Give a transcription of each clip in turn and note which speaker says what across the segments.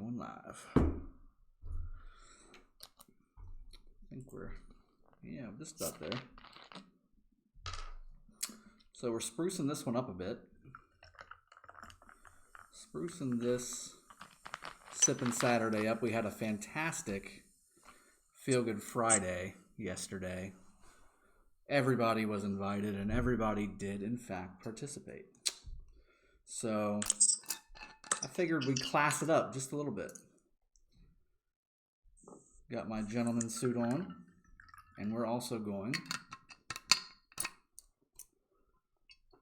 Speaker 1: Going live. I think we're, just up there. So we're sprucing this one up a bit. Sprucing this Sippin' Saturday up. We had a fantastic Feel Good Friday yesterday. Everybody was invited and everybody did, in fact, participate. So I figured we'd class it up just a little bit. Got my gentleman's suit on, and we're also going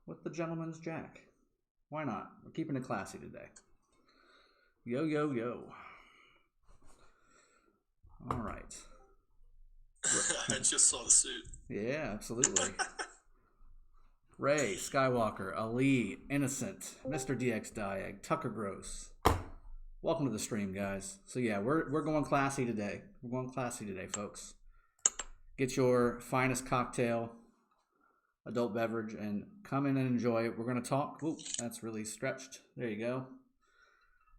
Speaker 1: with the gentleman's jack. Why not? We're keeping it classy today. Yo, yo, yo. All right.
Speaker 2: I just saw the suit.
Speaker 1: Yeah, absolutely. Ray, Skywalker, Ali, Innocent, Mr. DX Diag, Tucker Gross. Welcome to the stream, guys. So yeah, we're going classy today. We're going classy today, folks. Get your finest cocktail, adult beverage, and come in and enjoy it. We're going to talk. Ooh, that's really stretched. There you go.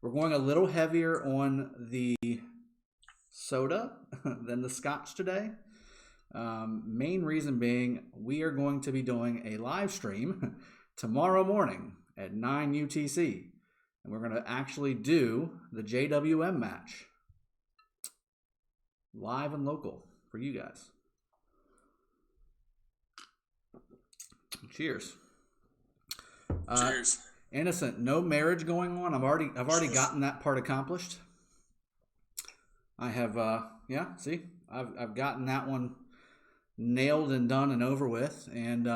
Speaker 1: We're going a little heavier on the soda than the scotch today. Main reason being, we are going to be doing a live stream tomorrow morning at 9 UTC. And we're going to actually do the JWM match. Live and local for you guys. Cheers.
Speaker 2: Cheers.
Speaker 1: Innocent, no marriage going on. I've already gotten that part accomplished. I have I've gotten that one nailed and done and over with, and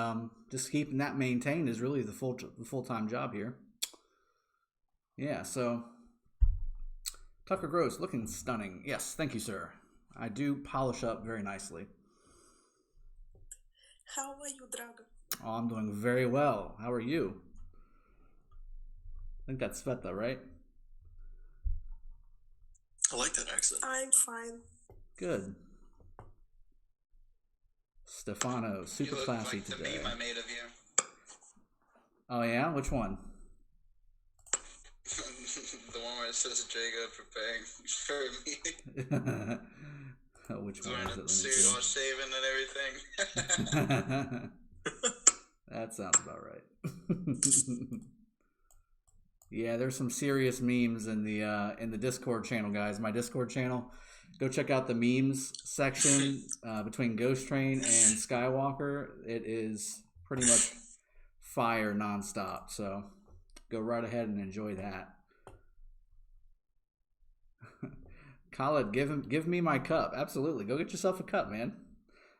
Speaker 1: just keeping that maintained is really the full-time job here. Yeah, so Tucker Gross looking stunning. Yes, thank you, sir. I do polish up very nicely.
Speaker 3: How are you, Drago?
Speaker 1: Oh, I'm doing very well. How are you? I think that's Sveta, right?
Speaker 2: I like that accent.
Speaker 3: I'm fine.
Speaker 1: Good. Stefano, super classy
Speaker 4: today.
Speaker 1: today.
Speaker 4: The meme I made of you.
Speaker 1: Oh yeah, which one?
Speaker 4: The one where it says Jacob preparing for me.
Speaker 1: Oh, which one is it?
Speaker 4: Suit all shaven and everything.
Speaker 1: That sounds about right. Yeah, there's some serious memes in the Discord channel, guys. My Discord channel. Go check out the memes section between Ghost Train and Skywalker. It is pretty much fire nonstop. So go right ahead and enjoy that. Khaled, give me my cup. Absolutely. Go get yourself a cup, man.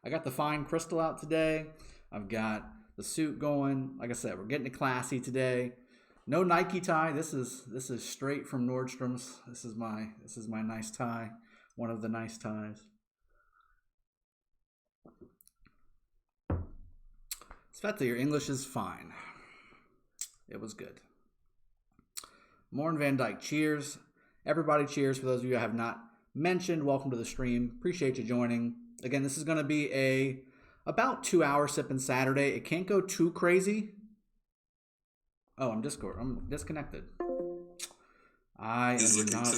Speaker 1: I got the fine crystal out today. I've got the suit going. Like I said, we're getting it classy today. No Nike tie. This is straight from Nordstrom's. This is my nice tie. One of the nice ties. Sveta, your English is fine. It was good. Morn Van Dyke, cheers. Everybody cheers. For those of you I have not mentioned, welcome to the stream. Appreciate you joining. Again, this is going to be about 2-hour Sippin' Saturday. It can't go too crazy. Oh, I'm disconnected. I am not a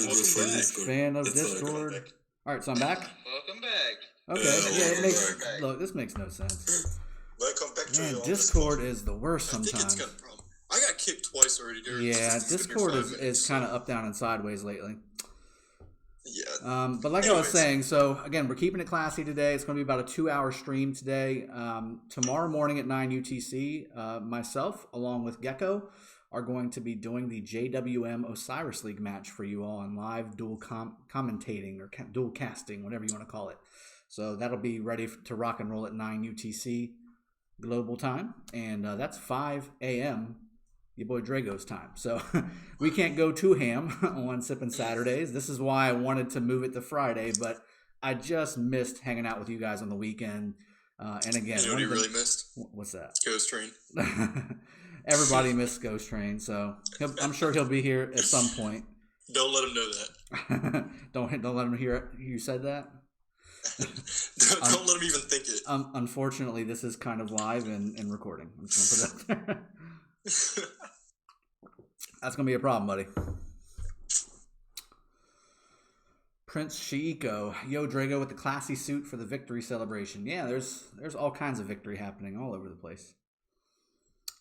Speaker 1: fan of Discord. All right, so I'm back.
Speaker 4: Welcome back.
Speaker 1: Okay, look, this makes no sense.
Speaker 2: Welcome back to
Speaker 1: Man, Discord is the worst sometimes.
Speaker 2: I think it's got a problem. I got kicked twice already during
Speaker 1: Discord is kind of up, down, and sideways lately.
Speaker 2: Yeah.
Speaker 1: But like I was saying, so again, we're keeping it classy today. It's going to be about a 2-hour stream today. Tomorrow morning at 9 UTC, myself, along with Gecko, are going to be doing the JWM Osiris League match for you all in live dual commentating or dual casting, whatever you want to call it. So that'll be ready to rock and roll at 9 UTC global time. And that's 5 a.m. your boy Drago's time. So we can't go too ham on Sippin' Saturdays. This is why I wanted to move it to Friday, but I just missed hanging out with you guys on the weekend. And again,
Speaker 2: you know what you really missed?
Speaker 1: What's that?
Speaker 2: Ghost Train.
Speaker 1: Everybody missed Ghost Train, so I'm sure he'll be here at some point.
Speaker 2: Don't let him know that.
Speaker 1: Don't let him hear it. You said that?
Speaker 2: Don't let him even think it.
Speaker 1: Unfortunately, this is kind of live and recording. I'm just going to put it up there. That's going to be a problem, buddy. Prince Shiiko, yo Drago with the classy suit for the victory celebration. Yeah, there's all kinds of victory happening all over the place.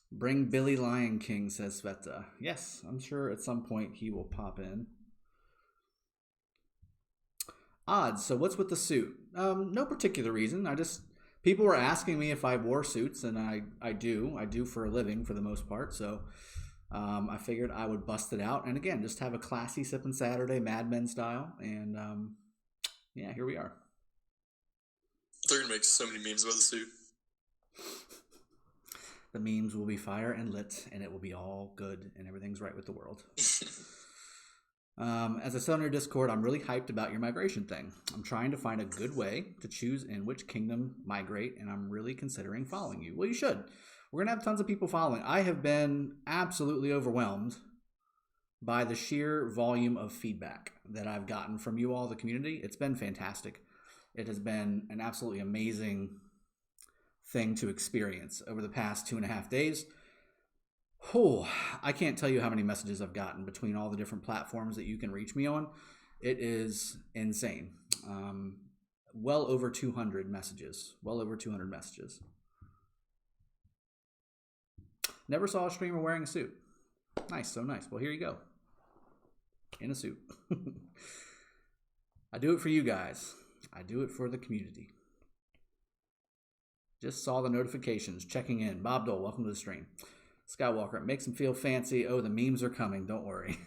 Speaker 1: Bring Billy Lion King, says Sveta. Yes, I'm sure at some point he will pop in. Odds, so what's with the suit? No particular reason. People were asking me if I wore suits, and I do for a living for the most part, so I figured I would bust it out, and again, just have a classy Sippin' Saturday, Mad Men style, and yeah, here we are.
Speaker 2: They're going to make so many memes about the suit.
Speaker 1: The memes will be fire and lit, and it will be all good, and everything's right with the world. As I said on your Discord, I'm really hyped about your migration thing. I'm trying to find a good way to choose in which kingdom migrate, and I'm really considering following you. Well, you should. We're going to have tons of people following. I have been absolutely overwhelmed by the sheer volume of feedback that I've gotten from you all, the community. It's been fantastic. It has been an absolutely amazing thing to experience over the past 2.5 days. Oh, I can't tell you how many messages I've gotten between all the different platforms that you can reach me on. It is insane. Well over 200 messages. Never saw a streamer wearing a suit. Nice, so nice. Well, here you go. In a suit. I do it for you guys. I do it for the community. Just saw the notifications. Checking in. Bob Dole, welcome to the stream. Skywalker, it makes them feel fancy. Oh, the memes are coming. Don't worry.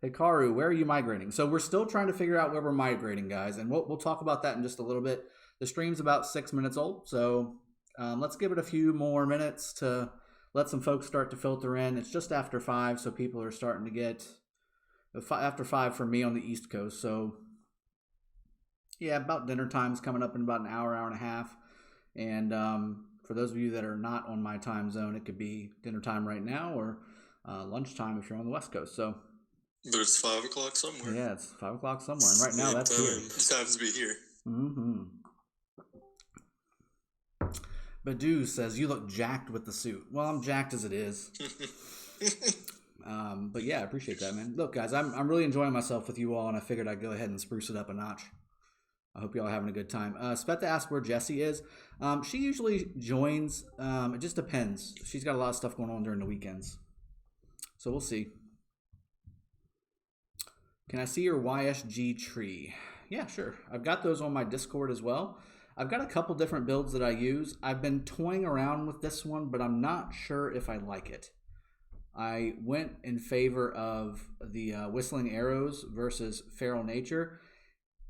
Speaker 1: Hikaru, where are you migrating? So we're still trying to figure out where we're migrating, guys. And we'll talk about that in just a little bit. The stream's about 6 minutes old. So let's give it a few more minutes to let some folks start to filter in. It's just after 5, so people are starting to get after 5 for me on the East Coast. So yeah, about dinner time's coming up in about an hour and a half. And for those of you that are not on my time zone, it could be dinner time right now or lunchtime if you're on the West Coast. So,
Speaker 2: but it's 5 o'clock somewhere.
Speaker 1: Yeah, it's 5 o'clock somewhere, and right now that's here.
Speaker 2: It just happens to be here.
Speaker 1: Mm-hmm. Badu says, you look jacked with the suit. Well, I'm jacked as it is. But yeah, I appreciate that, man. Look, guys, I'm really enjoying myself with you all, and I figured I'd go ahead and spruce it up a notch. I hope you all are having a good time. Spetta asked where Jessie is. She usually joins. It just depends. She's got a lot of stuff going on during the weekends. So we'll see. Can I see your YSG tree? Yeah, sure. I've got those on my Discord as well. I've got a couple different builds that I use. I've been toying around with this one, but I'm not sure if I like it. I went in favor of the Whistling Arrows versus Feral Nature,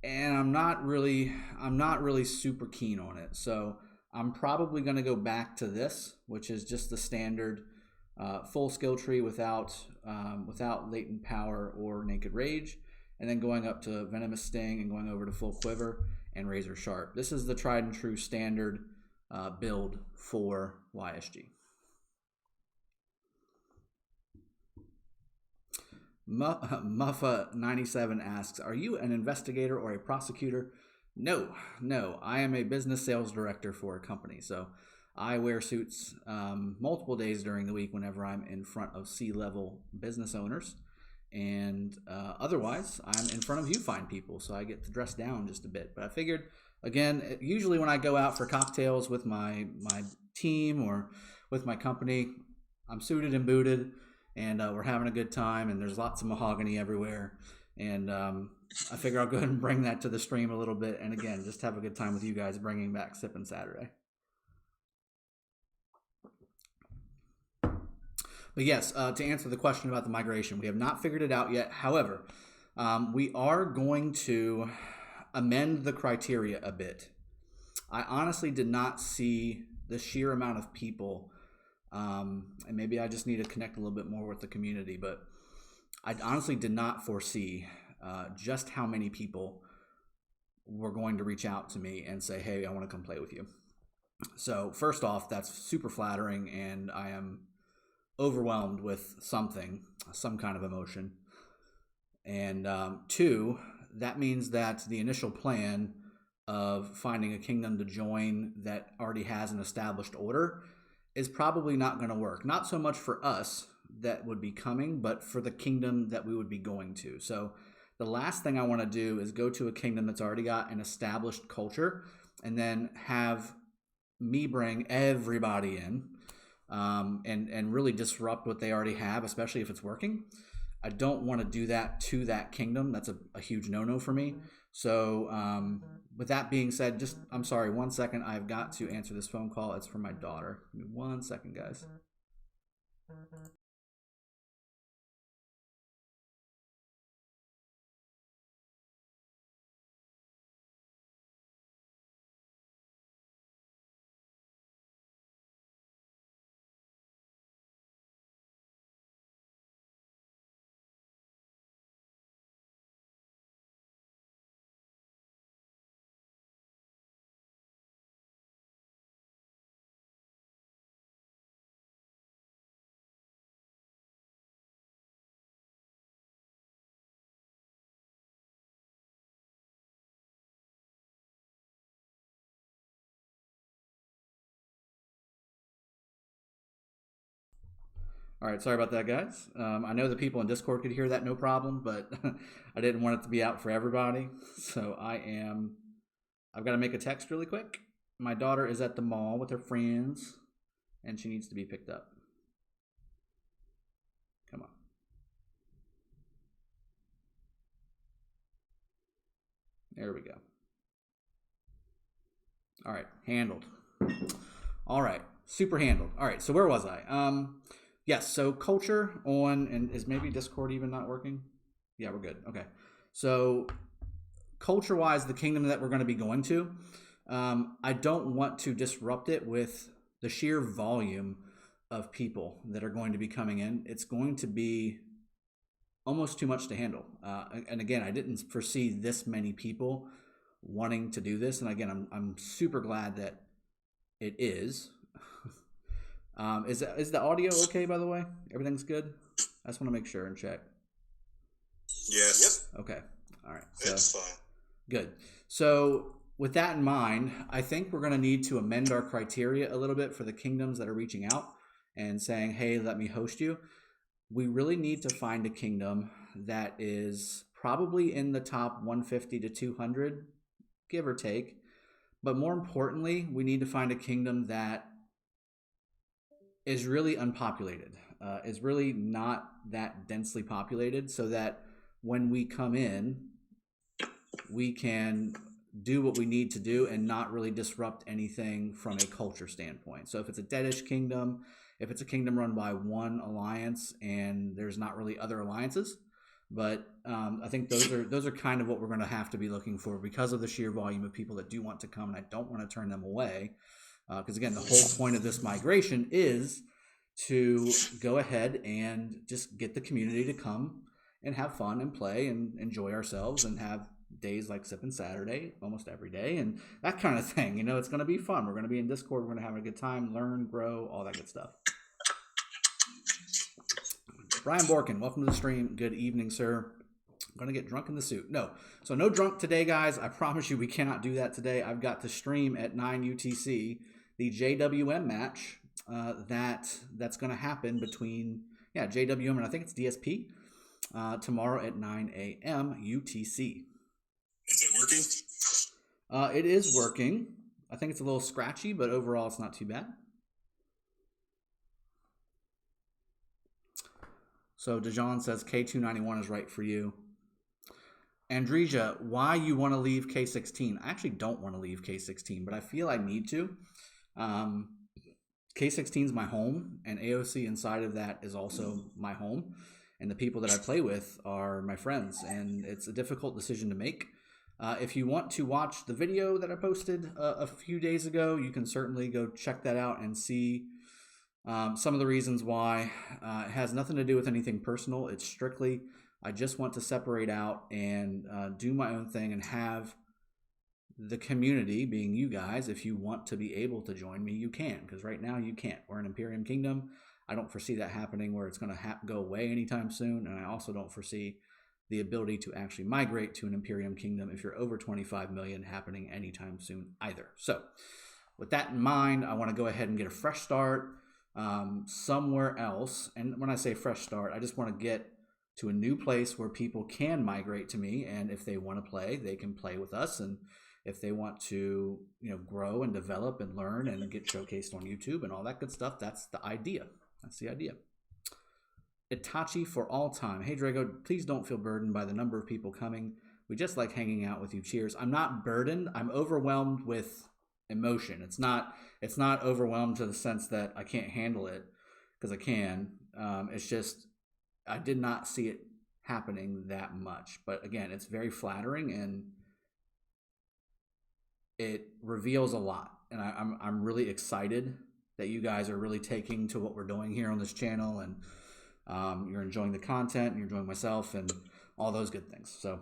Speaker 1: and I'm not really super keen on it. So I'm probably going to go back to this, which is just the standard full skill tree without latent power or naked rage, and then going up to Venomous Sting and going over to full quiver and Razor Sharp. This is the tried and true standard build for YSG. Muffa97 asks, are you an investigator or a prosecutor? No. I am a business sales director for a company. So I wear suits multiple days during the week whenever I'm in front of C-level business owners. And otherwise, I'm in front of you fine people. So I get to dress down just a bit. But I figured, again, usually when I go out for cocktails with my team or with my company, I'm suited and booted. And we're having a good time, and there's lots of mahogany everywhere. And I figure I'll go ahead and bring that to the stream a little bit. And again, just have a good time with you guys bringing back Sippin' Saturday. But yes, to answer the question about the migration, we have not figured it out yet. However, we are going to amend the criteria a bit. I honestly did not see the sheer amount of people. And maybe I just need to connect a little bit more with the community, but I honestly did not foresee just how many people were going to reach out to me and say, hey, I want to come play with you. So first off, that's super flattering, and I am overwhelmed with some kind of emotion. And 2, that means that the initial plan of finding a kingdom to join that already has an established order is probably not going to work. Not so much for us, that would be coming, but for the kingdom that we would be going to. So the last thing I want to do is go to a kingdom that's already got an established culture and then have me bring everybody in and really disrupt what they already have, especially if it's working. I don't want to do that to that kingdom. That's a huge no-no for me. So with that being said, I'm sorry, 1 second. I've got to answer this phone call. It's from my daughter. Give me 1 second, guys. All right, sorry about that, guys. I know the people in Discord could hear that no problem, but I didn't want it to be out for everybody. So I've got to make a text really quick. My daughter is at the mall with her friends, and she needs to be picked up. Come on. There we go. All right, handled. All right, super handled. All right, so where was I? Yes, so culture on, and is maybe Discord even not working? Yeah, we're good. Okay. So culture-wise, the kingdom that we're going to be going to, I don't want to disrupt it with the sheer volume of people that are going to be coming in. It's going to be almost too much to handle. And again, I didn't foresee this many people wanting to do this. And again, I'm super glad that it is. Is the audio okay, by the way? Everything's good? I just want to make sure and check.
Speaker 2: Yes.
Speaker 1: Yep. Okay. All right.
Speaker 2: It's fine.
Speaker 1: Good. So with that in mind, I think we're going to need to amend our criteria a little bit for the kingdoms that are reaching out and saying, hey, let me host you. We really need to find a kingdom that is probably in the top 150 to 200, give or take. But more importantly, we need to find a kingdom that is really unpopulated, is really not that densely populated, so that when we come in, we can do what we need to do and not really disrupt anything from a culture standpoint. So if it's a deadish kingdom, if it's a kingdom run by one alliance and there's not really other alliances, but I think those are kind of what we're going to have to be looking for because of the sheer volume of people that do want to come, and I don't want to turn them away. Because again, the whole point of this migration is to go ahead and just get the community to come and have fun and play and enjoy ourselves and have days like Sippin Saturday almost every day and that kind of thing. You know, it's going to be fun. We're going to be in Discord. We're going to have a good time, learn, grow, all that good stuff. Brian Borkin, welcome to the stream. Good evening, sir. I'm going to get drunk in the suit. No. So no drunk today, guys. I promise you we cannot do that today. I've got to stream at 9 UTC the JWM match that's going to happen between JWM and I think it's DSP tomorrow at 9 a.m. UTC.
Speaker 2: Is it working?
Speaker 1: It is working. I think it's a little scratchy, but overall it's not too bad. So Dejan says K291 is right for you. Andresia, why you want to leave K16? I actually don't want to leave K16, but I feel I need to. K16 is my home, and AOC inside of that is also my home, and the people that I play with are my friends, and it's a difficult decision to make. If you want to watch the video that I posted a few days ago, you can certainly go check that out and see some of the reasons why. It has nothing to do with anything personal. It's strictly, I just want to separate out and do my own thing and have the community, being you guys, if you want to be able to join me, you can, because right now you can't. We're an Imperium Kingdom. I don't foresee that happening where it's going to go away anytime soon, and I also don't foresee the ability to actually migrate to an Imperium Kingdom if you're over 25 million happening anytime soon either. So with that in mind, I want to go ahead and get a fresh start. somewhere else. And when I say fresh start, I just want to get to a new place where people can migrate to me, and if they want to play, they can play with us. And if they want to, grow and develop and learn and get showcased on YouTube and all that good stuff, that's the idea. That's the idea. Itachi for all time. Hey Drago, please don't feel burdened by the number of people coming. We just like hanging out with you. Cheers. I'm not burdened. I'm overwhelmed with emotion. It's not overwhelmed to the sense that I can't handle it, because I can. It's just I did not see it happening that much. But again, it's very flattering and it reveals a lot. And I'm really excited that you guys are really taking to what we're doing here on this channel, and you're enjoying the content, and you're enjoying myself and all those good things. So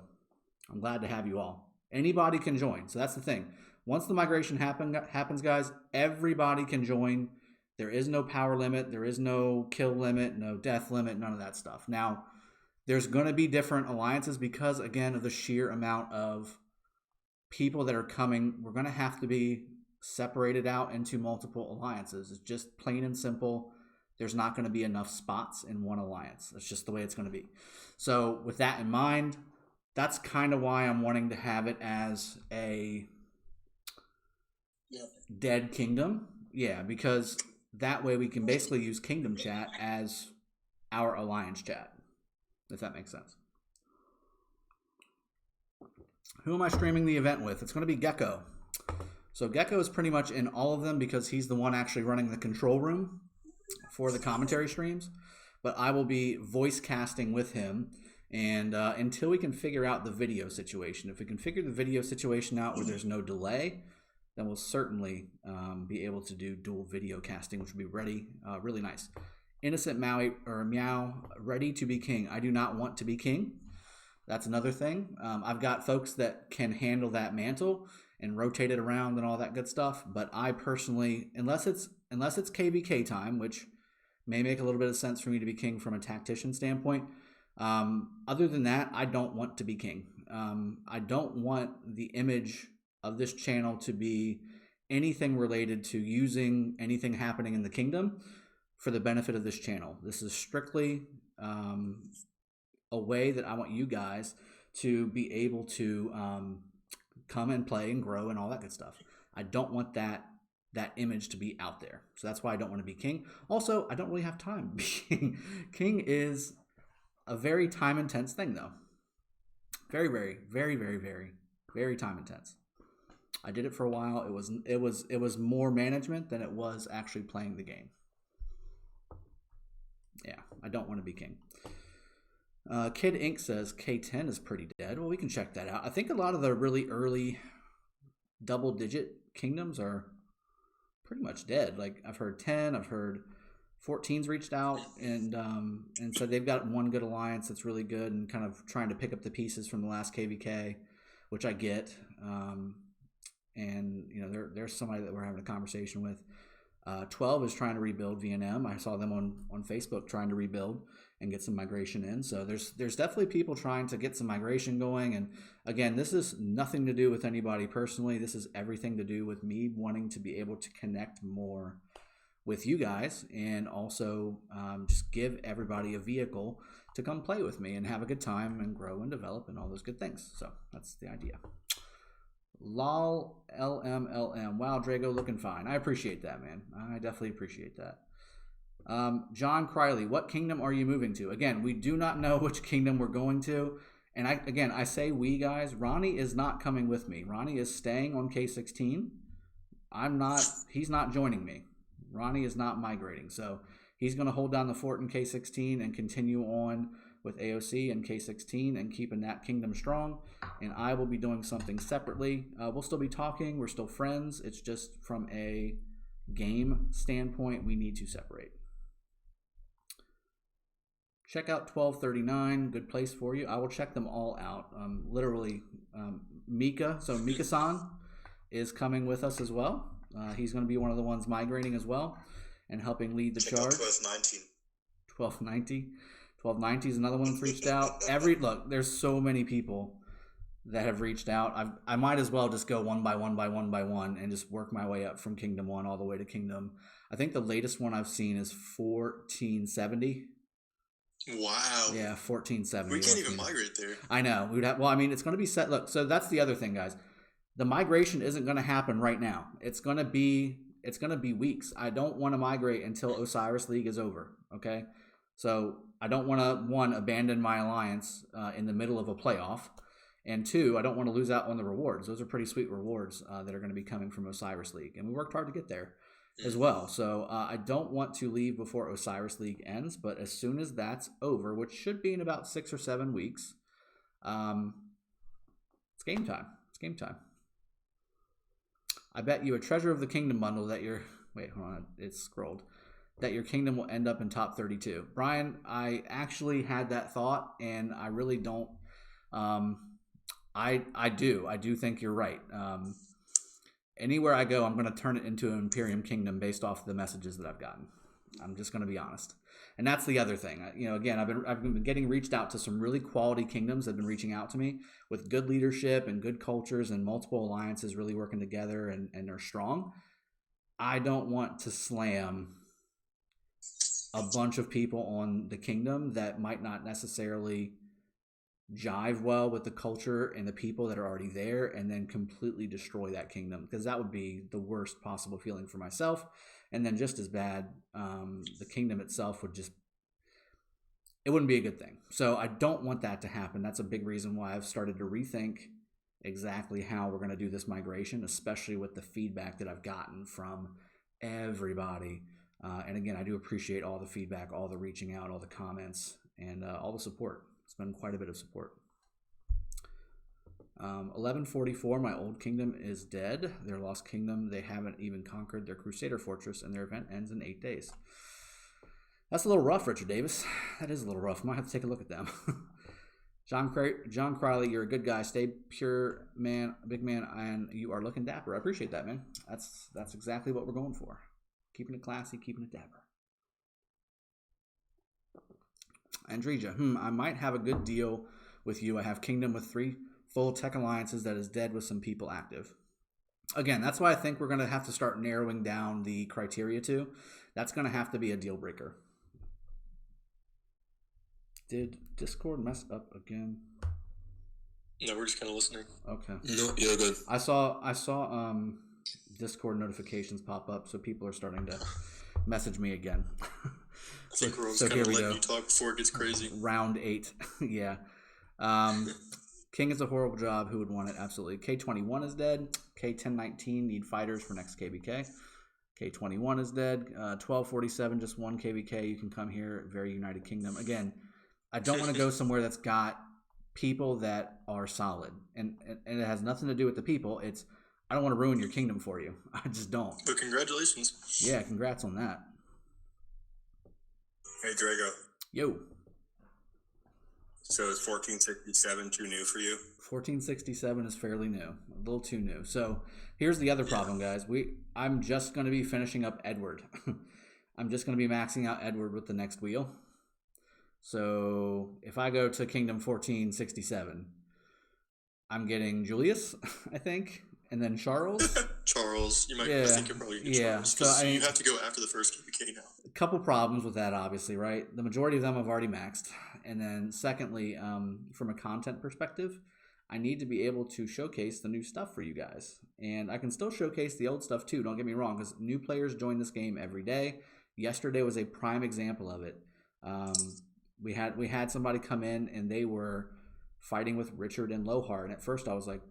Speaker 1: I'm glad to have you all. Anybody can join. So that's the thing. Once the migration happens, guys, everybody can join. There is no power limit. There is no kill limit, no death limit, none of that stuff. Now, there's going to be different alliances because, again, of the sheer amount of people that are coming. We're going to have to be separated out into multiple alliances. It's just plain and simple. There's not going to be enough spots in one alliance. That's just the way it's going to be. So with that in mind, that's kind of why I'm wanting to have it as a dead kingdom. Yeah, because that way we can basically use kingdom chat as our alliance chat, if that makes sense. Who am I streaming the event with? It's going to be Gecko. So Gecko is pretty much in all of them because he's the one actually running the control room for the commentary streams. But I will be voice casting with him, and until we can figure out the video situation. If we can figure the video situation out where there's no delay, then we'll certainly be able to do dual video casting, which will be really nice. Innocent Meow, ready to be king. I do not want to be king. That's another thing. I've got folks that can handle that mantle and rotate it around and all that good stuff. But I personally, unless it's KVK time, which may make a little bit of sense for me to be king from a tactician standpoint. Other than that, I don't want to be king. I don't want the image of this channel to be anything related to using anything happening in the kingdom for the benefit of this channel. This is strictly a way that I want you guys to be able to come and play and grow and all that good stuff. I don't want that image to be out there. So that's why I don't want to be king. Also, I don't really have time to be king. King is a very time intense thing though. Very, very, very, very, very, very time intense. I did it for a while. It was more management than it was actually playing the game. Yeah, I don't want to be king. Kid Inc. says K10 is pretty dead. Well, we can check that out. I think a lot of the really early double-digit kingdoms are pretty much dead. Like I've heard 10, I've heard 14's reached out and so they've got one good alliance that's really good and kind of trying to pick up the pieces from the last KVK, which I get. And there's somebody that we're having a conversation with. 12 is trying to rebuild VNM. I saw them on Facebook trying to rebuild and get some migration in. So there's definitely people trying to get some migration going. And again, this is nothing to do with anybody personally. This is everything to do with me wanting to be able to connect more with you guys and also just give everybody a vehicle to come play with me and have a good time and grow and develop and all those good things. So that's the idea. Lol LMLM. Wow, Drago looking fine. I appreciate that, man. I definitely appreciate that. John Criley, what kingdom are you moving to? Again, we do not know which kingdom we're going to. And I say we guys, Ronnie is not coming with me. Ronnie is staying on K16. He's not joining me. Ronnie is not migrating. So he's going to hold down the fort in K16 and continue on with AOC and K16 and keeping that kingdom strong. And I will be doing something separately. We'll still be talking. We're still friends. It's just from a game standpoint, we need to separate. Check out 1239. Good place for you. I will check them all out. Literally, Mika. So Mika-san is coming with us as well. He's going to be one of the ones migrating as well and helping lead the charge.
Speaker 2: 1290.
Speaker 1: 1290. 1290 is another one that's reached out. Look, there's so many people that have reached out. I might as well just go one by one and just work my way up from Kingdom 1 all the way to Kingdom. I think the latest one I've seen is 1470.
Speaker 2: Wow.
Speaker 1: Yeah, 1470.
Speaker 2: We can't even migrate there.
Speaker 1: I know. We would have. Well, I mean, it's going to be set. Look, so that's the other thing, guys. The migration isn't going to happen right now. It's going to be weeks. I don't want to migrate until Osiris League is over. Okay, so I don't want to abandon my alliance in the middle of a playoff, and 2, I don't want to lose out on the rewards. Those are pretty sweet rewards that are going to be coming from Osiris League, and we worked hard to get there as well. So I don't want to leave before Osiris League ends, but as soon as that's over, which should be in about 6 or 7 weeks, it's game time. It's game time. I bet you a Treasure of the Kingdom bundle that your it's scrolled, that your kingdom will end up in top 32. Brian, I actually had that thought, and I really don't. I do think you're right. Anywhere I go, I'm going to turn it into an Imperium Kingdom based off the messages that I've gotten. I'm just going to be honest. And that's the other thing. Again, I've been getting reached out to some really quality kingdoms that have been reaching out to me with good leadership and good cultures and multiple alliances really working together and are strong. I don't want to slam a bunch of people on the kingdom that might not necessarily jive well with the culture and the people that are already there, and then completely destroy that kingdom, because that would be the worst possible feeling for myself. And then just as bad, the kingdom itself it wouldn't be a good thing. So I don't want that to happen. That's a big reason why I've started to rethink exactly how we're going to do this migration, especially with the feedback that I've gotten from everybody. And again, I do appreciate all the feedback, all the reaching out, all the comments, and all the support. It's been quite a bit of support. 1144, my old kingdom is dead. Their lost kingdom, they haven't even conquered their Crusader fortress, and their event ends in 8 days. That's a little rough, Richard Davis. That is a little rough. Might have to take a look at them. John Crowley, you're a good guy. Stay pure, man, big man, and you are looking dapper. I appreciate that, man. That's exactly what we're going for. Keeping it classy, keeping it dapper. Andreja, I might have a good deal with you. I have kingdom with 3 full tech alliances that is dead with some people active. Again, that's why I think we're going to have to start narrowing down the criteria to. That's going to have to be a deal breaker. Did Discord mess up again?
Speaker 2: No, we're just kind of listening.
Speaker 1: Okay.
Speaker 2: No, yeah, good.
Speaker 1: I saw Discord notifications pop up, so people are starting to message me again.
Speaker 2: I think we're always kind of letting you talk before it gets crazy.
Speaker 1: Round 8, yeah. King is a horrible job. Who would want it? Absolutely. K21 is dead. K1019 need fighters for next KVK. K21 is dead. 1247 just 1 KVK. You can come here. Very United Kingdom. Again, I don't want to go somewhere that's got people that are solid, and it has nothing to do with the people. It's I don't want to ruin your kingdom for you. I just don't.
Speaker 2: But congratulations.
Speaker 1: Yeah, congrats on that.
Speaker 3: Hey, Drago.
Speaker 1: Yo.
Speaker 3: So is 1467 too new for you?
Speaker 1: 1467 is fairly new, a little too new. So here's the other problem, guys. I'm just going to be finishing up Edward. I'm just going to be maxing out Edward with the next wheel. So if I go to Kingdom 1467, I'm getting Julius, I think, and then Charles.
Speaker 2: Charles, you might.
Speaker 1: Yeah,
Speaker 2: I think you're probably getting Charles. So you have to go after the first KVK now.
Speaker 1: A couple problems with that, obviously, right? The majority of them I've already maxed. And then secondly, from a content perspective, I need to be able to showcase the new stuff for you guys. And I can still showcase the old stuff too, don't get me wrong, because new players join this game every day. Yesterday was a prime example of it. We had somebody come in and they were fighting with Richard and Lohar, and at first I was like,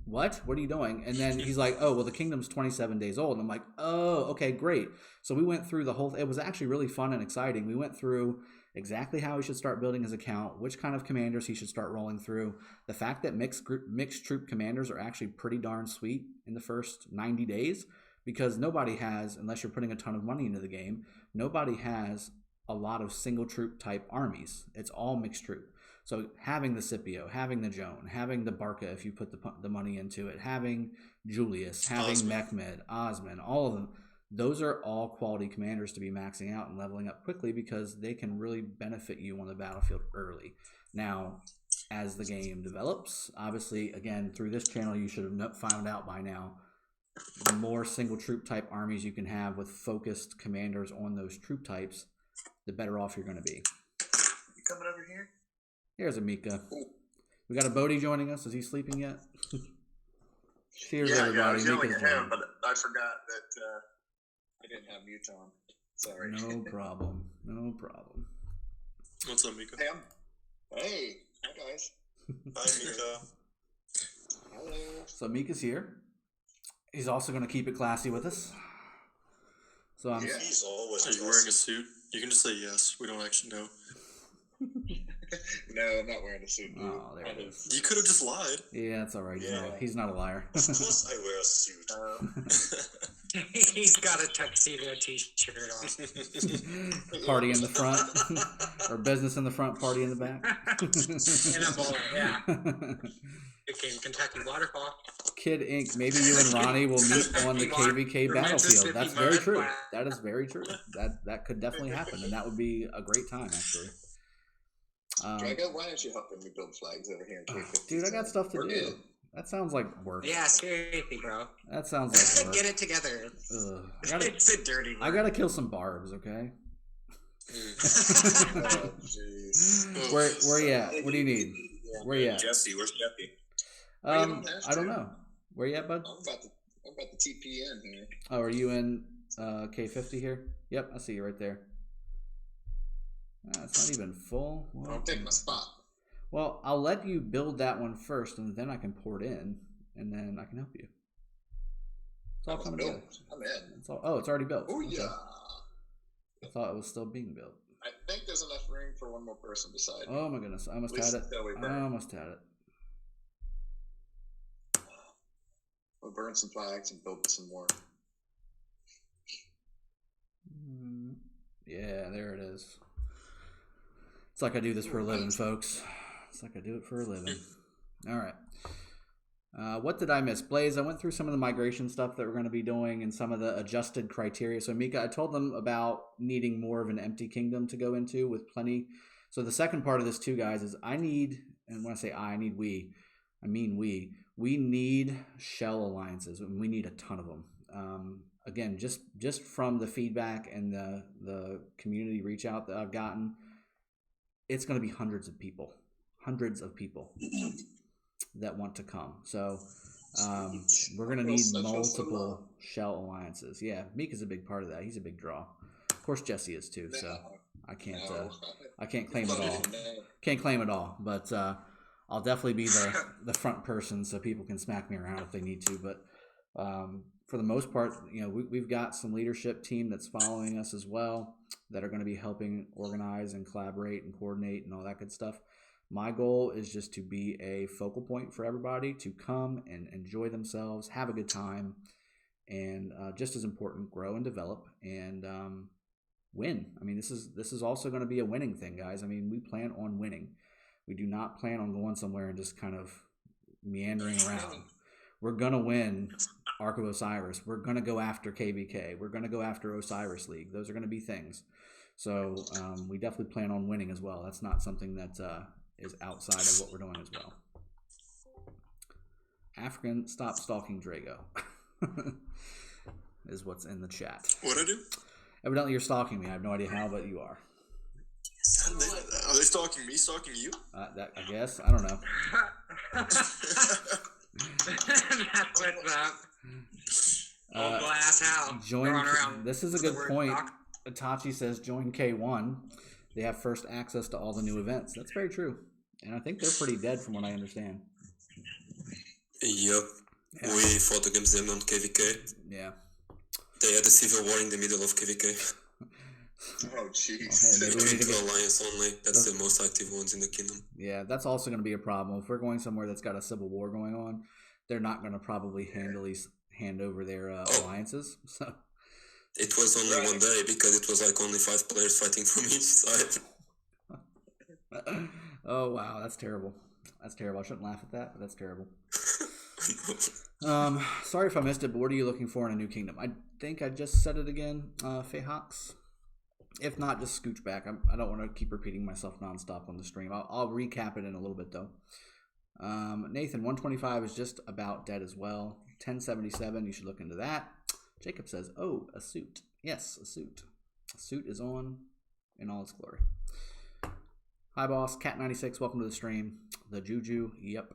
Speaker 1: what are you doing? And then he's like, oh, well, the kingdom's 27 days old. And I'm like, oh, okay, great. So we went through the whole, it was actually really fun and exciting. We went through exactly how he should start building his account, which kind of commanders he should start rolling through. The fact that mixed troop commanders are actually pretty darn sweet in the first 90 days, because nobody has, unless you're putting a ton of money into the game, nobody has a lot of single troop type armies. It's all mixed troop. So having the Scipio, having the Joan, having the Barca if you put the money into it, having Julius, having Mehmed, Osman, all of them, those are all quality commanders to be maxing out and leveling up quickly, because they can really benefit you on the battlefield early. Now, as the game develops. Obviously, again, through this channel, you should have found out by now, the more single troop type armies you can have with focused commanders on those troop types, the better off you're going to be.
Speaker 4: You coming over here?
Speaker 1: Here's Amika. We got a Bodhi joining us. Is he sleeping yet? Cheers, everybody.
Speaker 4: Yeah, I was yelling
Speaker 1: Mika's
Speaker 4: at him,
Speaker 1: joining.
Speaker 4: but I forgot that I didn't have mute on. Sorry.
Speaker 1: No problem. No problem.
Speaker 2: What's up, Mika?
Speaker 4: Hey, hi guys.
Speaker 2: Hi, Mika.
Speaker 4: Hello.
Speaker 1: So Mika's here. He's also going to keep it classy with us. So I'm.
Speaker 4: Yeah.
Speaker 3: He's always
Speaker 2: Are you wearing a suit? You can just say yes. We don't actually know.
Speaker 4: No, I'm not wearing a suit. Dude.
Speaker 1: Oh, there it is.
Speaker 2: You could have just lied.
Speaker 1: Yeah, it's all right.
Speaker 3: Yeah.
Speaker 1: No, he's not a liar.
Speaker 3: Of course I wear a suit.
Speaker 5: He's got a tuxedo t-shirt on.
Speaker 1: Party in the front, or business in the front, party in the back.
Speaker 5: And a bowler, yeah. Became Kentucky Waterfall.
Speaker 1: Kid Inc. Maybe you and Ronnie will meet on the KVK battlefield. That's very true. That is very true. That could definitely happen, and that would be a great time, actually.
Speaker 4: Drago, why don't you help me build flags over here in K50?
Speaker 1: Dude, I got stuff to do. That sounds like work.
Speaker 5: Yeah, seriously, bro.
Speaker 1: That sounds like work.
Speaker 5: Get it together.
Speaker 1: Ugh.
Speaker 5: It's a dirty work.
Speaker 1: I gotta kill some barbs, okay?
Speaker 4: Oh, jeez.
Speaker 1: Where you at? What do you need? Where you at?
Speaker 3: Jesse, where's Jesse?
Speaker 1: I don't know. Where you at, bud?
Speaker 4: I'm about to TP in here.
Speaker 1: Oh, are you in K50 here? Yep, I see you right there. It's not even full. What?
Speaker 4: I'll take my spot.
Speaker 1: Well, I'll let you build that one first, and then I can port in, and then I can help you. It's all coming together.
Speaker 4: I'm in.
Speaker 1: It's all, it's already built.
Speaker 4: Oh,
Speaker 1: Okay.
Speaker 4: yeah.
Speaker 1: I thought it was still being built.
Speaker 4: I think there's enough room for one more person beside me.
Speaker 1: Oh my goodness, I almost
Speaker 4: At least
Speaker 1: had it.
Speaker 4: until we
Speaker 1: I
Speaker 4: burn.
Speaker 1: almost had it.
Speaker 4: We'll burn some flags and build some more.
Speaker 1: Yeah, there it is. It's like I do this for a living, folks. It's like I do it for a living. All right. What did I miss? Blaze, I went through some of the migration stuff that we're going to be doing and some of the adjusted criteria. So, Mika, I told them about needing more of an empty kingdom to go into with plenty. So the second part of this too, guys, is I need, and when I say I need we, I mean we need shell alliances, and we need a ton of them. Again, just from the feedback and the community reach out that I've gotten, it's going to be hundreds of people that want to come. So we're going to need multiple shell alliances. Yeah, Meek is a big part of that. He's a big draw. Of course, Jesse is too. So I can't claim it all. Can't claim it all, but I'll definitely be the front person so people can smack me around if they need to. But for the most part, we've got some leadership team that's following us as well that are going to be helping organize and collaborate and coordinate and all that good stuff. My goal is just to be a focal point for everybody to come and enjoy themselves, have a good time, and just as important, grow and develop and win. I mean, this is also going to be a winning thing, guys. I mean, we plan on winning. We do not plan on going somewhere and just kind of meandering around. We're going to win Ark of Osiris. We're going to go after KVK. We're going to go after Osiris League. Those are going to be things. So we definitely plan on winning as well. That's not something that is outside of what we're doing as well. African, stop stalking Drago. Is what's in the chat.
Speaker 2: What'd I do?
Speaker 1: Evidently you're stalking me. I have no idea how, but you are.
Speaker 2: Are they stalking me? Stalking you?
Speaker 1: That I guess. I don't know.
Speaker 5: That's what's up. Old glass house.
Speaker 1: Join. This is a good point. Itachi says join K1. They have first access to all the new events. That's very true. And I think they're pretty dead from what I understand.
Speaker 3: Yep.
Speaker 1: Yeah.
Speaker 3: We fought against them on KVK.
Speaker 1: Yeah.
Speaker 3: They had a civil war in the middle of KVK.
Speaker 4: Oh, jeez.
Speaker 1: Hey, maybe we need to get...
Speaker 3: Alliance only. That's the most active ones in the kingdom.
Speaker 1: Yeah, that's also going to be a problem. If we're going somewhere that's got a civil war going on, they're not going to probably hand over their alliances. So
Speaker 3: it was only one day because it was like only 5 players fighting from each side.
Speaker 1: Oh wow, that's terrible. That's terrible. I shouldn't laugh at that, but that's terrible. Sorry if I missed it, but what are you looking for in a new kingdom? I think I just said it again. Fayhawks. If not, just scooch back. I don't want to keep repeating myself nonstop on the stream. I'll recap it in a little bit, though. Nathan, 125 is just about dead as well. 1077, you should look into that. Jacob says, oh, a suit. Yes, a suit. A suit is on in all its glory. Hi, boss. Cat96, welcome to the stream. The Juju, yep.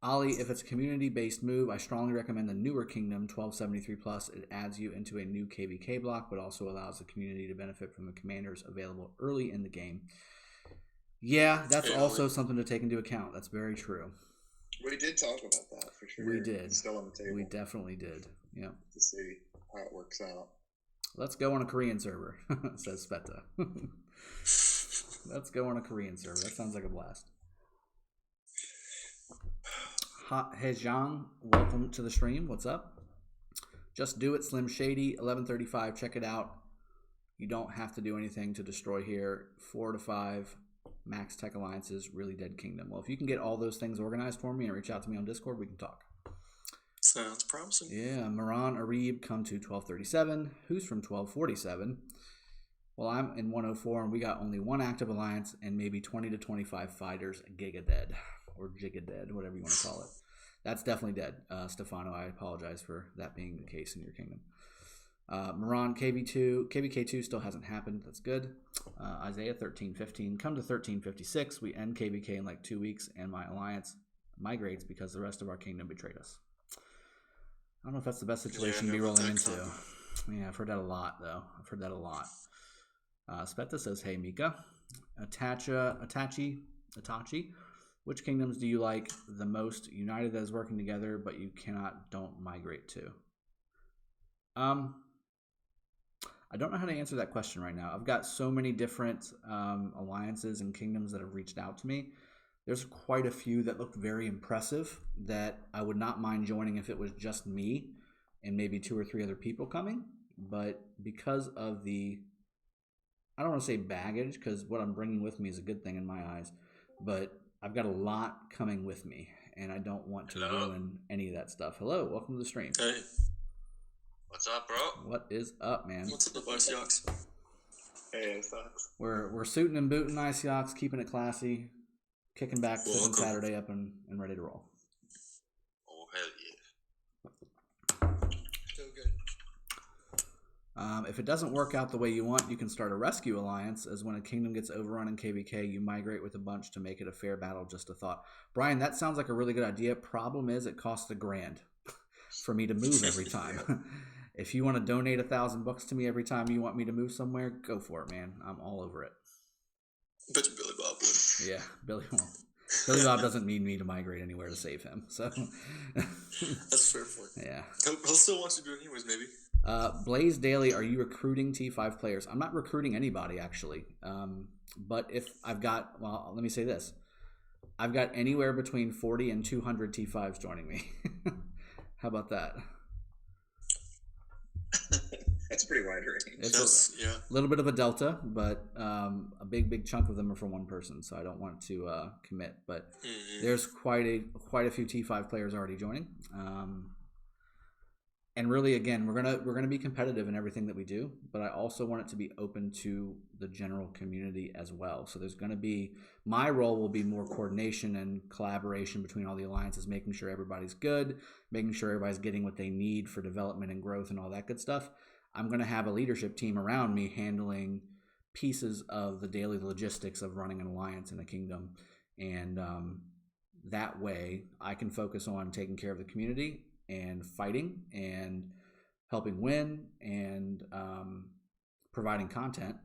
Speaker 1: Ollie, if it's a community-based move, I strongly recommend the newer Kingdom 1273 Plus. It adds you into a new KVK block, but also allows the community to benefit from the commanders available early in the game. Yeah, that's also something to take into account. That's very true.
Speaker 4: We did talk about that for sure.
Speaker 1: We did.
Speaker 4: It's still on the table.
Speaker 1: We definitely did. Yeah.
Speaker 4: To see how it works out.
Speaker 1: Let's go on a Korean server, says Sveta. Let's go on a Korean server. That sounds like a blast. Hejang, welcome to the stream. What's up? Just do it, Slim Shady, 1135. Check it out. You don't have to do anything to destroy here. 4 to 5 max tech alliances, really dead kingdom. Well, if you can get all those things organized for me and reach out to me on Discord, we can talk.
Speaker 2: Sounds promising.
Speaker 1: Yeah, Maran Arib come to 1237. Who's from 1247? Well, I'm in 104, and we got only one active alliance and maybe 20 to 25 fighters giga dead. Or Giga dead, whatever you want to call it. That's definitely dead. Stefano, I apologize for that being the case in your kingdom. Moran, KVK2 still hasn't happened. That's good. Isaiah 1315. Come to 1356. We end KVK in like 2 weeks, and my alliance migrates because the rest of our kingdom betrayed us. I don't know if that's the best situation to be rolling into. Yeah, I've heard that a lot, though. I've heard that a lot. Spetta says, hey, Mika. Atachi. Which kingdoms do you like the most? United that is working together, but you don't migrate to. I don't know how to answer that question right now. I've got so many different alliances and kingdoms that have reached out to me. There's quite a few that look very impressive that I would not mind joining if it was just me and maybe 2 or 3 other people coming. But because of the, I don't want to say baggage, because what I'm bringing with me is a good thing in my eyes, but I've got a lot coming with me, and I don't want to ruin any of that stuff. Hello, welcome to the stream.
Speaker 2: Hey.
Speaker 5: What's up, bro?
Speaker 1: What is up, man?
Speaker 2: What's up, Ice Yox?
Speaker 4: Hey, it sucks.
Speaker 1: We're suiting and booting Ice Yox, keeping it classy, kicking back, sitting Saturday up and ready to roll.
Speaker 5: Oh, hell yeah.
Speaker 2: So good.
Speaker 1: If it doesn't work out the way you want, you can start a rescue alliance, as when a kingdom gets overrun in KVK, you migrate with a bunch to make it a fair battle. Just a thought. Brian, that sounds like a really good idea. Problem is, it costs $1,000 for me to move every time. If you want to donate $1,000 to me every time you want me to move somewhere, go for it, man. I'm all over it.
Speaker 2: Bet you Billy Bob would.
Speaker 1: Yeah, Billy won't. Billy Bob doesn't need me to migrate anywhere to save him. So
Speaker 2: That's fair point.
Speaker 1: Yeah.
Speaker 2: He'll still want you to do it anyways, maybe.
Speaker 1: Blaze Daily, are you recruiting T5 players? I'm not recruiting anybody, actually. But if I've got, well, let me say this. I've got anywhere between 40 and 200 T5s joining me. How about that?
Speaker 4: That's a pretty wide range.
Speaker 1: It's a little bit of a delta, but a big chunk of them are from one person, so I don't want to commit. But there's quite a few T5 players already joining. And really, again, we're gonna be competitive in everything that we do, but I also want it to be open to the general community as well. So there's gonna be, my role will be more coordination and collaboration between all the alliances, making sure everybody's good, making sure everybody's getting what they need for development and growth and all that good stuff. I'm gonna have a leadership team around me handling pieces of the daily logistics of running an alliance in a kingdom, and that way I can focus on taking care of the community and fighting and helping win and providing content.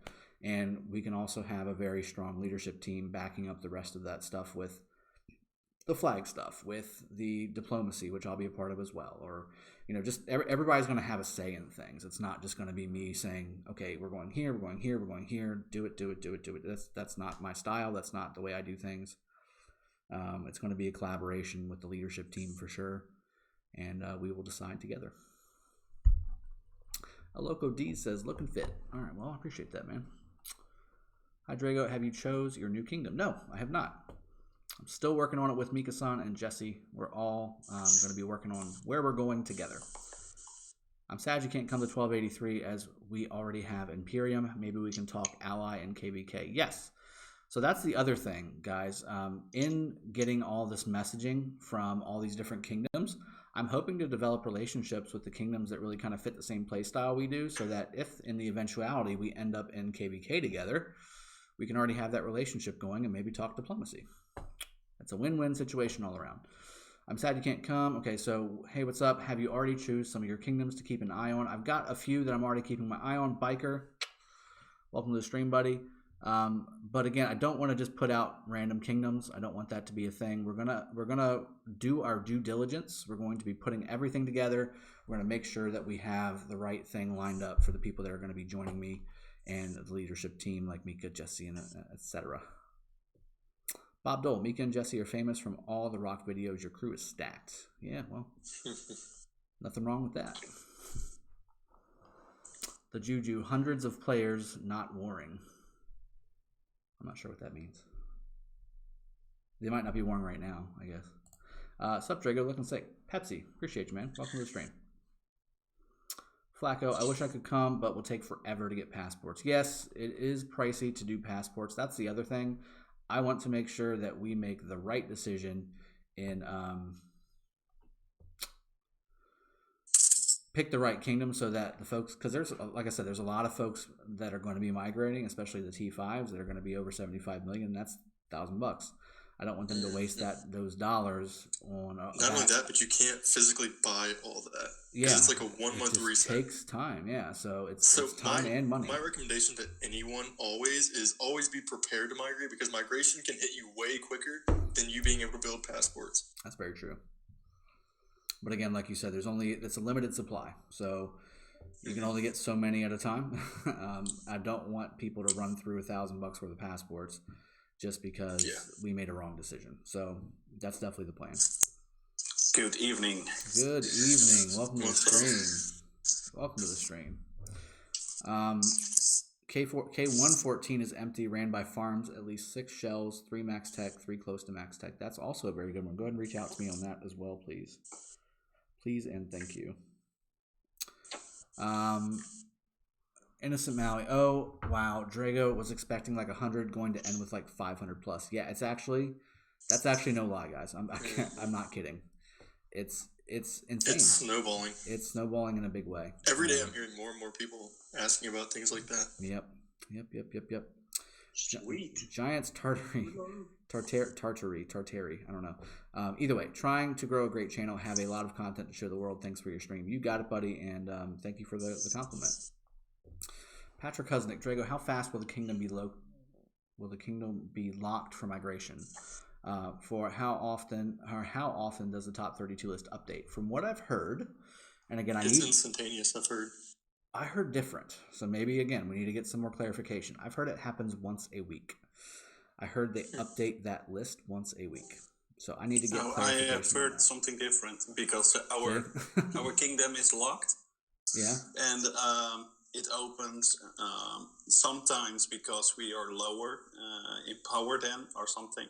Speaker 1: And we can also have a very strong leadership team backing up the rest of that stuff with the flag stuff, with the diplomacy, which I'll be a part of as well. Or, just everybody's going to have a say in things. It's not just going to be me saying, okay, we're going here, we're going here, we're going here, do it. That's not my style. That's not the way I do things. It's going to be a collaboration with the leadership team for sure. And we will decide together. A Loco D says, looking fit. All right, well, I appreciate that, man. Hi, Drago. Have you chose your new kingdom? No, I have not. I'm still working on it with Mika-san and Jesse. We're all going to be working on where we're going together. I'm sad you can't come to 1283 as we already have Imperium. Maybe we can talk Ally and KVK. Yes. So that's the other thing, guys. In getting all this messaging from all these different kingdoms, I'm hoping to develop relationships with the kingdoms that really kind of fit the same play style we do, so that if in the eventuality we end up in KVK together, we can already have that relationship going and maybe talk diplomacy. It's a win-win situation all around. I'm sad you can't come. Okay, so, hey, what's up? Have you already choose some of your kingdoms to keep an eye on? I've got a few that I'm already keeping my eye on. Biker, welcome to the stream, buddy. But again, I don't want to just put out random kingdoms. I don't want that to be a thing. We're gonna do our due diligence. We're going to be putting everything together. We're gonna make sure that we have the right thing lined up for the people that are going to be joining me and the leadership team, like Mika, Jesse, and etc. Bob Dole, Mika and Jesse are famous from all the rock videos. Your crew is stacked. Yeah, well, nothing wrong with that. The Juju, hundreds of players not warring. I'm not sure what that means. They might not be warring right now, I guess. Sup, Drago, looking sick. Pepsi, appreciate you, man. Welcome to the stream. Flacco, I wish I could come, but will take forever to get passports. Yes, it is pricey to do passports. That's the other thing. I want to make sure that we make the right decision in pick the right kingdom, so that the folks, because there's, like I said, there's a lot of folks that are going to be migrating, especially the T5s that are going to be over 75 million. That's $1,000. I don't want them to waste those dollars on.
Speaker 2: Not only that, but you can't physically buy all that.
Speaker 1: Yeah,
Speaker 2: it's like a 1 month reset.
Speaker 1: It takes time, yeah. So it's time and money.
Speaker 2: My recommendation to anyone is always be prepared to migrate, because migration can hit you way quicker than you being able to build passports.
Speaker 1: That's very true. But again, like you said, it's a limited supply, so you can only get so many at a time. I don't want people to run through $1,000 worth of passports just because we made a wrong decision. So that's definitely the plan.
Speaker 6: Good evening.
Speaker 1: Good evening. Welcome to the stream. Welcome to the stream. K114 is empty, ran by farms, at least 6 shells, 3 max tech, 3 close to max tech. That's also a very good one. Go ahead and reach out to me on that as well, please. Please and thank you. Innocent Maui. Oh, wow. Drago was expecting like 100, going to end with like 500 plus. Yeah, that's actually no lie, guys. I'm not kidding. It's insane.
Speaker 2: It's snowballing.
Speaker 1: It's snowballing in a big way.
Speaker 2: Every day I'm hearing more and more people asking about things like that.
Speaker 1: Yep.
Speaker 4: Sweet.
Speaker 1: Giants Tartary. I don't know. Either way, trying to grow a great channel, have a lot of content to show the world. Thanks for your stream. You got it, buddy, and thank you for the compliment. Patrick Husnick, Drago, how fast will the kingdom be locked for migration? For how often does the top 32 list update? From what I've heard, and again,
Speaker 2: it's instantaneous.
Speaker 1: I heard different, so maybe again we need to get some more clarification. I've heard it happens once a week. I heard they update that list once a week, so I need to get clarification.
Speaker 6: I have heard something different, because our kingdom is locked.
Speaker 1: Yeah,
Speaker 6: and it opens sometimes because we are lower in power then or something.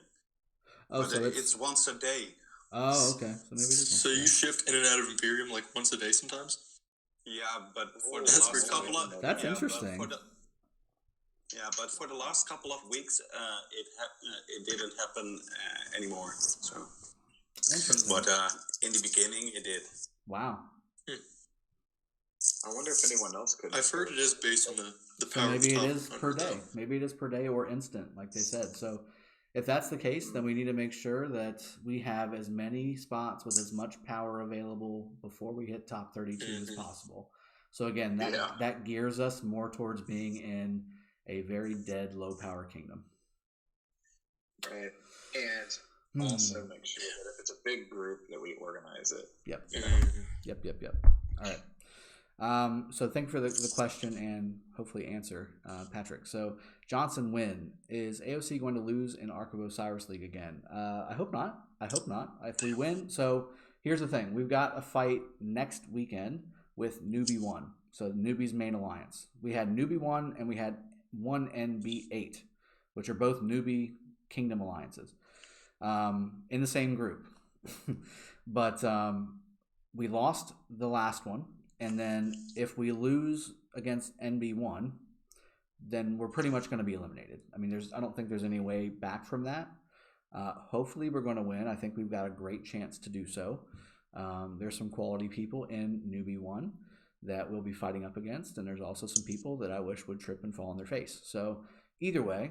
Speaker 1: Oh,
Speaker 6: but
Speaker 1: so
Speaker 6: it's once a day.
Speaker 1: Oh, okay. So maybe
Speaker 2: so you shift in and out of Imperium like once a day sometimes?
Speaker 6: Yeah, but for the last couple of
Speaker 1: that's interesting.
Speaker 6: But for the last couple of weeks, it didn't happen anymore. So,
Speaker 1: interesting.
Speaker 6: But in the beginning, it did.
Speaker 1: Wow.
Speaker 4: I wonder if anyone else could.
Speaker 2: I've heard it is based on the power.
Speaker 1: So maybe
Speaker 2: of
Speaker 1: it is per day. Maybe it is per day or instant, like they said. So if that's the case, then we need to make sure that we have as many spots with as much power available before we hit top 32 as possible. So again, that gears us more towards being in a very dead, low power kingdom.
Speaker 4: Right. And also make sure that if it's a big group that we organize it.
Speaker 1: Yep. Yep. All right. So thank you for the question and hopefully answer, Patrick. So Johnson Wynn, is AOC going to lose in Ark of Osiris League again? I hope not. If we win, so here's the thing. We've got a fight next weekend with Newbie 1. So Newbie's main alliance. We had Newbie 1 and we had 1NB8, which are both Newbie Kingdom alliances in the same group. But we lost the last one. And then if we lose against NB1, then we're pretty much going to be eliminated. I mean, I don't think there's any way back from that. Hopefully we're going to win. I think we've got a great chance to do so. There's some quality people in Newbie 1 that we'll be fighting up against, and there's also some people that I wish would trip and fall on their face. So either way,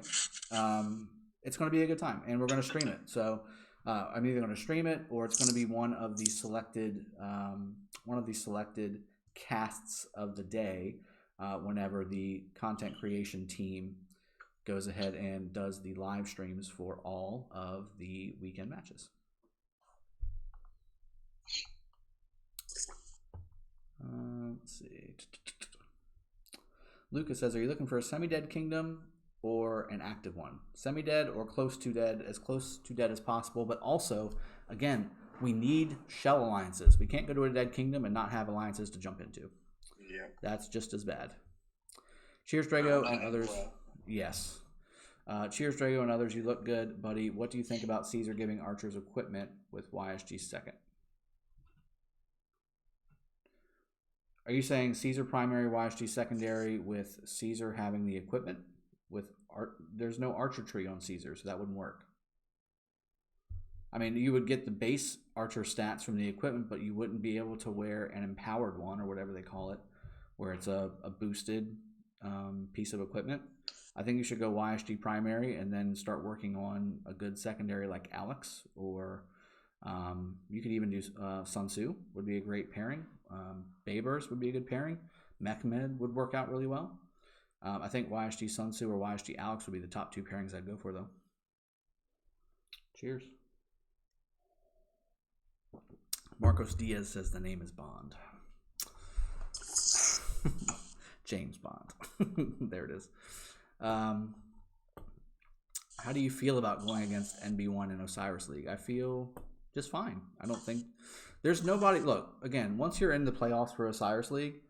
Speaker 1: it's going to be a good time, and we're going to stream it. So I'm either going to stream it, or it's going to be one of the selected casts of the day whenever the content creation team goes ahead and does the live streams for all of the weekend matches. Let's see. Lucas says, are you looking for a semi-dead kingdom or an active one? Semi-dead or close to dead as possible, but also, again, we need shell alliances. We can't go to a dead kingdom and not have alliances to jump into.
Speaker 4: Yeah.
Speaker 1: That's just as bad. Cheers, Drago, and others. Yes. Cheers, Drago, and others. You look good, buddy. What do you think about Caesar giving archers equipment with YSG second? Are you saying Caesar primary, YSG secondary, with Caesar having the equipment? There's no archer tree on Caesar, so that wouldn't work. I mean, you would get the base archer stats from the equipment, but you wouldn't be able to wear an empowered one, or whatever they call it, where it's a boosted piece of equipment. I think you should go YSG primary and then start working on a good secondary like Alex, or you could even do Sun Tzu would be a great pairing. Babers would be a good pairing. Mechmed would work out really well. I think YSG Sun Tzu or YSG Alex would be the top two pairings I'd go for, though. Cheers. Marcos Diaz says the name is Bond. James Bond. There it is. How do you feel about going against NB1 in Osiris League? I feel just fine. I don't think there's nobody. Look, again, once you're in the playoffs for Osiris League,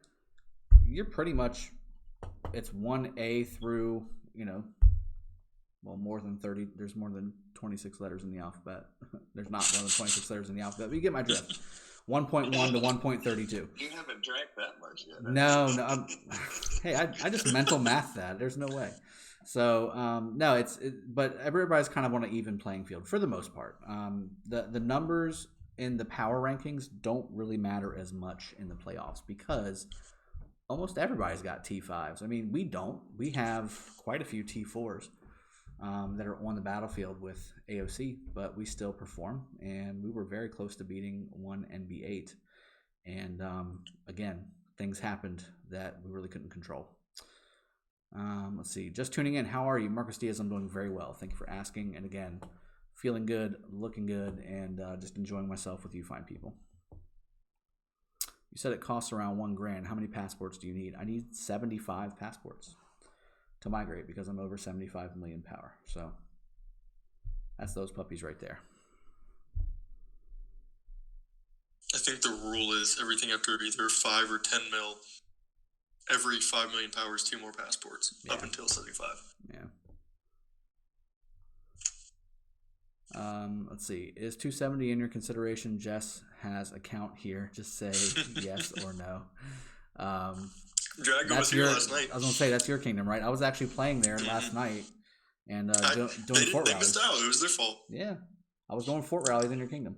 Speaker 1: you're pretty much, it's 1A through, more than 30. There's more than 26 letters in the alphabet. There's not more than 26 letters in the alphabet, but you get my drift. 1.1 to 1.32.
Speaker 4: You haven't drank that much yet.
Speaker 1: No. Hey, I just mental math that. There's no way. So, no, but everybody's kind of on an even playing field for the most part. The numbers in the power rankings don't really matter as much in the playoffs because almost everybody's got T5s. I mean, we don't. We have quite a few T4s that are on the battlefield with AOC, but we still perform, and we were very close to beating one NB8. And again, things happened that we really couldn't control. Let's see. Just tuning in. How are you? Marcus Diaz, I'm doing very well. Thank you for asking. And again, feeling good, looking good, and just enjoying myself with you fine people. You said it costs around $1,000. How many passports do you need? I need 75 passports to migrate because I'm over 75 million power. So that's those puppies right there.
Speaker 2: I think the rule is everything after either 5 or 10 mil, every 5 million power is 2 more passports up until 75.
Speaker 1: Yeah. Let's see. Is 270 in your consideration? Jess has a count here. Just say yes or no.
Speaker 2: Drago was here last night.
Speaker 1: I was going to say, that's your kingdom, right? I was actually playing there last night and doing fort
Speaker 2: they
Speaker 1: rallies.
Speaker 2: missed out. It was their fault.
Speaker 1: Yeah. I was doing fort rallies in your kingdom.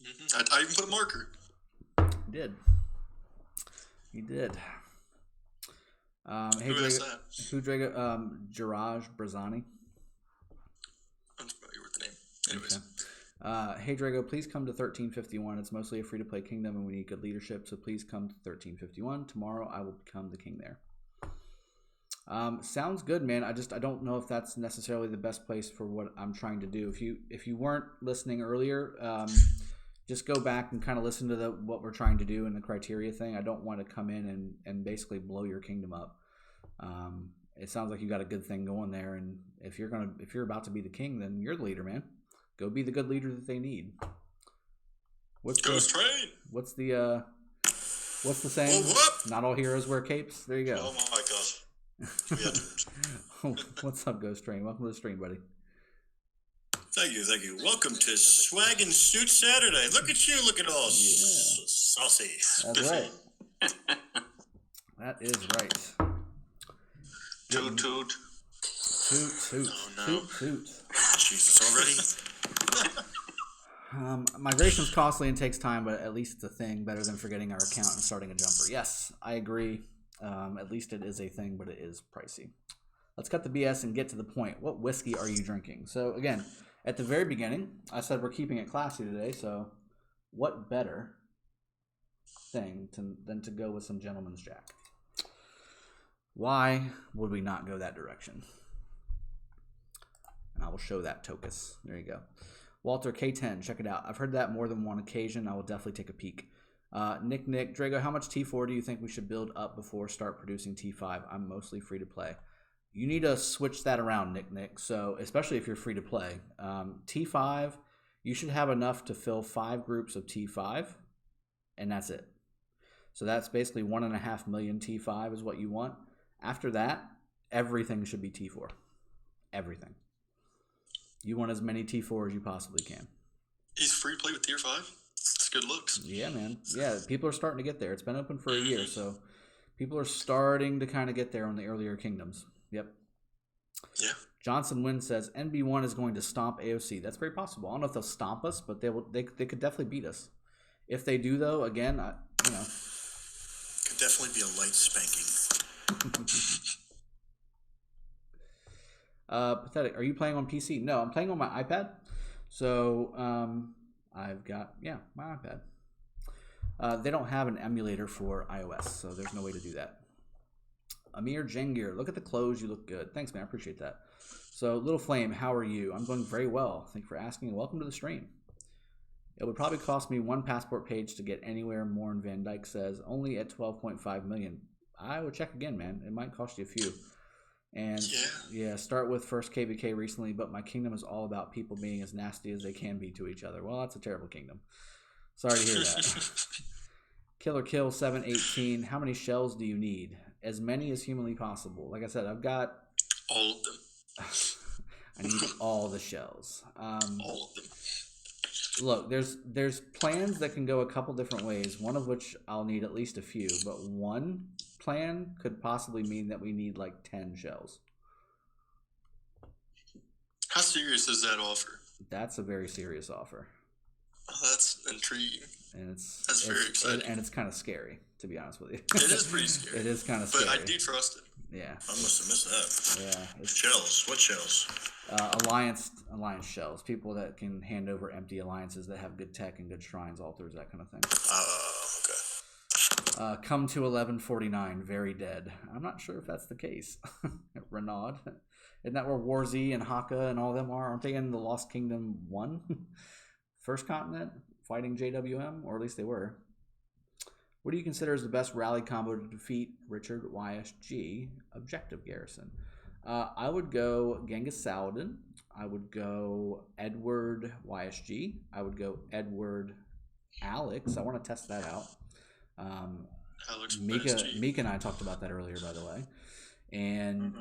Speaker 2: Mm-hmm. I even put a marker.
Speaker 1: You did. You did. Hey,
Speaker 2: Who is that?
Speaker 1: Who Drago? Jiraj Brazani.
Speaker 2: I'm familiar with the name. Anyways.
Speaker 1: Okay. Hey Drago, please come to 1351. It's mostly a free-to-play kingdom, and we need good leadership. So please come to 1351 tomorrow. I will become the king there. Sounds good, man. I don't know if that's necessarily the best place for what I'm trying to do. If you weren't listening earlier, just go back and kind of listen to what we're trying to do and the criteria thing. I don't want to come in and basically blow your kingdom up. It sounds like you got a good thing going there, and if you're about to be the king, then you're the leader, man. Go be the good leader that they need.
Speaker 2: Ghost train.
Speaker 1: What's the saying?
Speaker 2: Whoop.
Speaker 1: Not all heroes wear capes. There you go.
Speaker 2: Oh my gosh.
Speaker 1: What's up, Ghost Train? Welcome to the stream, buddy.
Speaker 7: Thank you. Welcome to Swag and Suit Saturday. Look at you looking all saucy.
Speaker 1: That's right. That is right.
Speaker 2: Toot toot.
Speaker 1: Toot toot.
Speaker 2: Oh, no.
Speaker 1: Toot toot.
Speaker 7: Jesus, already?
Speaker 1: Migration's costly and takes time, but at least it's a thing. Better than forgetting our account and starting a jumper. Yes, I agree. At least it is a thing, but it is pricey. Let's cut the BS and get to the point. What whiskey are you drinking? So again, at the very beginning, I said we're keeping it classy today. So what better thing than to go with some Gentleman's Jack? Why would we not go that direction? And I will show that Tokus. There you go. Walter K10, check it out. I've heard that more than one occasion. I will definitely take a peek. Nick, Drago, how much T4 do you think we should build up before start producing T5? I'm mostly free to play. You need to switch that around, Nick. So especially if you're free to play. T5, you should have enough to fill 5 groups of T5, and that's it. So that's basically 1.5 million T5 is what you want. After that, everything should be T4. Everything. You want as many T4 as you possibly can.
Speaker 2: He's free to play with tier 5? It's good looks.
Speaker 1: Yeah, man. Yeah, people are starting to get there. It's been open for a year, so people are starting to kind of get there on the earlier kingdoms. Yep.
Speaker 2: Yeah.
Speaker 1: Johnson Wynn says NB1 is going to stomp AOC. That's very possible. I don't know if they'll stomp us, but they could definitely beat us. If they do, though, again,
Speaker 7: Could definitely be a light spanking.
Speaker 1: Pathetic. Are you playing on PC? No, I'm playing on my iPad. So I've got my iPad. They don't have an emulator for iOS, so there's no way to do that. Amir Jengir, look at the clothes. You look good. Thanks, man. I appreciate that. So, Little Flame, how are you? I'm going very well. Thank you for asking. Welcome to the stream. It would probably cost me 1 passport page to get anywhere. Morn Van Dyke says only at 12.5 million. I would check again, man. It might cost you a few. And start with first KVK recently, but my kingdom is all about people being as nasty as they can be to each other. Well, that's a terrible kingdom. Sorry to hear that. Killer Kill 718. How many shells do you need? As many as humanly possible. Like I said, I've got
Speaker 2: all of them.
Speaker 1: I need all the shells.
Speaker 2: All of them.
Speaker 1: Look, there's plans that can go a couple different ways. One of which I'll need at least a few, but one plan could possibly mean that we need like 10 shells.
Speaker 2: How serious is that offer?
Speaker 1: That's a very serious offer.
Speaker 2: Oh, that's intriguing.
Speaker 1: And
Speaker 2: that's very exciting.
Speaker 1: And it's kind of scary, to be honest with you.
Speaker 2: It is pretty scary.
Speaker 1: It is kind of scary.
Speaker 2: But I do trust it.
Speaker 1: Yeah.
Speaker 7: I must have missed that.
Speaker 1: Yeah.
Speaker 7: Shells. What shells?
Speaker 1: Alliance shells. People that can hand over empty alliances that have good tech and good shrines, altars, that kind of thing.
Speaker 7: Okay.
Speaker 1: Come to 1149, very dead. I'm not sure if that's the case. Renaud. Isn't that where Warzy and Haka and all them are? Aren't they in the Lost Kingdom 1? First continent? Fighting JWM? Or at least they were. What do you consider as the best rally combo to defeat Richard YSG Objective Garrison? I would go Genghis Saladin. I would go Edward YSG. I would go Edward Alex. I want to test that out.
Speaker 2: Alex
Speaker 1: Mika and I talked about that earlier, by the way. And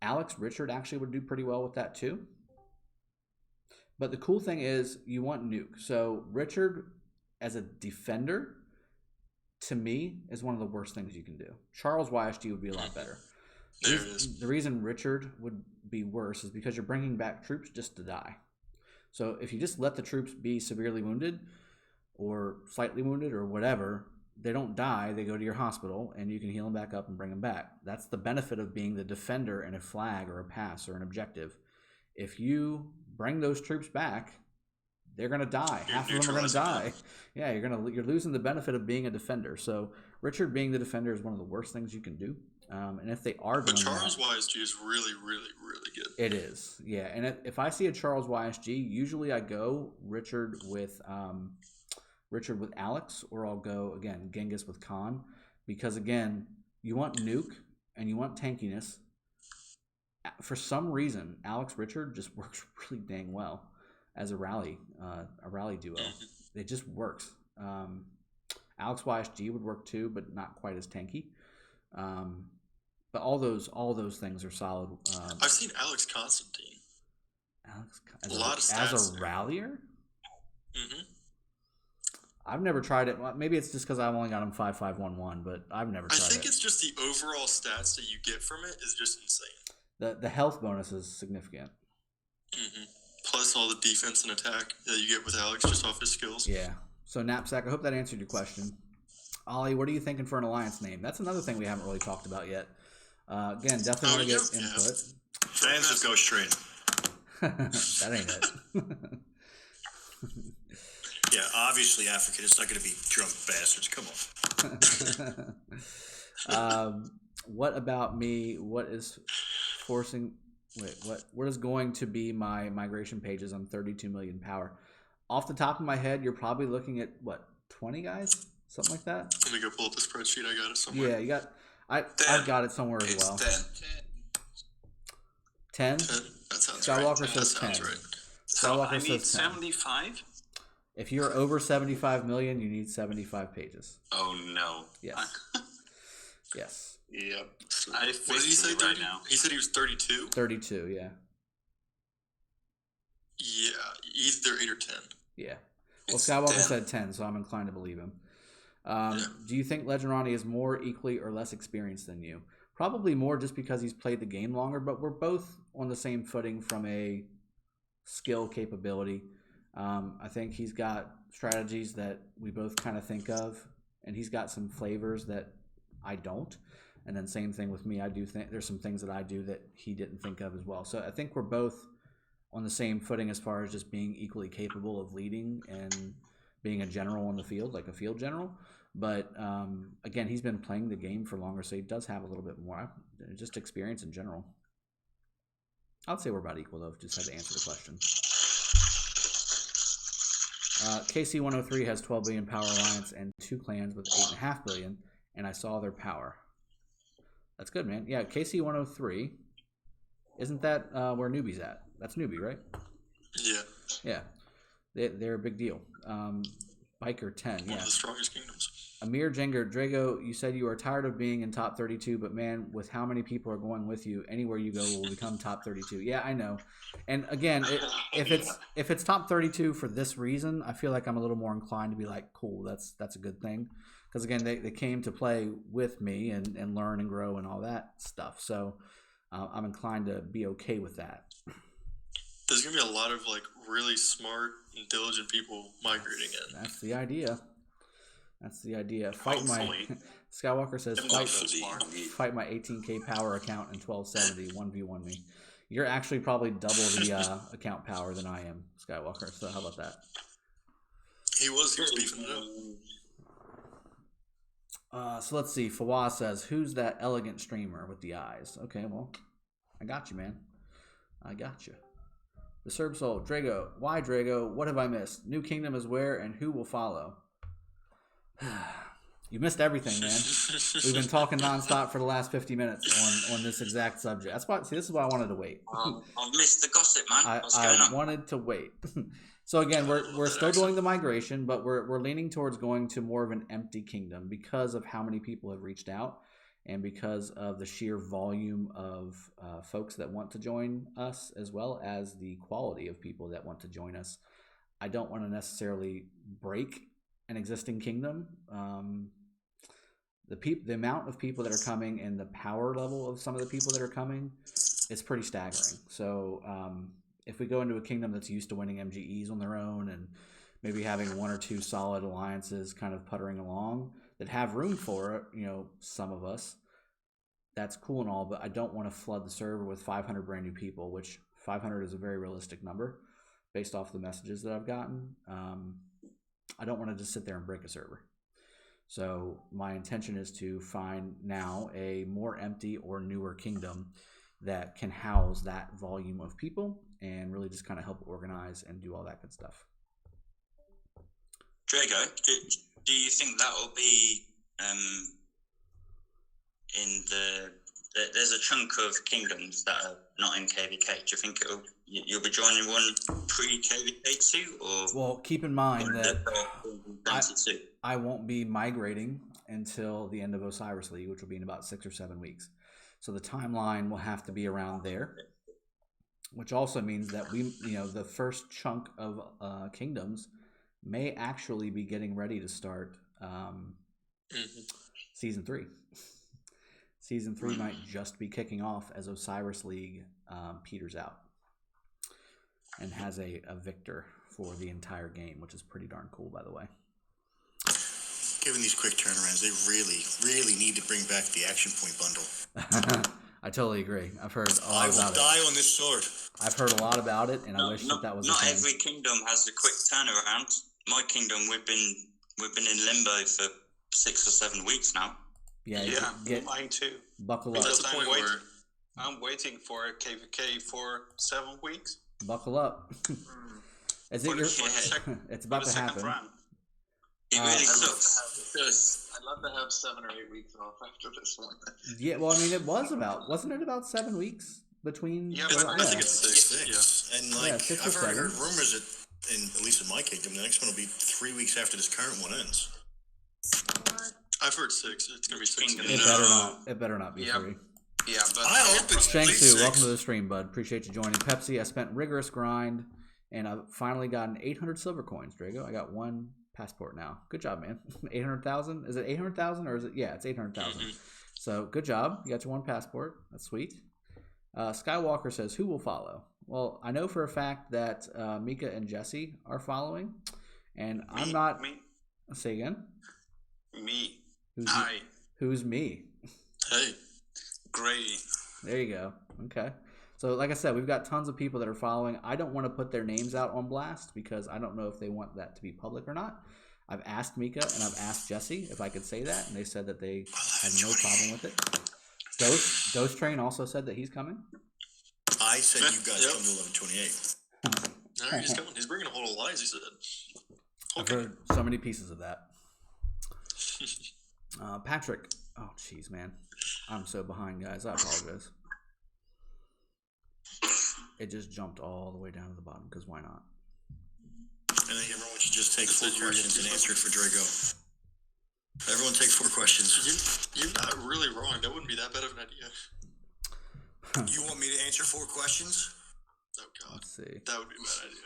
Speaker 1: Alex Richard actually would do pretty well with that too. But the cool thing is you want nuke. So Richard as a defender, to me, is one of the worst things you can do. Charles YSG would be a lot better.
Speaker 2: There it is.
Speaker 1: The reason Richard would be worse is because you're bringing back troops just to die. So if you just let the troops be severely wounded or slightly wounded or whatever, they don't die. They go to your hospital and you can heal them back up and bring them back. That's the benefit of being the defender in a flag or a pass or an objective. If you bring those troops back, they're going to die. Half of them are going to die. Yeah, you're losing the benefit of being a defender. So Richard being the defender is one of the worst things you can do. And if they are doing
Speaker 2: but Charles YSG is really, really, really good.
Speaker 1: It is, yeah. And if I see a Charles YSG, usually I go Richard with Alex, or I'll go again Genghis with Khan, because again you want nuke and you want tankiness. For some reason, Alex Richard just works really dang well as a rally duo. It just works. Alex YSG would work too, but not quite as tanky. But all those things are solid.
Speaker 2: I've seen Alex Constantine.
Speaker 1: Alex
Speaker 2: a lot of stats
Speaker 1: as a rallier. I've never tried it. Well, maybe it's just because I've only got him 5-5-1-1, but I've never
Speaker 2: I
Speaker 1: tried
Speaker 2: think
Speaker 1: it.
Speaker 2: it's just the overall stats that you get from it is just insane.
Speaker 1: The health bonus is significant.
Speaker 2: Mm-hmm. Plus all the defense and attack that you get with Alex just off his skills.
Speaker 1: Yeah. So Knapsack, I hope that answered your question. Ollie, what are you thinking for an alliance name? That's another thing we haven't really talked about yet. Again, definitely want to get input.
Speaker 7: Fans just go straight.
Speaker 1: That ain't it.
Speaker 7: Yeah, obviously African. It's not going to be drunk bastards. Come on.
Speaker 1: What about me? What is forcing? Wait, what is going to be my migration pages on 32 million power? Off the top of my head, you're probably looking at what, 20 guys, something like that.
Speaker 2: Let me go pull up the spreadsheet. I got it somewhere.
Speaker 1: Yeah, you got. I've got it somewhere as well. 10.
Speaker 2: 10. That sounds
Speaker 1: Skywalker
Speaker 2: right.
Speaker 1: says
Speaker 2: That sounds
Speaker 1: 10.
Speaker 2: right.
Speaker 6: So
Speaker 1: Skywalker
Speaker 6: I need
Speaker 1: says 10.
Speaker 6: 75?
Speaker 1: If you're over 75 million, you need 75 pages.
Speaker 6: Oh, no.
Speaker 1: Yes. Yes.
Speaker 6: Yep.
Speaker 2: What did he say?
Speaker 6: Right now.
Speaker 2: He said he was 32.
Speaker 1: 32. Yeah.
Speaker 2: Yeah, either 8 or 10.
Speaker 1: Yeah. Well,
Speaker 6: It's
Speaker 1: Skywalker
Speaker 6: 10.
Speaker 1: said 10, so I'm inclined to believe him. Do you think Legend Ronnie is more equally or less experienced than you? Probably more, just because he's played the game longer, but we're both on the same footing from a skill capability. I think he's got strategies that we both kind of think of, and he's got some flavors that I don't. And then same thing with me. I do think there's some things that I do that he didn't think of as well. So I think we're both on the same footing as far as just being equally capable of leading and being a general on the field, like a field general. But again, he's been playing the game for longer, so he does have a little bit more just experience in general. I'd say we're about equal, though. Just had to answer the question. KC103 has 12 billion power alliance and 2 clans with 8.5 billion, and I saw their power. That's good, man. Yeah, KC103, isn't that where Newbie's at? That's Newbie, right?
Speaker 2: Yeah.
Speaker 1: Yeah, they're a big deal. Biker 10,
Speaker 2: One
Speaker 1: yeah.
Speaker 2: of the strongest kingdoms.
Speaker 1: Amir Jenger, Drago, you said you are tired of being in top 32, but man, with how many people are going with you, anywhere you go will become top 32. Yeah, I know. And again, if it's top 32 for this reason, I feel like I'm a little more inclined to be like, cool, that's a good thing. Because again, they came to play with me and learn and grow and all that stuff. So I'm inclined to be okay with that.
Speaker 2: There's going to be a lot of like really smart and diligent people migrating in.
Speaker 1: That's the idea. That's the idea. Fight my
Speaker 6: Hopefully.
Speaker 1: Skywalker says
Speaker 6: Hopefully.
Speaker 1: fight my 18k power account in 1270 1v1 me. You're actually probably double the account power than I am, Skywalker. So how about that?
Speaker 2: He was beefing it up.
Speaker 1: So let's see. Fawaz says, "Who's that elegant streamer with the eyes?" Okay, well, I got you, man. I got you. The Serb Soul, Drago. Why, Drago? What have I missed? New Kingdom is where, and who will follow? You missed everything, man. We've been talking nonstop for the last 50 minutes on this exact subject. That's why. See, this is why I wanted to wait.
Speaker 8: I've missed the gossip, man. What's going
Speaker 1: I
Speaker 8: on?
Speaker 1: wanted to wait. So again, we're still doing the migration, but we're leaning towards going to more of an empty kingdom because of how many people have reached out and because of the sheer volume of folks that want to join us, as well as the quality of people that want to join us. I don't want to necessarily break an existing kingdom. The amount of people that are coming and the power level of some of the people that are coming is pretty staggering. So if we go into a kingdom that's used to winning MGEs on their own and maybe having 1 or 2 solid alliances kind of puttering along that have room for it, some of us, that's cool and all, but I don't want to flood the server with 500 brand new people, which 500 is a very realistic number based off the messages that I've gotten. I don't want to just sit there and break a server. So my intention is to find now a more empty or newer kingdom that can house that volume of people and really just kind of help organize and do all that good stuff.
Speaker 8: Drago, do you think that will be in there's a chunk of kingdoms that are not in KVK. Do you think you'll be joining one pre-KVK too, or?
Speaker 1: Well, keep in mind that I won't be migrating until the end of Osiris League, which will be in about 6 or 7 weeks. So the timeline will have to be around there, which also means that the first chunk of kingdoms may actually be getting ready to start Season 3. Season 3 might just be kicking off as Osiris League peters out and has a victor for the entire game, which is pretty darn cool, by the way.
Speaker 7: Given these quick turnarounds, they really, really need to bring back the action point bundle.
Speaker 1: I totally agree. I've heard a lot
Speaker 7: I will
Speaker 1: about
Speaker 7: die
Speaker 1: it.
Speaker 7: on this sword.
Speaker 1: I've heard a lot about it, and I wish that was
Speaker 8: not
Speaker 1: a thing.
Speaker 8: every kingdom has a quick turnaround. My kingdom, we've been in limbo for 6 or 7 weeks now.
Speaker 6: Yeah, mine too.
Speaker 1: Buckle up.
Speaker 2: That's the point where
Speaker 6: I'm waiting for a KVK for 7 weeks.
Speaker 1: Buckle up. Is it your? It's about to happen.
Speaker 8: It really sucks.
Speaker 4: I'd love to have 7 or 8 weeks off after this one.
Speaker 1: Yeah, well, I mean, wasn't it about 7 weeks between?
Speaker 2: Yeah, I think it's 6. Yeah.
Speaker 7: And like
Speaker 1: 6 or
Speaker 7: I've heard
Speaker 1: 7.
Speaker 7: rumors that, at least in my kingdom, the next one will be 3 weeks after this current one ends.
Speaker 2: I've heard 6. It's gonna be 6.
Speaker 1: It better not be 3.
Speaker 6: Yeah, but
Speaker 7: I hope it's at least
Speaker 1: Shang-Tzu,
Speaker 7: 6.
Speaker 1: welcome to the stream, bud. Appreciate you joining. Pepsi, I spent rigorous grind, and I've finally gotten 800 silver coins, Drago. I got 1 passport now. Good job, man. 800,000? Is it 800,000 or is it? Yeah, it's 800,000. So good job. You got your 1 passport. That's sweet. Skywalker says, who will follow? Well, I know for a fact that Mika and Jesse are following, and I'm not.
Speaker 6: Me.
Speaker 1: Say again.
Speaker 6: Me.
Speaker 1: Who's me?
Speaker 2: Hey.
Speaker 6: Grady.
Speaker 1: There you go. Okay. So, like I said, we've got tons of people that are following. I don't want to put their names out on blast because I don't know if they want that to be public or not. I've asked Mika and I've asked Jesse if I could say that, and they said that they had no problem with it. Dose Train also said that he's coming.
Speaker 7: I said you guys come to 11/28.
Speaker 2: No, he's coming. He's bringing a whole alliance, he said.
Speaker 1: I've heard so many pieces of that. Patrick. Oh, jeez, man. I'm so behind, guys. I apologize. It just jumped all the way down to the bottom, because why not?
Speaker 7: I think everyone should just take 4 questions and answer it for Drago. Everyone take 4 questions.
Speaker 2: You're not really wrong. That wouldn't be that bad of an idea.
Speaker 7: You want me to answer 4 questions?
Speaker 2: Oh, God.
Speaker 1: Let's see.
Speaker 2: That would be a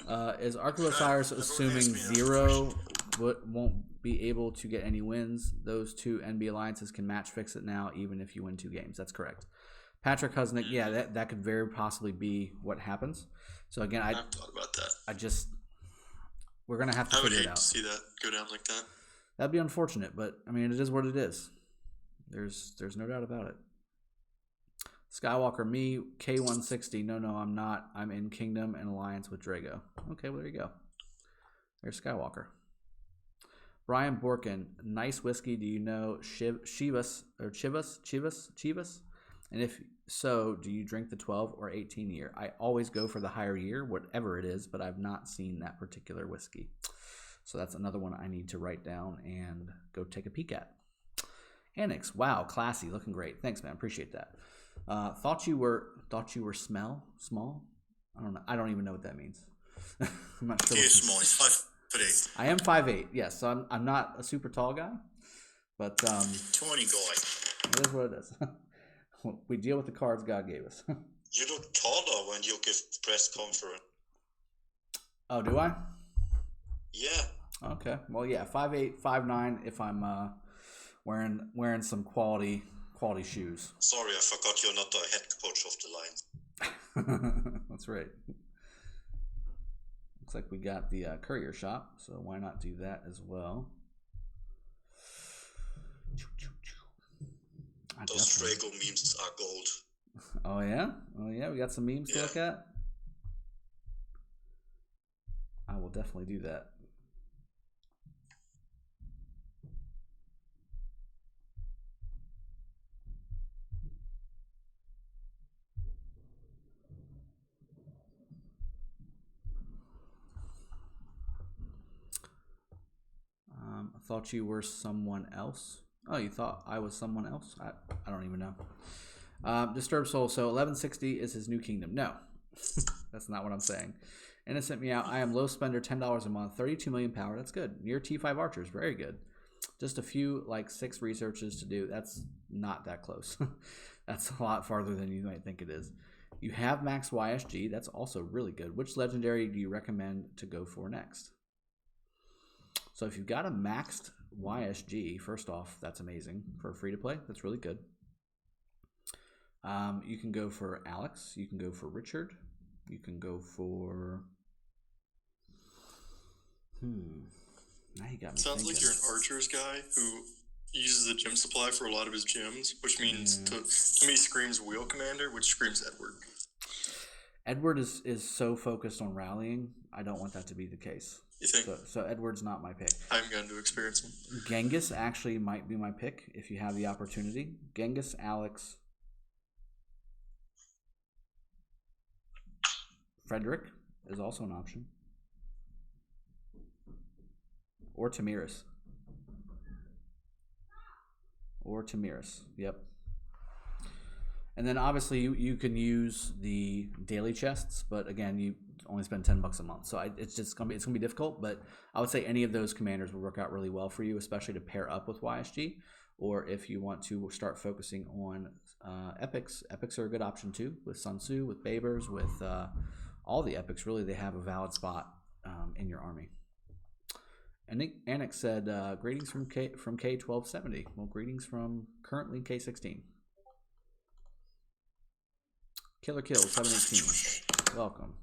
Speaker 2: bad idea.
Speaker 1: Is Archivosiris assuming
Speaker 7: ask me another
Speaker 1: 0 won't be able to get any wins? Those 2 NB alliances can match fix it now, even if you win 2 games. That's correct. Patrick Husnick, yeah, that could very possibly be what happens. So again,
Speaker 2: I've thought about that.
Speaker 1: We're gonna have to
Speaker 2: I would
Speaker 1: figure it
Speaker 2: hate
Speaker 1: out.
Speaker 2: to see that go down like that.
Speaker 1: That'd be unfortunate, but I mean, it is what it is. There's no doubt about it. Skywalker, me, K160. No, I'm not. I'm in Kingdom and Alliance with Drago. Okay, well, there you go. There's Skywalker. Brian Borkin, nice whiskey. Do you know Chivas? And if so, do you drink the 12 or 18 year? I always go for the higher year, whatever it is, but I've not seen that particular whiskey. So that's another one I need to write down and go take a peek at. Annex, wow, classy, looking great. Thanks, man, appreciate that. Thought you were small. I don't know. I don't even know what that means. I'm not sure.
Speaker 7: He is small. He's 5'8".
Speaker 1: I am 5'8". Yes, so I'm not a super tall guy, but
Speaker 7: 20 guy.
Speaker 1: it is what it is. We deal with the cards God gave us.
Speaker 7: You look taller when you give press conference.
Speaker 1: Oh, do I?
Speaker 7: Yeah.
Speaker 1: Okay. Well, yeah, 5'8", 5'9", if I'm wearing some quality shoes.
Speaker 7: Sorry, I forgot you're not the head coach of the line.
Speaker 1: That's right. Looks like we got the courier shop, so why not do that as well?
Speaker 7: Those Drago memes are gold.
Speaker 1: Oh yeah, we got some memes to look at. I will definitely do that. I thought you were someone else. Oh, you thought I was someone else? I don't even know. Disturbed Soul. So 1160 is his new kingdom. No, that's not what I'm saying. Innocent Meow. I am low spender, $10 a month, 32 million power. That's good. Near T5 archers. Very good. Just a few, like 6 researches to do. That's not that close. That's a lot farther than you might think it is. You have max YSG. That's also really good. Which legendary do you recommend to go for next? So if you've got a maxed YSG, first off, that's amazing for free to play. That's really good. You can go for Alex. You can go for Richard. You can go for. Now you got me
Speaker 2: Sounds
Speaker 1: thinking.
Speaker 2: like you're an archers guy who uses the gem supply for a lot of his gems, which means to me screams wheel commander, which screams Edward.
Speaker 1: Edward is so focused on rallying. I don't want that to be the case.
Speaker 2: You think?
Speaker 1: So Edward's not my pick.
Speaker 2: I haven't gotten to experience him.
Speaker 1: Genghis actually might be my pick if you have the opportunity. Genghis, Alex, Frederick is also an option. Or Tamiris. Yep. And then obviously you can use the daily chests, but again, you only spend $10 a month. So it's gonna be difficult, but I would say any of those commanders will work out really well for you, especially to pair up with YSG, or if you want to start focusing on epics. Epics are a good option too, with Sun Tzu, with Babers, with all the epics. Really, they have a valid spot in your army. And Annex said, greetings from K1270. Well, greetings from currently K16. Killer Kill 718. Welcome.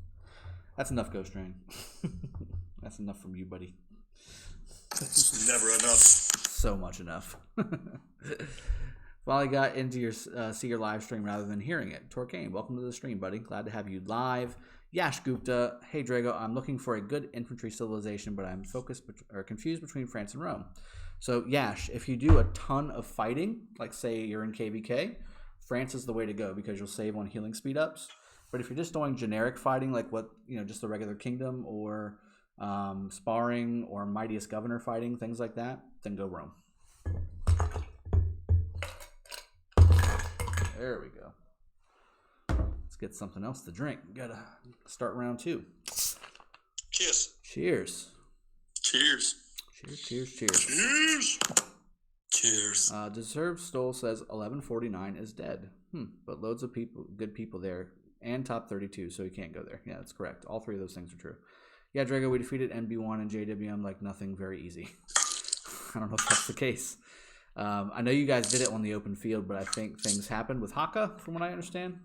Speaker 1: That's enough, Ghost Drain. That's enough from you, buddy.
Speaker 7: It's never enough.
Speaker 1: So much enough. Finally got into your see your live stream rather than hearing it. Torcane, welcome to the stream, buddy. Glad to have you live. Yash Gupta, hey Drago, I'm looking for a good infantry civilization, but I'm confused between France and Rome. So Yash, if you do a ton of fighting, like say you're in KVK, France is the way to go because you'll save on healing speed ups. But if you're just doing generic fighting, like just the regular kingdom or sparring or mightiest governor fighting, things like that, then go Rome. There we go. Let's get something else to drink. Gotta start round 2.
Speaker 6: Cheers.
Speaker 1: Cheers.
Speaker 2: Cheers.
Speaker 1: Cheers. Deserved Stole says 1149 is dead. But loads of good people there, and top 32, so he can't go there. Yeah, that's correct. All 3 of those things are true. Yeah, Drago, we defeated NB1 and JWM like nothing, very easy. I don't know if that's the case. I know you guys did it on the open field, but I think things happened with Haka, from what I understand.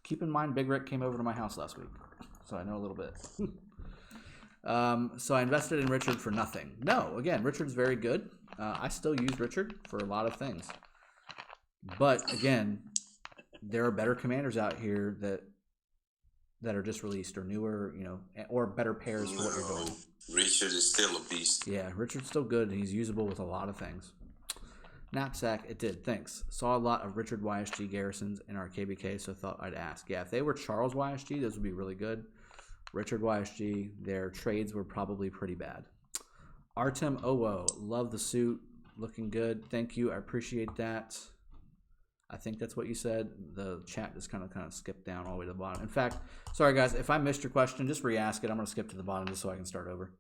Speaker 1: Keep in mind, Big Rick came over to my house last week, so I know a little bit. So I invested in Richard for nothing. No, again, Richard's very good. I still use Richard for a lot of things. But, again, there are better commanders out here that are just released or newer, or better pairs for what you're doing.
Speaker 3: Richard is still a beast.
Speaker 1: Yeah, Richard's still good. He's usable with a lot of things. Knapsack, it did. Thanks. Saw a lot of Richard YSG garrisons in our KBK, so thought I'd ask. Yeah, if they were Charles YSG, those would be really good. Richard YSG, their trades were probably pretty bad. Artem Owo, love the suit. Looking good. Thank you. I appreciate that. I think that's what you said. The chat just kind of skipped down all the way to the bottom. In fact, sorry guys, if I missed your question, just re-ask it. I'm going to skip to the bottom just so I can start over.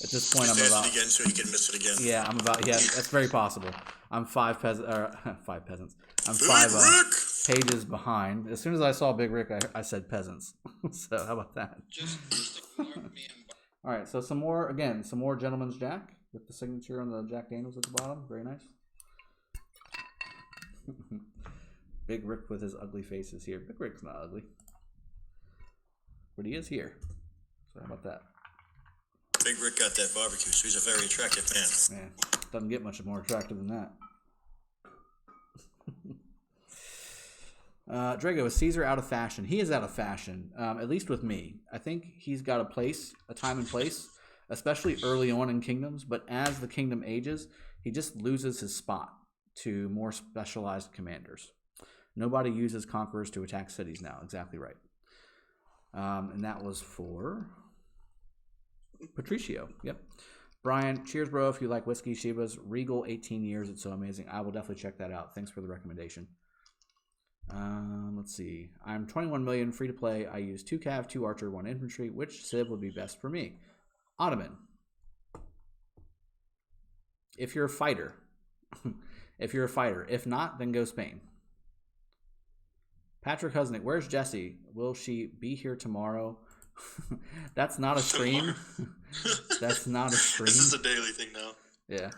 Speaker 1: At this point,
Speaker 7: Just
Speaker 1: I'm
Speaker 7: ask
Speaker 1: about.
Speaker 7: it again so you can miss it again.
Speaker 1: Yeah, I'm about. Yeah, that's very possible. I'm five peasants. I'm
Speaker 7: Big
Speaker 1: 5
Speaker 7: Rick!
Speaker 1: pages behind. As soon as I saw Big Rick, I said peasants. So how about that?
Speaker 6: Just ignore me and
Speaker 1: All right, so some more Gentleman's Jack with the signature on the Jack Daniels at the bottom. Very nice. Big Rick with his ugly face is here. Big Rick's not ugly, but he is here. So how about that?
Speaker 7: Big Rick got that barbecue, so he's a very attractive man.
Speaker 1: Man, doesn't get much more attractive than that. Drago, is Caesar out of fashion? He is out of fashion, at least with me. I think he's got a time and place, especially early on in kingdoms, but as the kingdom ages, he just loses his spot to more specialized commanders. Nobody uses conquerors to attack cities now. Exactly right. And that was for Patricio. Yep. Brian, cheers, bro. If you like whiskey, Shiba's Regal 18 years. It's so amazing. I will definitely check that out. Thanks for the recommendation. Let's see. I'm 21 million free to play. I use 2 cav, 2 archer, 1 infantry. Which civ would be best for me? Ottoman. If you're a fighter. If not, then go Spain. Patrick Husnick, where's Jessie? Will she be here tomorrow That's not a stream. That's not a stream.
Speaker 2: This is a daily thing now.
Speaker 1: Yeah.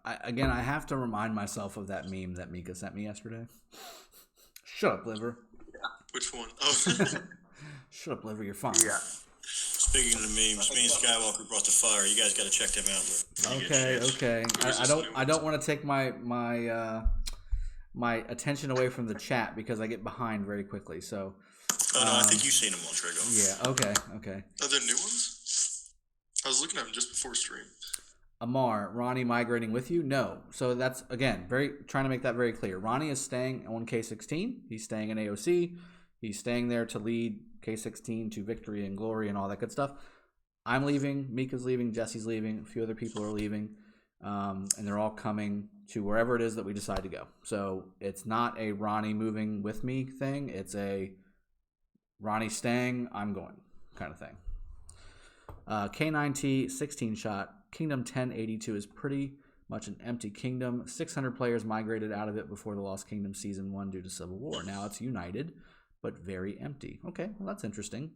Speaker 1: I have to remind myself of that meme that Mika sent me yesterday. Shut up, liver.
Speaker 2: Which one? Oh.
Speaker 1: Shut up, liver. You're fine.
Speaker 4: Yeah.
Speaker 7: Speaking of the memes, me and Skywalker brought the fire. You guys got to check them out.
Speaker 1: Okay. I don't want to take my attention away from the chat because I get behind very quickly. So.
Speaker 7: Oh no, I think you've seen them all, Trigo.
Speaker 1: Yeah. Okay.
Speaker 2: Are there new ones? I was looking at them just before stream.
Speaker 1: Amar, Ronnie migrating with you? No. So that's, again, trying to make that very clear. Ronnie is staying on K16. He's staying in AOC. He's staying there to lead K16 to victory and glory and all that good stuff. I'm leaving. Mika's leaving. Jesse's leaving. A few other people are leaving. And they're all coming to wherever it is that we decide to go. So it's not a Ronnie moving with me thing. It's a Ronnie staying, I'm going kind of thing. K9T 16 shot. Kingdom 1082 is pretty much an empty kingdom. 600 players migrated out of it before the Lost Kingdom Season 1 due to Civil War. Now it's united, but very empty. Okay, well, that's interesting.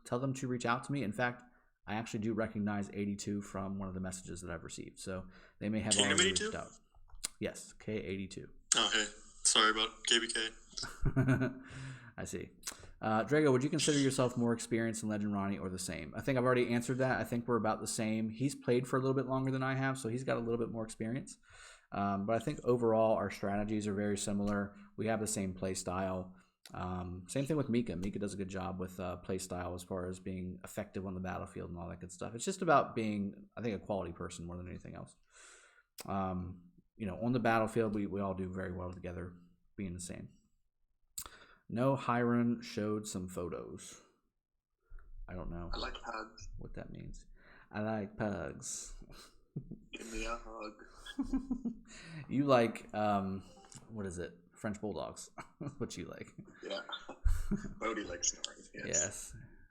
Speaker 1: Tell them to reach out to me. In fact, I actually do recognize 82 from one of the messages that I've received. So they may have
Speaker 2: Kingdom
Speaker 1: already
Speaker 2: 82?
Speaker 1: reached out. Yes, K82.
Speaker 2: Oh, hey. Sorry about KBK.
Speaker 1: I see. Drago, would you consider yourself more experienced in Legend Ronnie or the same? I think I've already answered that. I think we're about the same. He's played for a little bit longer than I have, so he's got a little bit more experience. But I think overall our strategies are very similar. We have the same play style. Same thing with Mika. Mika does a good job with play style as far as being effective on the battlefield and all that good stuff. It's just about being, I think, a quality person more than anything else. On the battlefield, we all do very well together, being the same. No, Hiron showed some photos. I don't know.
Speaker 4: I like hugs.
Speaker 1: What that means. I like pugs.
Speaker 4: Give me a hug.
Speaker 1: You like, what is it? French Bulldogs. What you like.
Speaker 4: Yeah. Bodie likes snoring.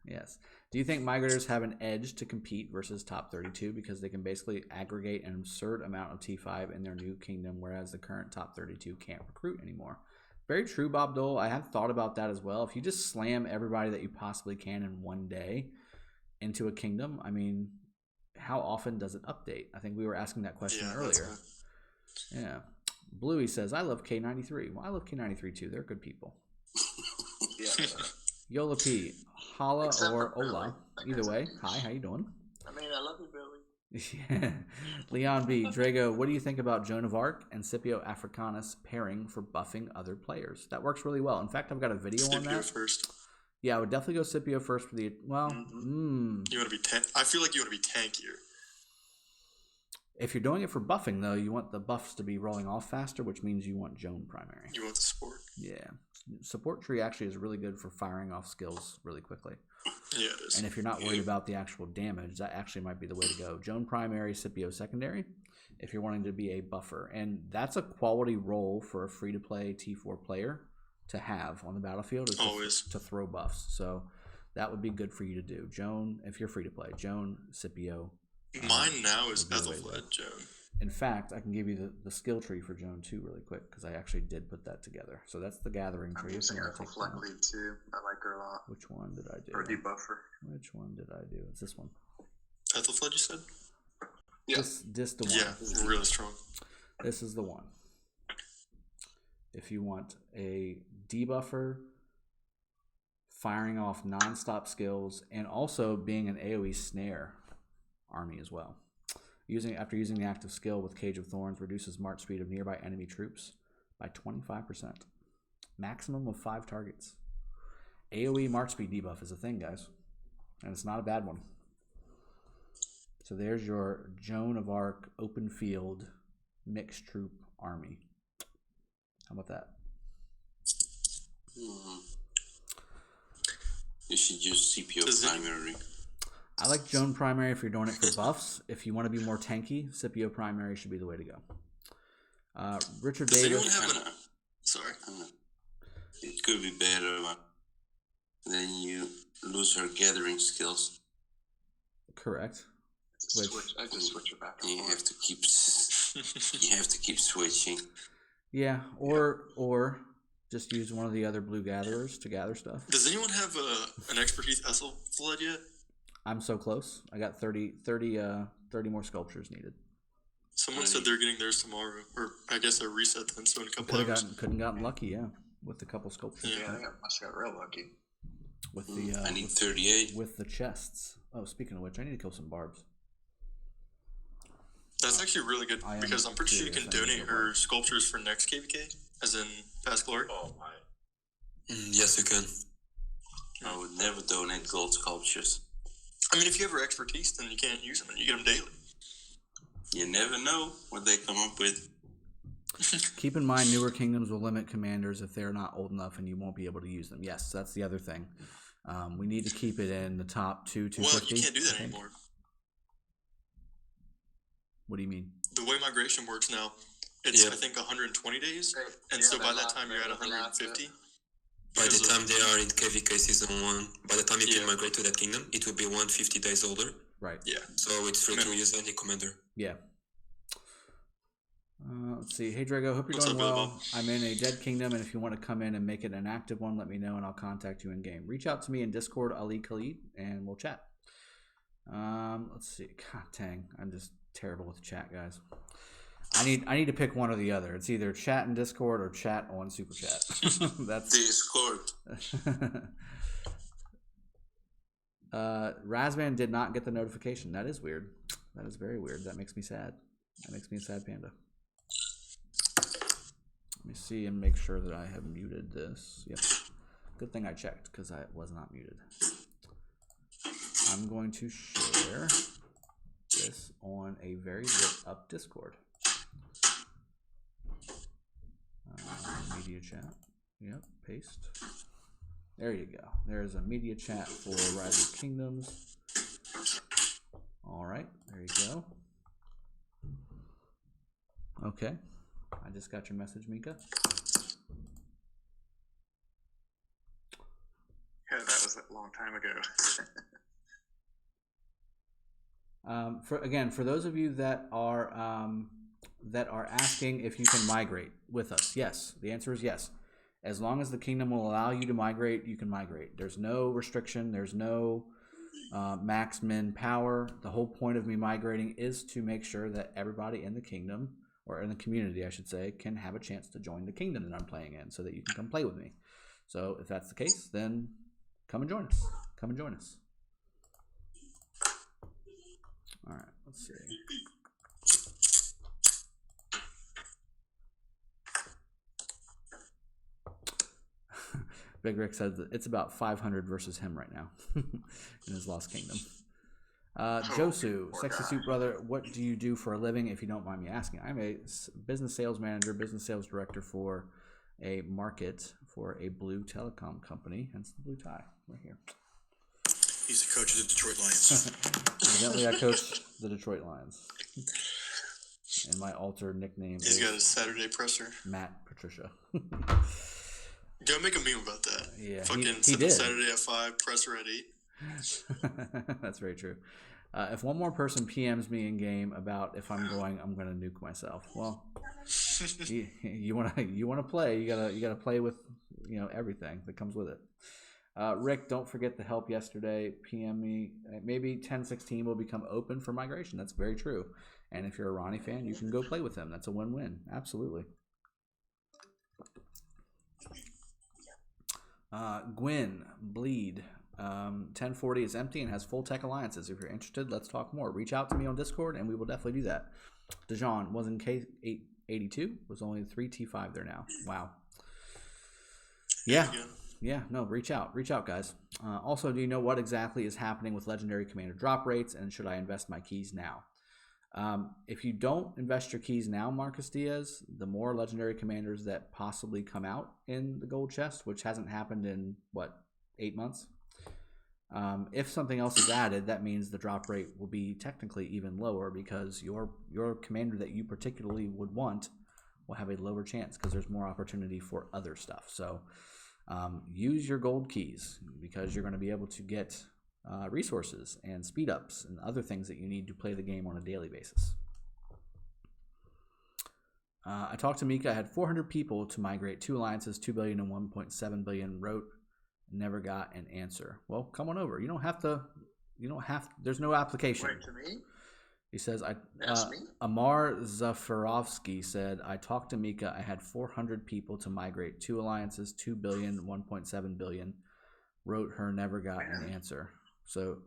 Speaker 1: Yes. Do you think migrators have an edge to compete versus top 32 because they can basically aggregate an absurd amount of T5 in their new kingdom, whereas the current top 32 can't recruit anymore? Very true, Bob Dole. I have thought about that as well. If you just slam everybody that you possibly can in one day into a kingdom, I mean, how often does it update? I think we were asking that question earlier. Yeah. Bluey says, I love K93. Well, I love K93 too. They're good people.
Speaker 4: Yeah.
Speaker 1: Yola P, Holla
Speaker 4: Except
Speaker 1: or
Speaker 4: for Billy.
Speaker 1: Ola. Either way. Hi, how you doing?
Speaker 4: I mean, I love you, Billy.
Speaker 1: Yeah. Leon B, Drago, what do you think about Joan of Arc and Scipio Africanus pairing for buffing other players? That works really well. In fact, I've got a video on that.
Speaker 2: First.
Speaker 1: Yeah, I would definitely go Scipio first for the,
Speaker 2: You want to be I feel like you want to be tankier.
Speaker 1: If you're doing it for buffing, though, you want the buffs to be rolling off faster, which means you want Joan primary.
Speaker 2: You want the support.
Speaker 1: Yeah. Support tree actually is really good for firing off skills really quickly.
Speaker 2: Yeah, it is.
Speaker 1: And if you're not worried about the actual damage, that actually might be the way to go. Joan primary, Scipio secondary, if you're wanting to be a buffer. And that's a quality role for a free-to-play T4 player to have on the battlefield, is
Speaker 2: always
Speaker 1: to throw buffs. So that would be good for you to do. Joan, if you're free-to-play, Joan, Scipio.
Speaker 2: Mine now is Ethelfled Joan.
Speaker 1: In fact, I can give you the skill tree for Joan 2 really quick, because I actually did put that together. So that's the gathering tree.
Speaker 4: I'm using Ethelfled Lead too. I like her a lot.
Speaker 1: Which one did I do?
Speaker 4: Or debuffer.
Speaker 1: Which one did I do? It's this one.
Speaker 2: Ethelfled, you said?
Speaker 4: Yeah.
Speaker 1: This the one.
Speaker 2: Yeah, really strong.
Speaker 1: This is the one. If you want a debuffer, firing off non-stop skills, and also being an AoE snare army as well. After using the active skill with Cage of Thorns, reduces march speed of nearby enemy troops by 25%. Maximum of 5 targets. AoE march speed debuff is a thing, guys. And it's not a bad one. So there's your Joan of Arc open field mixed troop army. How about that?
Speaker 3: You should use CPO primary.
Speaker 1: I like Joan primary if you're doing it for buffs. If you want to be more tanky, Scipio primary should be the way to go. Richard
Speaker 2: Does
Speaker 1: Davis.
Speaker 2: anyone have Sorry.
Speaker 3: It could be better, but then you lose your gathering skills.
Speaker 1: Correct.
Speaker 4: I just switch it back and
Speaker 3: You
Speaker 4: forth.
Speaker 3: have to keep. You have to keep switching.
Speaker 1: Yeah, or Just use one of the other blue gatherers to gather stuff.
Speaker 2: Does anyone have an expertise Essel flood yet?
Speaker 1: I'm so close. I got 30 more sculptures needed.
Speaker 2: Someone said they're getting theirs tomorrow, or I guess a reset then. So in a couple hours.
Speaker 1: Couldn't gotten lucky, yeah, with a couple sculptures.
Speaker 4: Yeah, I must have got real lucky.
Speaker 1: With the
Speaker 3: I need 38
Speaker 1: with the chests. Oh, speaking of which, I need to kill some barbs.
Speaker 2: That's actually really good because I'm pretty sure you can donate her sculptures for next KVK, as in Past Glory.
Speaker 5: Oh my.
Speaker 7: Yes, you can.
Speaker 3: I would never donate gold sculptures.
Speaker 2: I mean, if you have her expertise, then you can't use them, and you get them daily.
Speaker 3: You never know what they come up with.
Speaker 1: Keep in mind, newer kingdoms will limit commanders if they're not old enough, and you won't be able to use them. Yes, that's the other thing. We need to keep it in the top 250.
Speaker 2: Well, you can't do that anymore.
Speaker 1: What do you mean?
Speaker 2: The way migration works now, it's I think 120 days, and so by that time you're at 150.
Speaker 7: By the time they are in KVK Season 1, by the time you can migrate to that kingdom, it will be 150 days older.
Speaker 1: Right.
Speaker 2: Yeah.
Speaker 7: So it's free to use any commander.
Speaker 1: Yeah. Let's see. Hey, Drago, hope you're doing well. I'm in a dead kingdom, and if you want to come in and make it an active one, let me know, and I'll contact you in game. Reach out to me in Discord, Ali Khalid, and we'll chat. Let's see. God dang, I'm just terrible with the chat, guys. I need to pick one or the other. It's either chat in Discord or chat on Super Chat. That's
Speaker 3: Discord.
Speaker 1: Razvan did not get the notification. That is weird. That is very weird. That makes me sad. That makes me a sad panda. Let me see and make sure that I have muted this. Yep. Good thing I checked because I was not muted. I'm going to share this on a very lit up Discord. Media chat. Yep, paste. There you go. There's a media chat for Rise of Kingdoms. All right, there you go. Okay, I just got your message, Mika.
Speaker 4: Yeah, that was a long time ago.
Speaker 1: For those of you that are asking if you can migrate with us, yes, the answer is yes. As long as the kingdom will allow you to migrate, you can migrate. There's no restriction. There's no max min power. The whole point of me migrating is to make sure that everybody in the kingdom, or in the community, I should say, can have a chance to join the kingdom that I'm playing in, so that you can come play with me. So if that's the case, then come and join us. Come and join us. All right, let's see. Big Rick said that it's about 500 versus him right now in his Lost Kingdom. Josu, Sexy Soup Brother, what do you do for a living, if you don't mind me asking? I'm a business sales manager, business sales director for a market for a blue telecom company, hence the blue tie right here.
Speaker 7: He's the coach of the Detroit Lions.
Speaker 1: Evidently, I coach the Detroit Lions. And my alter nickname
Speaker 2: He's got a Saturday presser.
Speaker 1: Matt Patricia.
Speaker 2: Go make a meme about that.
Speaker 1: Yeah,
Speaker 2: Fucking
Speaker 1: he did.
Speaker 2: Saturday at 5, presser at 8.
Speaker 1: That's very true. If one more person PMs me in game about if I'm going to nuke myself. Well, you want to play. You gotta play with everything that comes with it. Rick, don't forget the help yesterday. PM me. Maybe 1016 will become open for migration. That's very true. And if you're a Ronnie fan, you can go play with them. That's a win-win. Absolutely. Gwyn, Bleed. 1040 is empty and has full tech alliances. If you're interested, let's talk more. Reach out to me on Discord and we will definitely do that. Dijon was in K882. Was only 3 T5 there now. Wow. Yeah. Yeah, no, reach out, guys. Also, do you know what exactly is happening with legendary commander drop rates, and should I invest my keys now? If you don't invest your keys now, Marcus Diaz, the more legendary commanders that possibly come out in the gold chest, which hasn't happened in 8 months. If something else is added, that means the drop rate will be technically even lower, because your commander that you particularly would want will have a lower chance because there's more opportunity for other stuff. So use your gold keys, because you're going to be able to get resources and speed ups and other things that you need to play the game on a daily basis. I talked to Mika. I had 400 people to migrate 2 alliances, 2 billion and 1.7 billion. Wrote, never got an answer. Well, come on over. You don't have to. There's no application.
Speaker 4: Wait, to me?
Speaker 1: He says,
Speaker 4: That's me?
Speaker 1: Amar Zafarovsky said, I talked to Mika. I had 400 people to migrate 2 alliances, 2 billion, 1.7 billion. Wrote her, never got an answer. So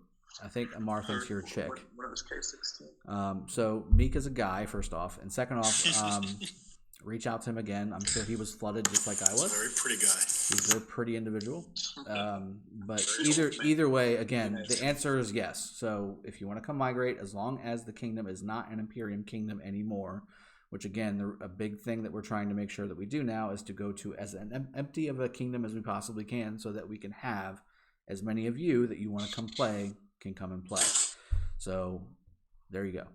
Speaker 1: I think Amar thinks you're a chick.
Speaker 4: When it was K16.
Speaker 1: So Mika's a guy, first off. And second off, reach out to him again. I'm sure he was flooded just like I was.
Speaker 7: Very pretty guy.
Speaker 1: He's a very pretty individual. But either way, again, the answer is yes. So if you want to come migrate, as long as the kingdom is not an Imperium kingdom anymore, which again, a big thing that we're trying to make sure that we do now is to go to as an empty of a kingdom as we possibly can, so that we can have as many of you that you want to come play can come and play. So there you go.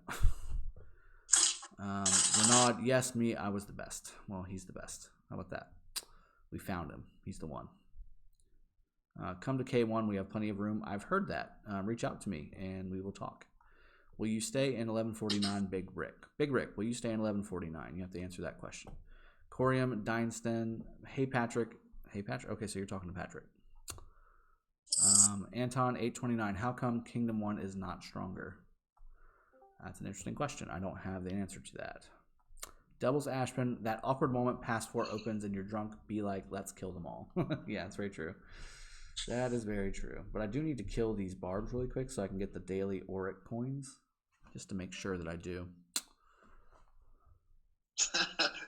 Speaker 1: Renaud, yes, me, I was the best. Well, he's the best. How about that? We found him. He's the one. Come to K1. We have plenty of room. I've heard that. Reach out to me and we will talk. Will you stay in 1149, Big Rick? Big Rick, will you stay in 1149? You have to answer that question. Corium, Deinsten. Hey, Patrick. Hey, Patrick. Okay, so you're talking to Patrick. Anton, 829. How come Kingdom 1 is not stronger? That's an interesting question. I don't have the answer to that. Doubles Ashman, that awkward moment past 4 opens and you're drunk, be like, let's kill them all. Yeah, that's very true. That is very true. But I do need to kill these barbs really quick so I can get the daily Auric coins. Just to make sure that I do.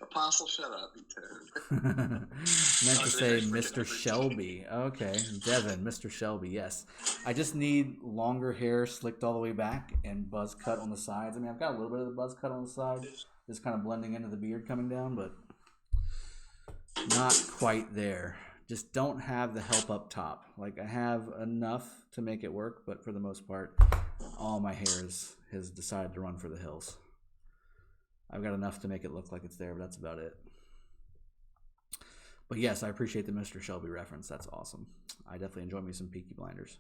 Speaker 4: Apostle, shut up, you turd.
Speaker 1: Meant to say Mr. Shelby. Okay, Devin, Mr. Shelby, yes. I just need longer hair slicked all the way back and buzz cut on the sides. I mean, I've got a little bit of the buzz cut on the side, just kind of blending into the beard coming down, but not quite there. Just don't have the help up top. Like, I have enough to make it work, but for the most part, all my hair has decided to run for the hills. I've got enough to make it look like it's there, but that's about it. But yes, I appreciate the Mr. Shelby reference. That's awesome. I definitely enjoy me some Peaky Blinders.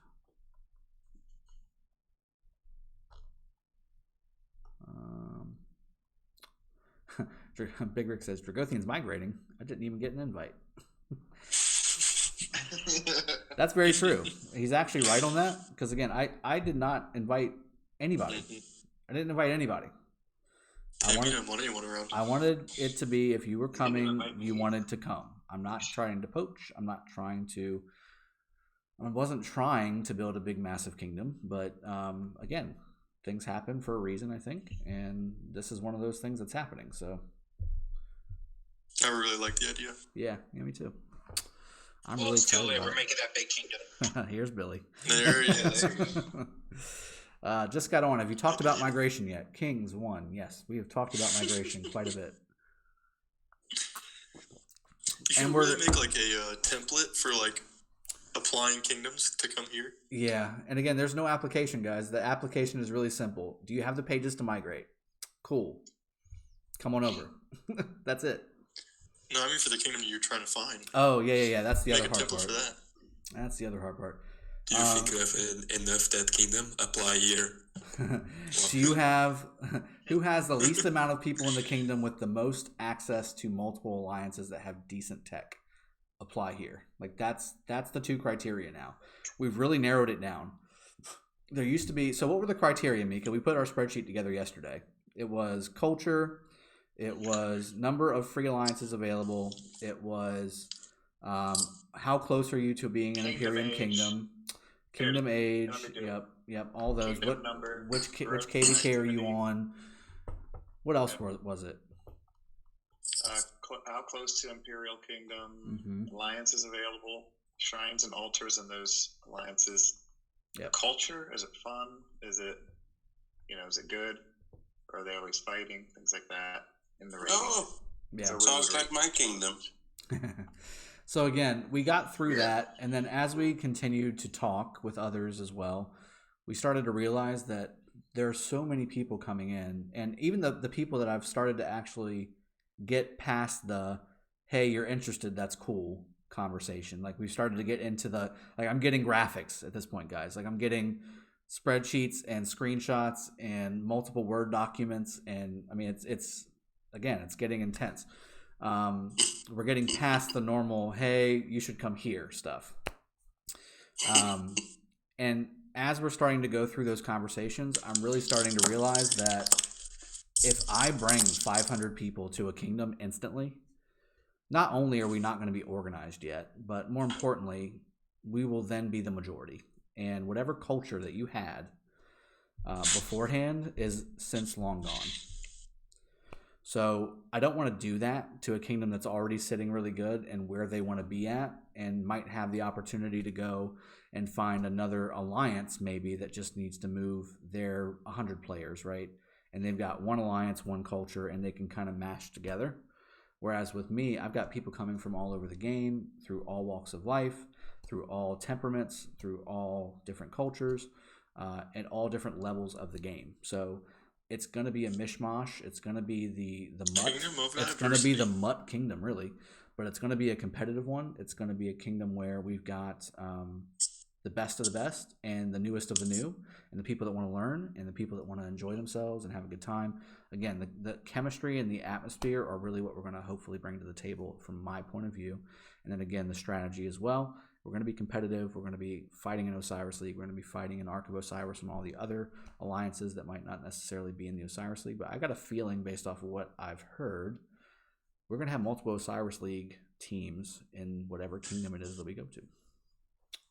Speaker 1: Big Rick says, Dragothian's migrating. I didn't even get an invite. That's very true. He's actually right on that. Because again, I did not invite anybody. I didn't invite anybody. I wanted it to be, if you were coming, you wanted to come. I'm not trying to poach. I wasn't trying to build a big, massive kingdom. But again, things happen for a reason, I think. And this is one of those things that's happening. So
Speaker 2: I really like the idea.
Speaker 1: Yeah, me too. I'm
Speaker 5: well,
Speaker 1: really
Speaker 5: it's too
Speaker 1: excited
Speaker 5: late.
Speaker 1: about
Speaker 5: We're
Speaker 1: it.
Speaker 5: making that big kingdom.
Speaker 1: Here's Billy.
Speaker 2: There he is.
Speaker 1: Just got on. Have you talked about migration yet? Kings 1. Yes, we have talked about migration quite a bit.
Speaker 2: You should really make like a template for like applying kingdoms to come here.
Speaker 1: Yeah, and again, there's no application, guys. The application is really simple. Do you have the pages to migrate? Cool. Come on over. That's it.
Speaker 2: No, I mean for the kingdom you're trying to find.
Speaker 1: Oh, yeah. That's the other hard part.
Speaker 2: Make a template for that.
Speaker 1: That's the other hard part.
Speaker 3: Do you think you have enough that kingdom? Apply here.
Speaker 1: Do you have who has the least amount of people in the kingdom with the most access to multiple alliances that have decent tech? Apply here. Like that's the 2 criteria now. We've really narrowed it down. There used to be, so what were the criteria, Mika? We put our spreadsheet together yesterday. It was culture, it was number of free alliances available, it was how close are you to being an Imperium kingdom, kingdom age, yep, all those.
Speaker 4: Kingdom number,
Speaker 1: which KVK are you on? What else was it?
Speaker 4: How close to Imperial Kingdom, alliances available, shrines and altars in those alliances.
Speaker 1: Yep.
Speaker 4: Culture, is it fun? Is it, is it good? Or are they always fighting? Things like that in the rating.
Speaker 3: Oh,
Speaker 1: yeah.
Speaker 3: Sounds like my kingdom.
Speaker 1: So again, we got through that, and then as we continued to talk with others as well, we started to realize that there are so many people coming in, and even the people that I've started to actually get past the, hey, you're interested, that's cool conversation. Like we've started to get into the, like I'm getting graphics at this point, guys. Like I'm getting spreadsheets and screenshots and multiple Word documents, and I mean it's again, it's getting intense. We're getting past the normal, hey, you should come here stuff. And as we're starting to go through those conversations, I'm really starting to realize that if I bring 500 people to a kingdom instantly, not only are we not going to be organized yet, but more importantly, we will then be the majority. And whatever culture that you had beforehand is since long gone. So I don't want to do that to a kingdom that's already sitting really good and where they want to be at, and might have the opportunity to go and find another alliance maybe that just needs to move their 100 players, right? And they've got one alliance, one culture, and they can kind of mash together. Whereas with me, I've got people coming from all over the game, through all walks of life, through all temperaments, through all different cultures, and all different levels of the game. So it's going to be a mishmash. It's going to be the mutt. It's going to be the mutt kingdom, really. But it's going to be a competitive one. It's going to be a kingdom where we've got the best of the best and the newest of the new, and the people that want to learn and the people that want to enjoy themselves and have a good time. Again, the chemistry and the atmosphere are really what we're going to hopefully bring to the table from my point of view. And then again, the strategy as well. We're going to be competitive. We're going to be fighting in Osiris League. We're going to be fighting in Ark of Osiris and all the other alliances that might not necessarily be in the Osiris League. But I got a feeling based off of what I've heard, we're going to have multiple Osiris League teams in whatever kingdom it is that we go to.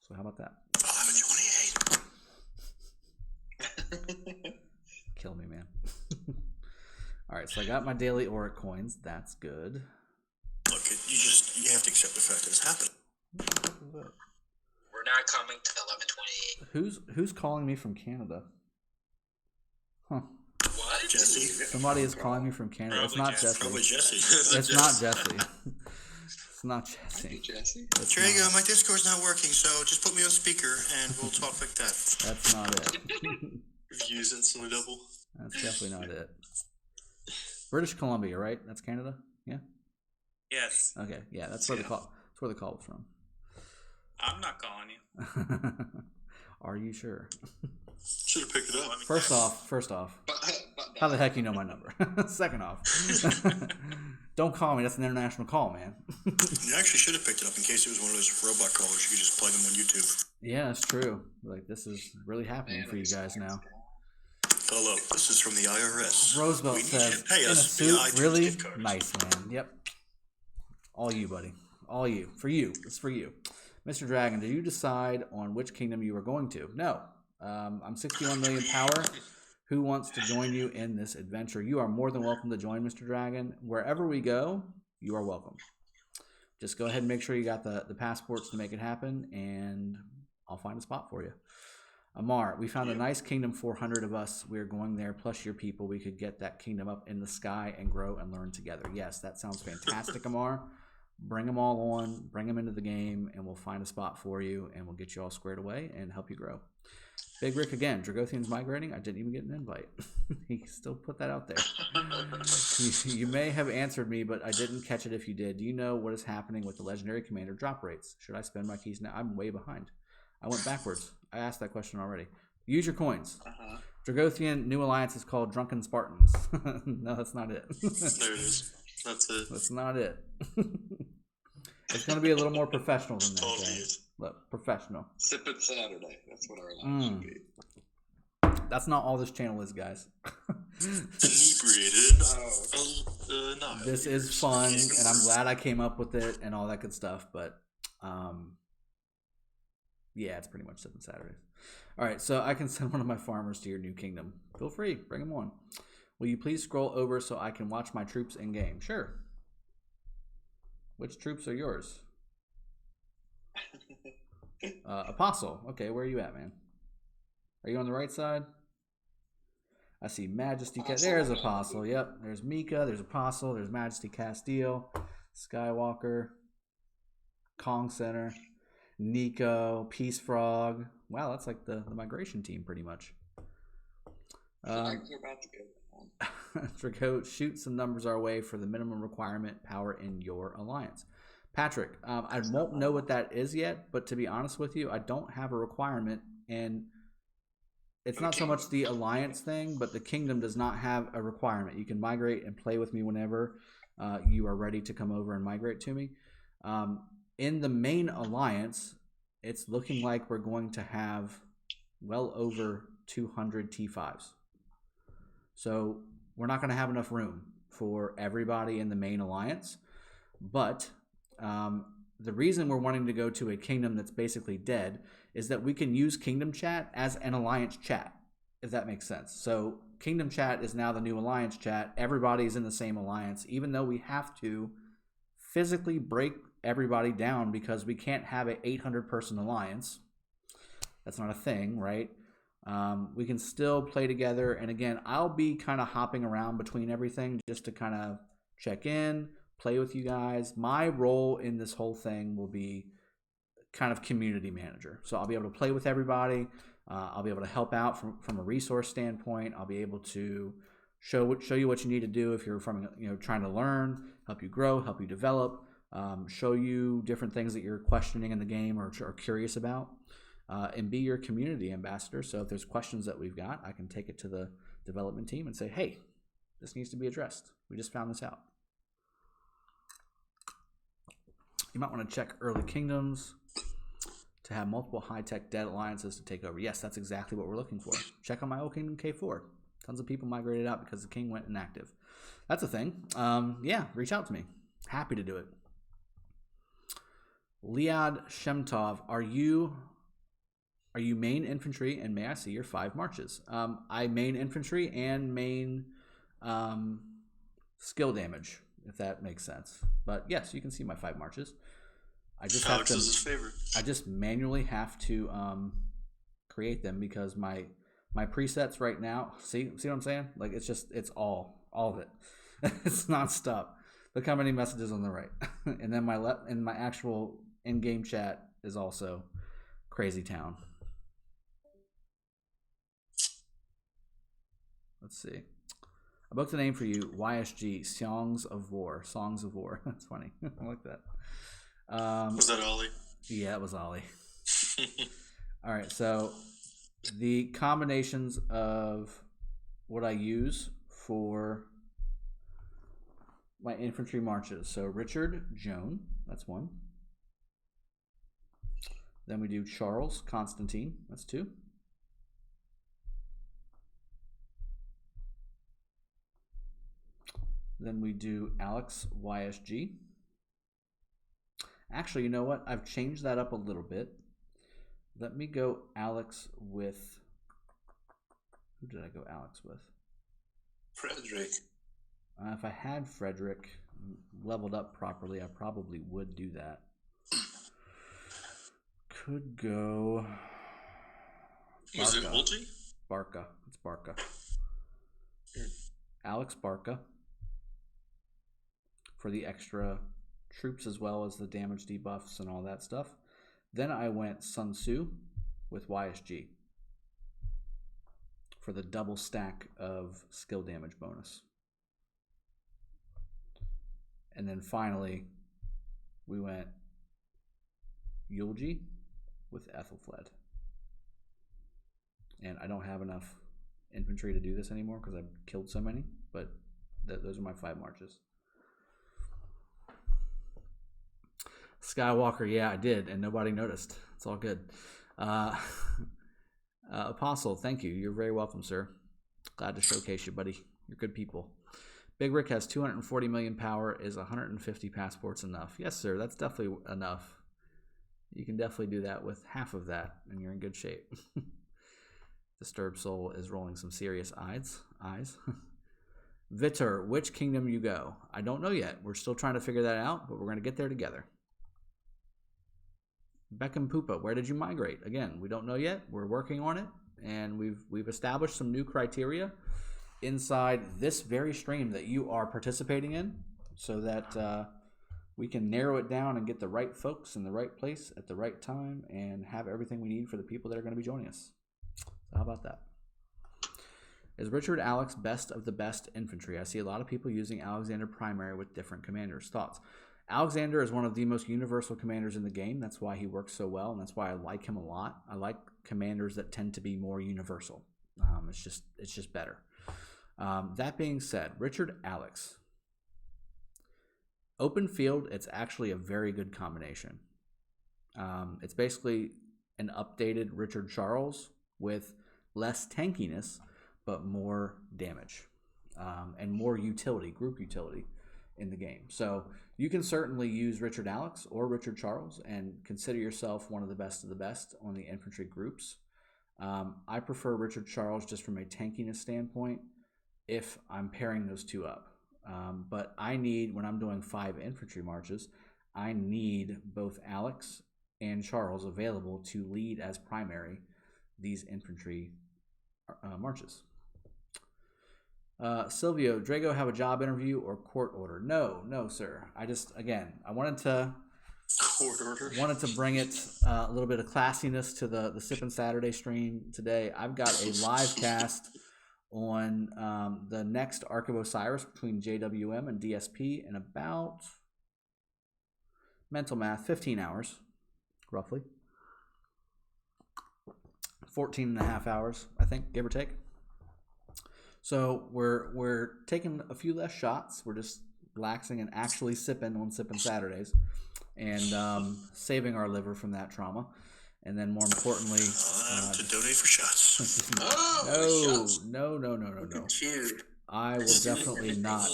Speaker 1: So how about that?
Speaker 3: 1128.
Speaker 1: Kill me, man. All right, so I got my daily Auric coins. That's good.
Speaker 7: Look, you have to accept the fact that it's happening.
Speaker 5: We're not coming to 1128.
Speaker 1: Who's calling me from Canada? Huh.
Speaker 5: What?
Speaker 7: Jesse?
Speaker 1: Somebody is calling me from Canada.
Speaker 7: Probably
Speaker 1: It's not
Speaker 7: Jesse.
Speaker 1: Jesse.
Speaker 7: Probably Jesse.
Speaker 1: It's not Jesse. It's not Jesse.
Speaker 4: Jesse?
Speaker 1: It's
Speaker 7: There you go.
Speaker 1: not.
Speaker 7: My Discord's not working, so just put me on speaker and we'll talk like that.
Speaker 1: That's not it.
Speaker 2: Views instantly double.
Speaker 1: That's definitely not it. British Columbia, right? That's Canada? Yeah?
Speaker 9: Yes.
Speaker 1: Okay, yeah, that's where the call was from.
Speaker 9: I'm not calling you.
Speaker 1: Are you sure?
Speaker 2: Should have picked it up.
Speaker 1: First off, how the heck you know my number? Second off, don't call me. That's an international call, man.
Speaker 7: You actually should have picked it up in case it was one of those robot callers. You could just play them on YouTube.
Speaker 1: Yeah, it's true. Like, this is really happening for you guys now.
Speaker 7: Hello, this is from the IRS.
Speaker 1: Roosevelt
Speaker 7: We need
Speaker 1: says,
Speaker 7: you to pay
Speaker 1: in a
Speaker 7: us
Speaker 1: suit,
Speaker 7: via iTunes
Speaker 1: really?
Speaker 7: gift cards.
Speaker 1: Nice, man. Yep. All you, buddy. All you. For you. It's for you. Mr. Dragon, did you decide on which kingdom you were going to? No. I'm 61 million power. Who wants to join you in this adventure? You are more than welcome to join, Mr. Dragon. Wherever we go, you are welcome. Just go ahead and make sure you got the passports to make it happen, and I'll find a spot for you. Amar, we found a nice kingdom, 400 of us. We're going there, plus your people. We could get that kingdom up in the sky and grow and learn together. Yes, that sounds fantastic, Amar. Bring them all on, bring them into the game, and we'll find a spot for you, and we'll get you all squared away and help you grow. Big Rick again, Dragothian's migrating. I didn't even get an invite. He still put that out there. You may have answered me, but I didn't catch it if you did. Do you know what is happening with the legendary commander drop rates? Should I spend my keys now? I'm way behind. I went backwards. I asked that question already. Use your coins. Dragothian new alliance is called Drunken Spartans. No, that's not it.
Speaker 2: There it is. That's it.
Speaker 1: That's not it. It's going to be a little more professional than that, guys. Look, professional.
Speaker 4: Sippin Saturday. That's what our life should be.
Speaker 1: That's not all this channel is, guys.
Speaker 2: Inebriated. No.
Speaker 1: This is fun, and I'm glad I came up with it and all that good stuff, but yeah, it's pretty much Sippin Saturdays. All right, so I can send one of my farmers to your new kingdom. Feel free. Bring them on. Will you please scroll over so I can watch my troops in game? Sure. Which troops are yours? Apostle. Okay, where are you at, man? Are you on the right side? I see Majesty. There's Apostle. Yep. There's Mika. There's Apostle. There's Majesty Castile. Skywalker. Kong Center. Nico. Peace Frog. Wow, that's like the migration team pretty much. Draco, shoot some numbers our way for the minimum requirement power in your alliance. Patrick, I won't know what that is yet, but to be honest with you, I don't have a requirement, and it's not so much the alliance thing, but the kingdom does not have a requirement. You can migrate and play with me whenever you are ready to come over and migrate to me. In the main alliance, it's looking like we're going to have well over 200 T5s. So we're not going to have enough room for everybody in the main alliance. But the reason we're wanting to go to a kingdom that's basically dead is that we can use kingdom chat as an alliance chat, if that makes sense. So kingdom chat is now the new alliance chat. Everybody's in the same alliance, even though we have to physically break everybody down because we can't have an 800-person alliance. That's not a thing, right? We can still play together. And again, I'll be kind of hopping around between everything just to kind of check in, play with you guys. My role in this whole thing will be kind of community manager. So I'll be able to play with everybody. I'll be able to help out from a resource standpoint. I'll be able to show you what you need to do if you're trying to learn, help you grow, help you develop, show you different things that you're questioning in the game or curious about, and be your community ambassador. So if there's questions that we've got, I can take it to the development team and say, hey, this needs to be addressed. We just found this out. You might want to check early kingdoms to have multiple high-tech dead alliances to take over. Yes, that's exactly what we're looking for. Check on my old kingdom K4. Tons of people migrated out because the king went inactive. That's a thing. Yeah, reach out to me. Happy to do it. Liad Shemtov, are you main infantry, and may I see your 5 marches? I main infantry and main skill damage, if that makes sense. But yes, you can see my 5 marches.
Speaker 2: Alex is his favorite.
Speaker 1: I just manually have to create them because my presets right now. See what I'm saying? Like it's all of it. It's non-stop. Look how many messages on the right, and then my actual in-game chat is also crazy town. Let's see. I booked a name for you, YSG, Songs of War. Songs of War. That's funny. I like that.
Speaker 2: Was that Ollie?
Speaker 1: Yeah, it was Ollie. All right, so the combinations of what I use for my infantry marches. So Richard, Joan, that's 1. Then we do Charles, Constantine, that's 2. Then we do Alex, YSG. Actually, you know what? I've changed that up a little bit. Let me go Alex with... Who did I go Alex with?
Speaker 3: Frederick.
Speaker 1: If I had Frederick leveled up properly, I probably would do that. Could go...
Speaker 2: Was it Wolgie?
Speaker 1: Barca. It's Barca. Alex Barca. For the extra troops as well as the damage debuffs and all that stuff. Then I went Sun Tzu with YSG for the double stack of skill damage bonus. And then finally, we went Yulji with Ethelfled. And I don't have enough infantry to do this anymore because I've killed so many, but those are my 5 marches. Skywalker, yeah, I did, and nobody noticed. It's all good. Apostle, thank you. You're very welcome, sir. Glad to showcase you, buddy. You're good people. Big Rick has 240 million power. Is 150 passports enough? Yes, sir. That's definitely enough. You can definitely do that with half of that, and you're in good shape. Disturbed Soul is rolling some serious eyes. Vitor, which kingdom you go? I don't know yet. We're still trying to figure that out, but we're going to get there together. Beckham Poopa, where did you migrate? Again, we don't know yet. We're working on it, and we've established some new criteria inside this very stream that you are participating in, so that we can narrow it down and get the right folks in the right place at the right time, and have everything we need for the people that are going to be joining us. So how about that? Is Richard Alex best of the best infantry? I see a lot of people using Alexander primary with different commanders. Thoughts? Alexander is one of the most universal commanders in the game. That's why he works so well, and that's why I like him a lot. I like commanders that tend to be more universal. It's just better. That being said, Richard Alex. Open field, it's actually a very good combination. It's basically an updated Richard Charles with less tankiness, but more damage and more utility, group utility in the game. So you can certainly use Richard Alex or Richard Charles and consider yourself one of the best on the infantry groups. I prefer Richard Charles just from a tankiness standpoint if I'm pairing those two up. But I need, when I'm doing 5 infantry marches, I need both Alex and Charles available to lead as primary these infantry marches. Silvio, Drago have a job interview or court order? No, sir. I wanted to
Speaker 2: Court order.
Speaker 1: wanted to bring it a little bit of classiness to the Sippin Saturday stream today. I've got a live cast on the next Ark of Osiris between JWM and DSP in about, mental math, 15 hours, roughly. 14 and a half hours, I think, give or take. So we're taking a few less shots. We're just relaxing and actually sipping on Sippin Saturdays and saving our liver from that trauma. And then more importantly,
Speaker 7: to donate for shots.
Speaker 1: No. I will definitely not.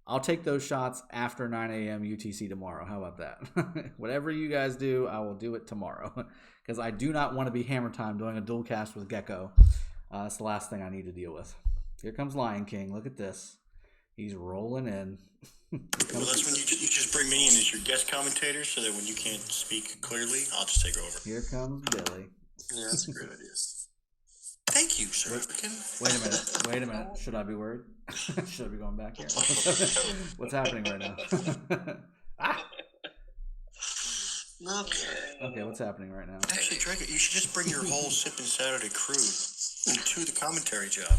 Speaker 1: I'll take those shots after 9 a.m. UTC tomorrow. How about that? Whatever you guys do, I will do it tomorrow. Because I do not want to be hammer time doing a dual cast with Gecko. That's the last thing I need to deal with. Here comes Lion King. Look at this. He's rolling in.
Speaker 7: Well, that's when you just bring me in as your guest commentator, so that when you can't speak clearly, I'll just take over.
Speaker 1: Here comes Billy.
Speaker 6: Yeah, that's a great idea.
Speaker 7: Thank you, sir.
Speaker 1: Wait a minute. Should I be worried? Should I be going back here? What's happening right now? Okay, what's happening right now?
Speaker 7: Actually, Drago, you should just bring your whole Sippin Saturday crew into the commentary job.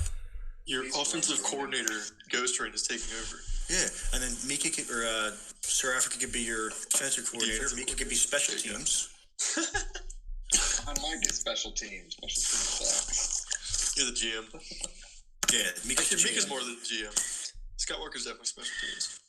Speaker 2: Your offensive coordinator, Ghost Rain, is taking over.
Speaker 7: Yeah, and then Mika Sir Africa could be your defensive coordinator. Mika could be special teams.
Speaker 4: I might get special teams. Special teams.
Speaker 2: You're the GM.
Speaker 7: Yeah,
Speaker 2: Mika's more than the GM. Scott Walker's definitely special teams.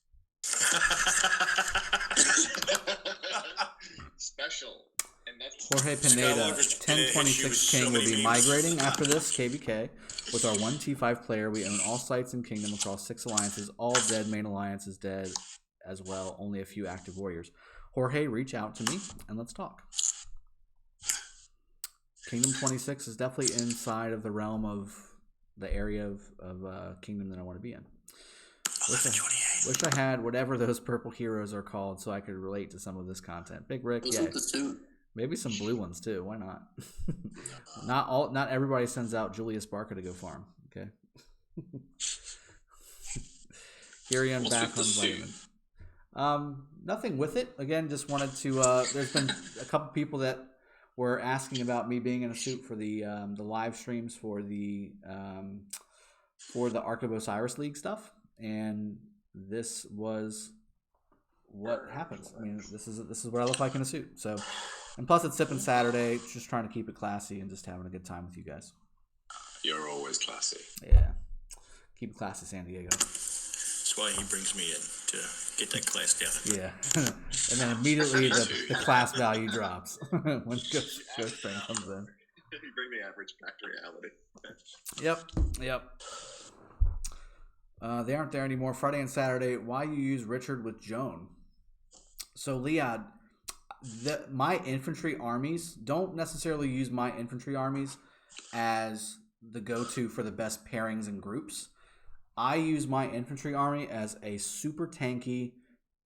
Speaker 4: Special. And that's
Speaker 1: Jorge Pineda, 1026 King will be migrating after this KVK. With our 1T5 player, we own all sites in Kingdom across 6 alliances. All dead main alliance is dead as well. Only a few active warriors. Jorge, reach out to me and let's talk. Kingdom 26 is definitely inside of the realm of the area of Kingdom that I want to be in. Wish I had whatever those purple heroes are called so I could relate to some of this content. Big Rick, yeah. Maybe some blue ones too. Why not? Not everybody sends out Julius Barker to go farm. Okay. Here I am back on vitamins. Nothing with it. Again, just wanted to. There's been a couple people that were asking about me being in a suit for the live streams for the Ark of Osiris League stuff, and this was what happens. I mean, this is what I look like in a suit. So. And plus, it's Sippin Saturday. Just trying to keep it classy and just having a good time with you guys.
Speaker 6: You're always classy.
Speaker 1: Yeah. Keep it classy, San Diego.
Speaker 7: That's why he brings me in, to get that class down.
Speaker 1: Yeah. And then immediately the class value drops when Ghost Train comes in.
Speaker 4: You bring the average back to reality.
Speaker 1: Yep. They aren't there anymore. Friday and Saturday. Why you use Richard with Joan? So, Liad, my infantry armies, don't necessarily use my infantry armies as the go-to for the best pairings and groups. I use my infantry army as a super tanky,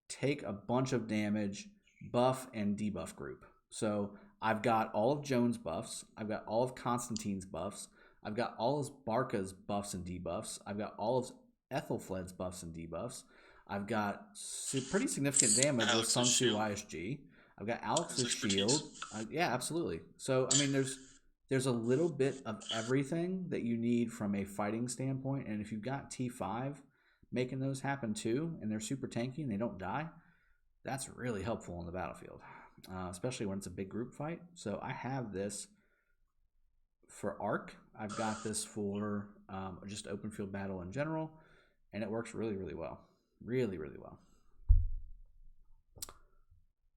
Speaker 1: take a bunch of damage, buff and debuff group. So I've got all of Joan's buffs. I've got all of Constantine's buffs. I've got all of Barca's buffs and debuffs. I've got all of Ethelfled's buffs and debuffs. I've got pretty significant damage with Sun Tzu ISG. I've got Alex's shield. Yeah, absolutely. So, I mean, there's a little bit of everything that you need from a fighting standpoint. And if you've got T5 making those happen too, and they're super tanky and they don't die, that's really helpful on the battlefield, especially when it's a big group fight. So I have this for Arc, I've got this for just open field battle in general, and it works really, really well. Really, really well.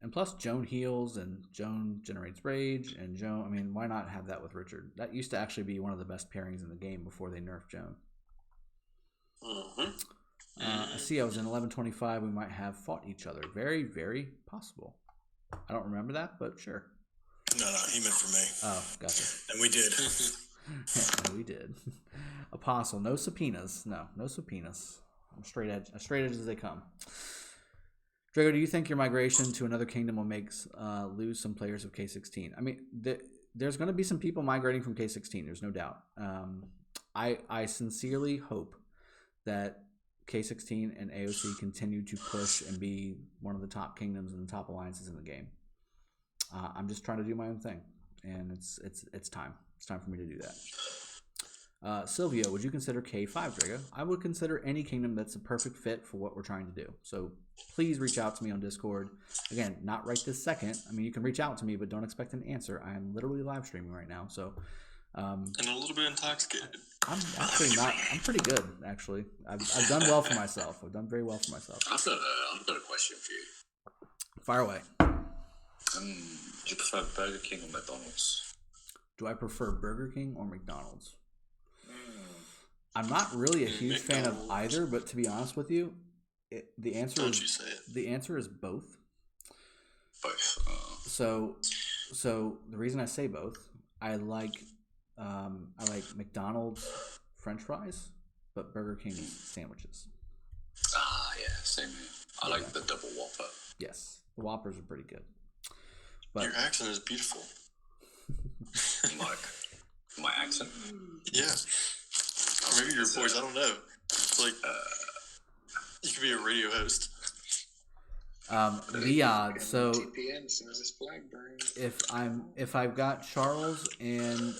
Speaker 1: And plus, Joan heals, and Joan generates rage, and Joan, I mean, why not have that with Richard? That used to actually be one of the best pairings in the game before they nerfed Joan. I see I was in 1125. We might have fought each other. Very, very possible. I don't remember that, but sure.
Speaker 7: No, he meant for me.
Speaker 1: Oh, gotcha.
Speaker 7: And we did.
Speaker 1: We did. Apostle, no subpoenas. No subpoenas. I'm straight edge as they come. Drago, do you think your migration to another kingdom will make lose some players of K16? I mean, there's going to be some people migrating from K16. There's no doubt. I sincerely hope that K16 and AOC continue to push and be one of the top kingdoms and the top alliances in the game. I'm just trying to do my own thing, and it's time. It's time for me to do that. Silvio, would you consider K5, Drago? I would consider any kingdom that's a perfect fit for what we're trying to do. So please reach out to me on Discord. Again, not right this second. I mean, you can reach out to me, but don't expect an answer. I am literally live streaming right now, so.
Speaker 2: And a little bit intoxicated.
Speaker 1: I'm actually not. I'm pretty good, actually. I've done well for myself. I've done very well for myself.
Speaker 10: I've got a question for you.
Speaker 1: Fire away.
Speaker 10: Do you prefer Burger King or McDonald's?
Speaker 1: Do I prefer Burger King or McDonald's? I'm not really a huge fan of either, but to be honest with you, the answer is both.
Speaker 10: Both.
Speaker 1: So the reason I say both, I like McDonald's French fries, but Burger King sandwiches.
Speaker 10: Yeah, same here. I like the double Whopper.
Speaker 1: Yes, the Whoppers are pretty good. But
Speaker 2: your accent is beautiful.
Speaker 10: Like my accent?
Speaker 2: Yeah. Or maybe your voice. I don't know. It's like you could be a radio host.
Speaker 1: Liad, so
Speaker 4: TPN as soon as this flag burns.
Speaker 1: if I've got Charles and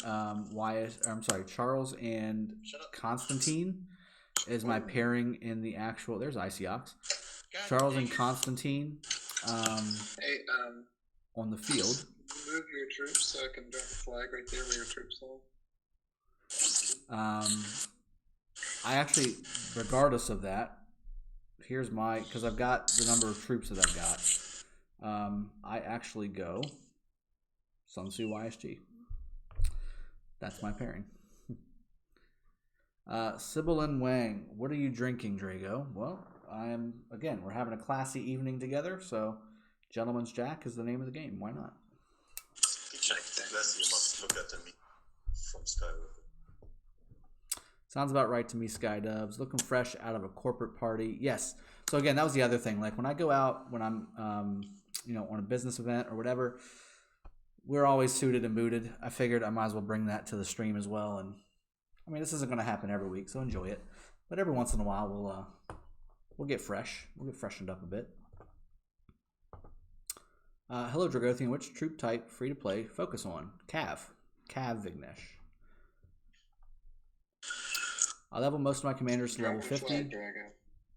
Speaker 1: Charles and Constantine is my pairing in the actual. There's Iceox. Charles and Constantine. On the field.
Speaker 4: Move your troops so I can drop a flag right there where your troops are.
Speaker 1: I actually, regardless of that, here's my, because I've got the number of troops that I've got. I actually go Sun Tzu YSG. That's my pairing. Sybil and Wang, what are you drinking, Drago? Well, we're having a classy evening together, so Gentleman's Jack is the name of the game. Why not?
Speaker 7: That's you must look at me from Skywalker.
Speaker 1: Sounds about right to me, Skydubs. Looking fresh out of a corporate party. Yes. So again, that was the other thing. Like when I go out, when I'm, on a business event or whatever, we're always suited and booted. I figured I might as well bring that to the stream as well. And I mean, this isn't going to happen every week, so enjoy it. But every once in a while, we'll get fresh. We'll get freshened up a bit. Hello, Dragothian. Which troop type, free to play, focus on? Cav Vignesh. I level most of my commanders to level 50.
Speaker 4: Flag,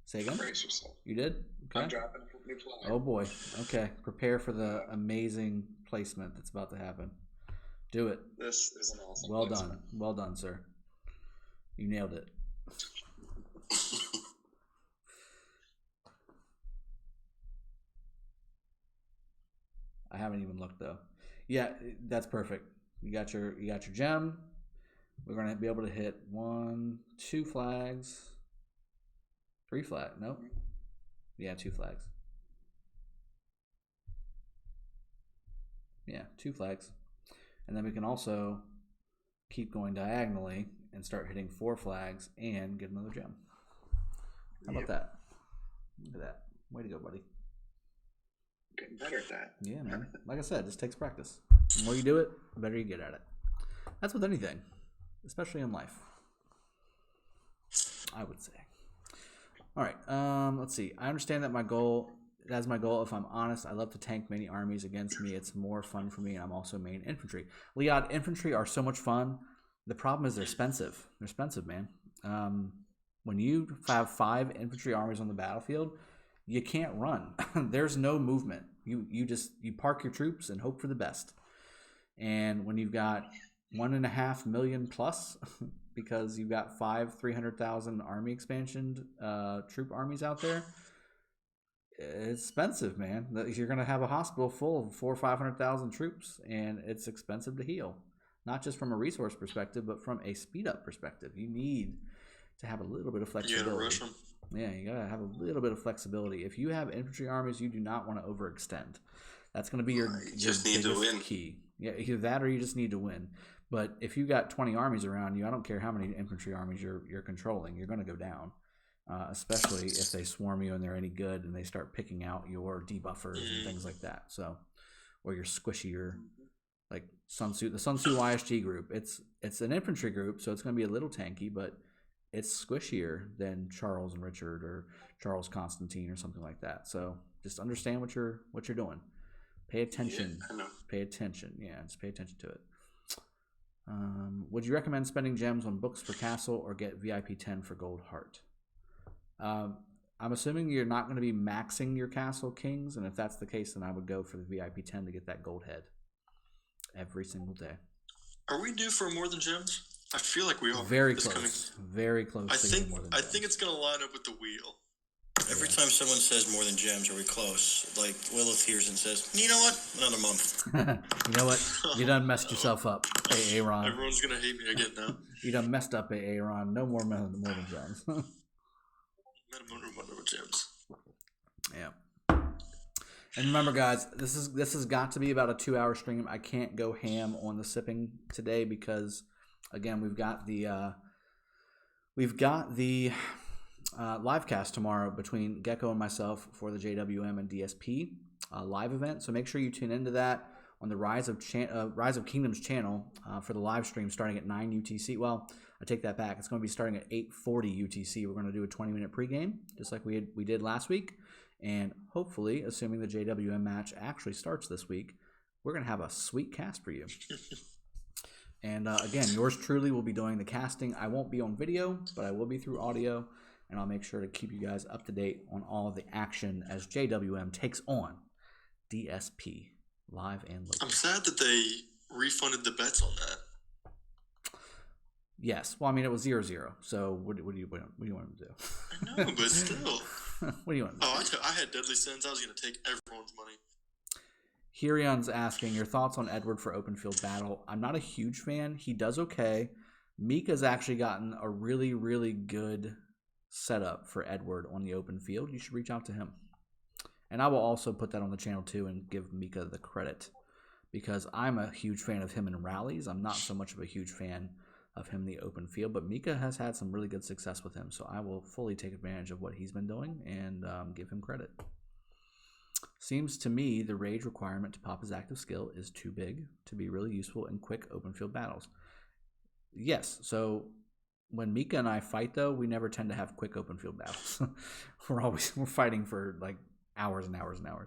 Speaker 1: Say again?
Speaker 4: Brace yourself.
Speaker 1: You did? Okay.
Speaker 4: I'm dropping a new flag.
Speaker 1: Oh boy. Okay. Prepare for the amazing placement that's about to happen. Do it.
Speaker 4: This is an awesome
Speaker 1: Well
Speaker 4: placement.
Speaker 1: done. Well done, sir. You nailed it. I haven't even looked though. Yeah, that's perfect. You got your gem. We're gonna be able to hit 1, 2 flags, 3 flags. Nope. Yeah, 2 flags. Yeah, 2 flags, and then we can also keep going diagonally and start hitting 4 flags and get another gem. How about that? Look at that. Way to go, buddy.
Speaker 4: Getting better at that.
Speaker 1: Yeah, man. Like I said, it just takes practice. The more you do it, the better you get at it. That's with anything, especially in life, I would say. All right, let's see. I understand that that's my goal. If I'm honest, I love to tank many armies against me. It's more fun for me, and I'm also main infantry. Liad, infantry are so much fun. The problem is they're expensive. They're expensive, man. When you have 5 infantry armies on the battlefield, you can't run. There's no movement. You park your troops and hope for the best. And when you've got 1.5 million plus because you've got 300,000 army expansion troop armies out there. It's expensive, man. You're going to have a hospital full of 400,000 or 500,000 troops, and it's expensive to heal. Not just from a resource perspective, but from a speed up perspective. You need to have a little bit of flexibility.
Speaker 2: You gotta rush them.
Speaker 1: Yeah, you gotta have a little bit of flexibility. If you have infantry armies, you do not want to overextend. That's going to be your
Speaker 3: just need to win.
Speaker 1: key. Yeah, either that or you just need to win. But if you got 20 armies around you, I don't care how many infantry armies you're controlling, you're going to go down. Especially if they swarm you and they're any good and they start picking out your debuffers and things like that. So, or your squishier, like Sun Tzu, the Sun Tzu YSG group. It's an infantry group, so it's going to be a little tanky, but it's squishier than Charles and Richard or Charles Constantine or something like that. So just understand what you're doing. Pay attention.
Speaker 3: Yeah, I know.
Speaker 1: Pay attention. Yeah, just pay attention to it. Would you recommend spending gems on books for castle or get VIP 10 for gold heart? I'm assuming you're not going to be maxing your castle kings, and if that's the case, then I would go for the VIP 10 to get that gold head every single day.
Speaker 2: Are we due for more than gems? I feel like we are.
Speaker 1: Very close. Very close.
Speaker 2: I think it's going to line up with the wheel.
Speaker 7: Every time someone says more than gems, are we close? Like Lilith hears and says, you know what? Another month.
Speaker 1: You know what? You done messed yourself up, Aaron.
Speaker 2: Everyone's going to hate me again now.
Speaker 1: You done messed up, Aaron. No more than gems.
Speaker 2: Gems.
Speaker 1: Yeah. And remember, guys, this has got to be about a 2-hour stream. I can't go ham on the sipping today because, again, we've got the live cast tomorrow between Gecko and myself for the JWM and DSP live event. So make sure you tune into that on the Rise of Kingdoms channel for the live stream starting at 9 UTC. Well, I take that back. It's going to be starting at 8:40 UTC. We're going to do a 20-minute pregame, just like we did last week. And hopefully, assuming the JWM match actually starts this week, we're going to have a sweet cast for you. And again, yours truly will be doing the casting. I won't be on video, but I will be through audio. And I'll make sure to keep you guys up to date on all of the action as JWM takes on DSP live and local.
Speaker 2: I'm sad that they refunded the bets on that.
Speaker 1: Yes. Well, I mean, it was 0-0. So what do you want to do?
Speaker 2: I know, but still.
Speaker 1: What do you want to do?
Speaker 2: I had Deadly Sins. I was going to take everyone's money.
Speaker 1: Hirion's asking your thoughts on Edward for open field battle. I'm not a huge fan. He does okay. Mika's actually gotten a really, really good setup for Edward on the open field. You should reach out to him. And I will also put that on the channel too and give Mika the credit because I'm a huge fan of him in rallies. I'm not so much of a huge fan of him in the open field, but Mika has had some really good success with him, so I will fully take advantage of what he's been doing and give him credit. Seems to me the rage requirement to pop his active skill is too big to be really useful in quick open field battles. Yes, so when Mika and I fight, though, we never tend to have quick open field battles. We're fighting for like hours and hours and hours,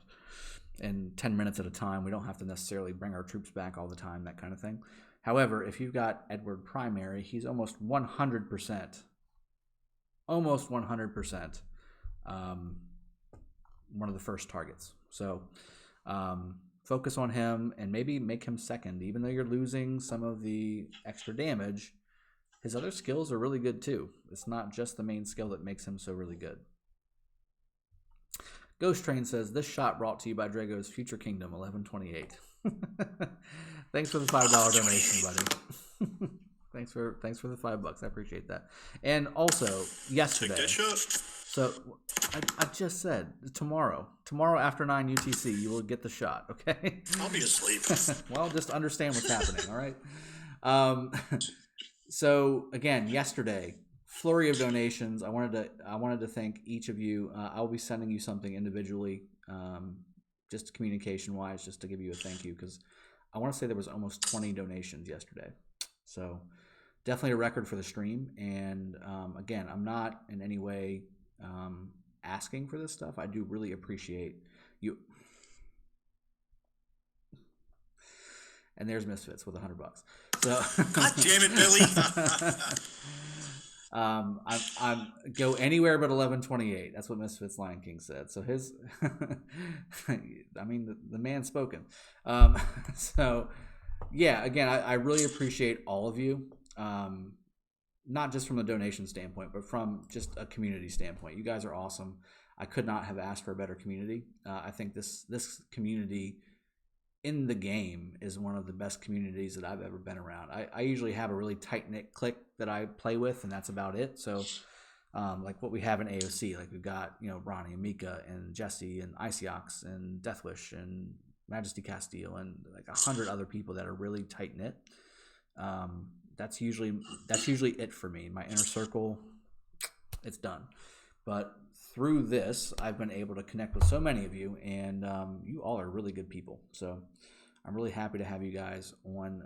Speaker 1: and 10 minutes at a time. We don't have to necessarily bring our troops back all the time, that kind of thing. However, if you've got Edward primary, he's almost 100%, one of the first targets. So focus on him and maybe make him second. Even though you're losing some of the extra damage, his other skills are really good too. It's not just the main skill that makes him so really good. Ghost Train says, this shot brought to you by Drago's Future Kingdom 1128. Thanks for the $5 donation, buddy. Thanks for the $5. I appreciate that. And also, yesterday.
Speaker 2: Take that shot.
Speaker 1: So I just said tomorrow after 9 UTC, you will get the shot. Okay.
Speaker 7: I'll be asleep.
Speaker 1: Well, just understand what's happening. All right. So again, yesterday, flurry of donations. I wanted to thank each of you. I'll be sending you something individually, just communication wise, just to give you a thank you, because I want to say there was almost 20 donations yesterday. So definitely a record for the stream. And again, I'm not in any way asking for this stuff. I do really appreciate you. And there's Misfits with $100. So
Speaker 7: God damn it, Billy!
Speaker 1: I'm go anywhere but 1128. That's what Misfits Lion King said. So his, I mean, the man's spoken. So Yeah, again, I really appreciate all of you. Not just from a donation standpoint, but from just a community standpoint. You guys are awesome. I could not have asked for a better community. I think this community in the game is one of the best communities that I've ever been around. I usually have a really tight-knit clique that I play with, and that's about it. So like what we have in AOC, like we've got, Ronnie and Mika and Jesse and Icyox and Deathwish and Majesty Castile and like 100 other people that are really tight-knit. That's usually it for me. My inner circle, it's done. But through this, I've been able to connect with so many of you, and you all are really good people. So I'm really happy to have you guys on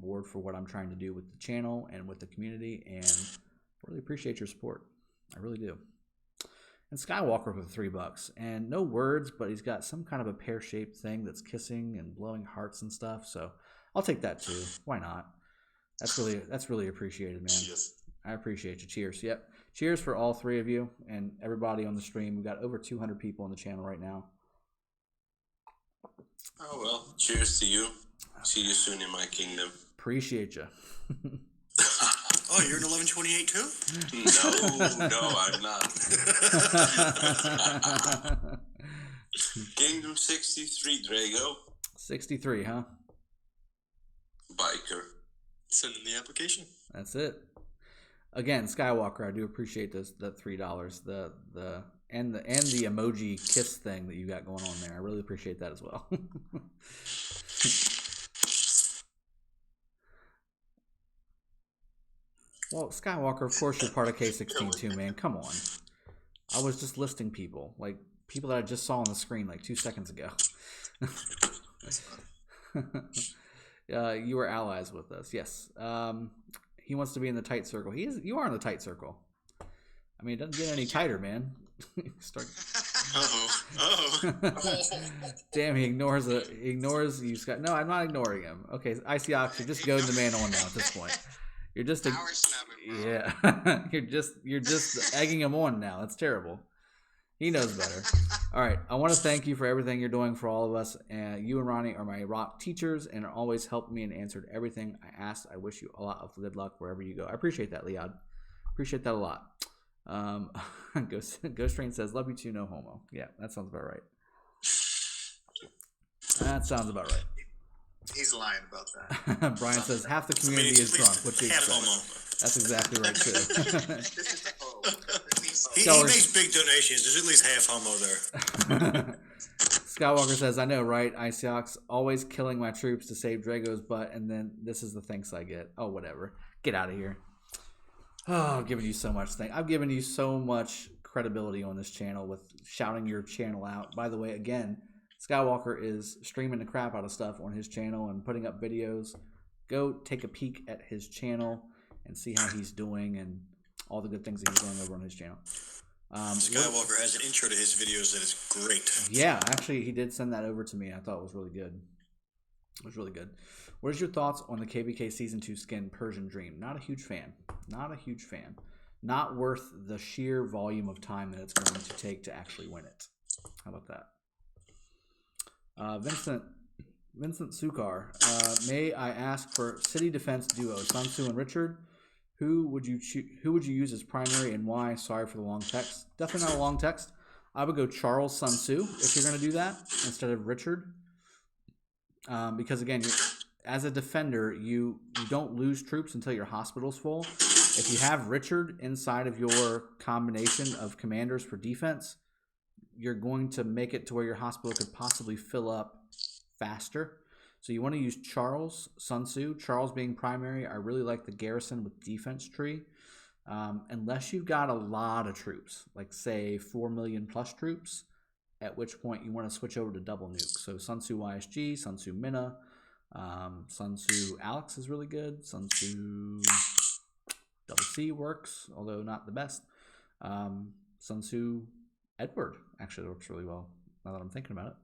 Speaker 1: board for what I'm trying to do with the channel and with the community, and really appreciate your support. I really do. And Skywalker with $3, and no words, but he's got some kind of a pear-shaped thing that's kissing and blowing hearts and stuff. So I'll take that too. Why not? That's really appreciated, man.
Speaker 2: Cheers.
Speaker 1: I appreciate you. Cheers. Yep. Cheers for all three of you and everybody on the stream. We've got over 200 people on the channel right now.
Speaker 3: Oh, well. Cheers to you. See you soon in my kingdom.
Speaker 1: Appreciate you.
Speaker 7: Oh, you're in 1128 too?
Speaker 3: No, I'm not. Kingdom 63, Drago.
Speaker 1: 63, huh?
Speaker 3: Biker.
Speaker 2: Send in the application.
Speaker 1: That's it. Again, Skywalker, I do appreciate the $3, the emoji kiss thing that you got going on there. I really appreciate that as well. Well, Skywalker, of course you're part of K16 too, man. Come on. I was just listing people, like people that I just saw on the screen like 2 seconds ago. You were allies with us, yes. He wants to be in the tight circle. You are in the tight circle. I mean, it doesn't get any tighter, man. Damn, he ignores you, Scott. No, I'm not ignoring him. Okay, Icy Ox, you're just goading the man on now at this point. You're just yeah. you're just egging him on now. That's terrible. He knows better. All right, I want to thank you for everything you're doing for all of us. You and Ronnie are my rock teachers and always helped me and answered everything I asked. I wish you a lot of good luck wherever you go. I appreciate that, Leod. Appreciate that a lot. Ghost Train says, "Love you too, no homo." Yeah, that sounds about right. That sounds about right.
Speaker 4: He's lying about that.
Speaker 1: Brian says half the community is drunk. What you expect? That's exactly right too.
Speaker 7: He makes big donations. There's at least half homo there.
Speaker 1: Skywalker says, "I know, right? Icyox always killing my troops to save Drago's butt, and then this is the thanks I get. Oh, whatever. Get out of here." Oh, I've given you so much I've given you so much credibility on this channel with shouting your channel out. By the way, again, Skywalker is streaming the crap out of stuff on his channel and putting up videos. Go take a peek at his channel and see how he's doing and all the good things that he's doing over on his channel.
Speaker 7: Skywalker has an intro to his videos that is great.
Speaker 1: Yeah, actually, he did send that over to me. I thought it was really good. It was really good. What is your thoughts on the KBK Season 2 skin, Persian Dream? Not a huge fan. Not a huge fan. Not worth the sheer volume of time that it's going to take to actually win it. How about that? Vincent Sukar. May I ask for City Defense duo, Sun Tzu and Richard? Who would you use as primary and why? Sorry for the long text. Definitely not a long text. I would go Charles Sun Tzu if you're going to do that instead of Richard. Because again, as a defender, you don't lose troops until your hospital's full. If you have Richard inside of your combination of commanders for defense, you're going to make it to where your hospital could possibly fill up faster. So you want to use Charles, Sun Tzu, Charles being primary. I really like the garrison with defense tree. Unless you've got a lot of troops, like say 4 million plus troops, at which point you want to switch over to double nuke. So Sun Tzu YSG, Sun Tzu Minna, Sun Tzu Alex is really good. Sun Tzu Double C works, although not the best. Sun Tzu Edward actually works really well, now that I'm thinking about it.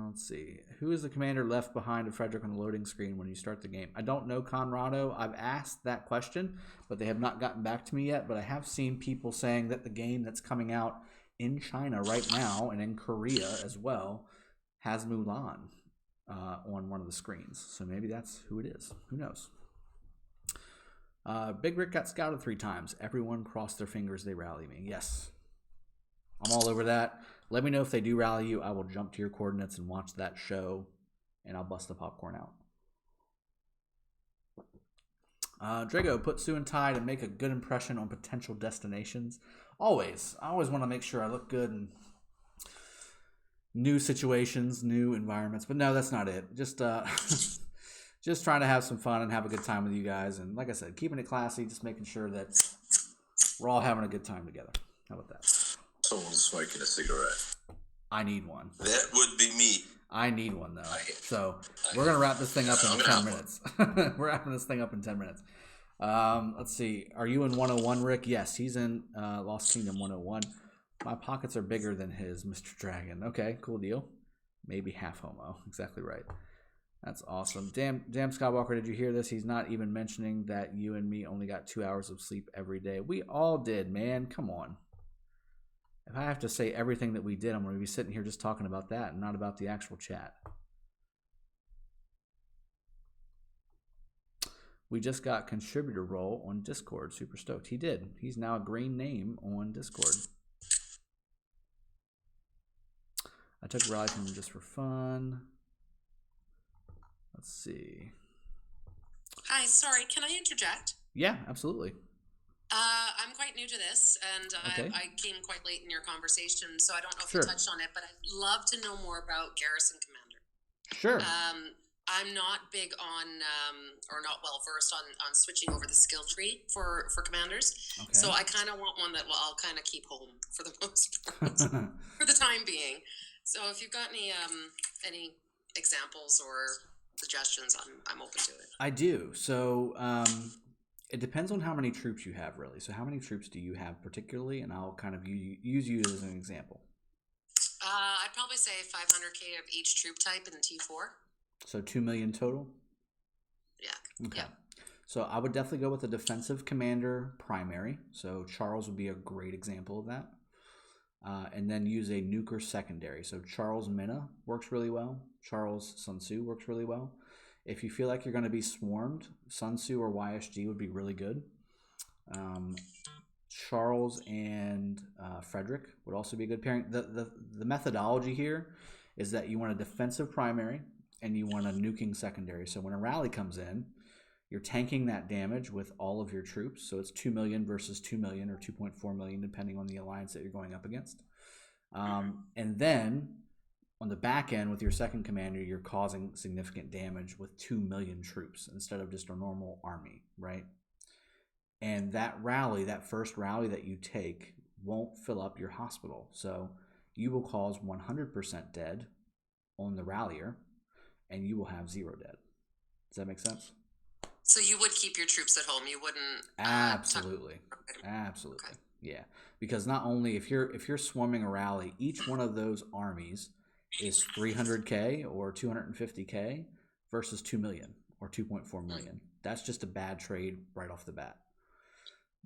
Speaker 1: Let's see. Who is the commander left behind of Frederick on the loading screen when you start the game? I don't know, Conrado. I've asked that question, but they have not gotten back to me yet. But I have seen people saying that the game that's coming out in China right now and in Korea as well has Mulan on one of the screens. So maybe that's who it is. Who knows? Big Rick got scouted 3 times. Everyone crossed their fingers they rally me. Yes. I'm all over that. Let me know if they do rally you. I will jump to your coordinates and watch that show, and I'll bust the popcorn out. Drago, put Sue and Ty to make a good impression on potential destinations. Always. I always want to make sure I look good in new situations, new environments. But no, that's not it. Just just trying to have some fun and have a good time with you guys. And like I said, keeping it classy, just making sure that we're all having a good time together. How about that?
Speaker 10: Someone's smoking a cigarette.
Speaker 1: I need one.
Speaker 3: That would be me.
Speaker 1: I need one, though. So we're going to wrap this thing up in 10 minutes. We're wrapping this thing up in 10 minutes. Let's see. Are you in 101, Rick? Yes, he's in Lost Kingdom 101. My pockets are bigger than his, Mr. Dragon. Okay, cool deal. Maybe half homo. Exactly right. That's awesome. Damn, Skywalker, did you hear this? He's not even mentioning that you and me only got 2 hours of sleep every day. We all did, man. Come on. If I have to say everything that we did, I'm going to be sitting here just talking about that and not about the actual chat. We just got contributor role on Discord. Super stoked. He did. He's now a green name on Discord. I took a rally from him just for fun. Let's see.
Speaker 11: Hi, sorry, can I interject?
Speaker 1: Yeah, absolutely.
Speaker 11: I'm quite new to this, and
Speaker 1: Okay.
Speaker 11: I came quite late in your conversation, so I don't know if
Speaker 1: Sure.
Speaker 11: you touched on it, but I'd love to know more about Garrison Commander.
Speaker 1: Sure.
Speaker 11: I'm not big on, or not well versed on switching over the skill tree for commanders,
Speaker 1: Okay.
Speaker 11: so I kind of want one that I'll kind of keep home for the most part, for the time being. So if you've got any examples or suggestions, I'm open to it.
Speaker 1: I do. So it depends on how many troops you have, really. So how many troops do you have particularly? And I'll kind of use you as an example.
Speaker 11: I'd probably say 500k of each troop type in T4.
Speaker 1: So 2 million total?
Speaker 11: Yeah.
Speaker 1: Okay.
Speaker 11: Yeah.
Speaker 1: So I would definitely go with the defensive commander primary. So Charles would be a great example of that. And then use a nuker secondary. So Charles Minna works really well. Charles Sun Tzu works really well. If you feel like you're going to be swarmed, Sun Tzu or YSG would be really good. Charles and Frederick would also be a good pairing. The methodology here is that you want a defensive primary and you want a nuking secondary. So when a rally comes in, you're tanking that damage with all of your troops. So it's 2 million versus 2 million or 2.4 million, depending on the alliance that you're going up against. And then on the back end with your second commander, you're causing significant damage with 2 million troops instead of just a normal army, right? And that rally, that first rally that you take, won't fill up your hospital. So you will cause 100% dead on the rallier, and you will have 0 dead. Does that make sense?
Speaker 11: So you would keep your troops at home. You wouldn't.
Speaker 1: Absolutely. Absolutely. Okay. Yeah. Because not only if you're swarming a rally, each one of those armies is 300k or 250k versus 2 million or 2.4 million. That's just a bad trade right off the bat.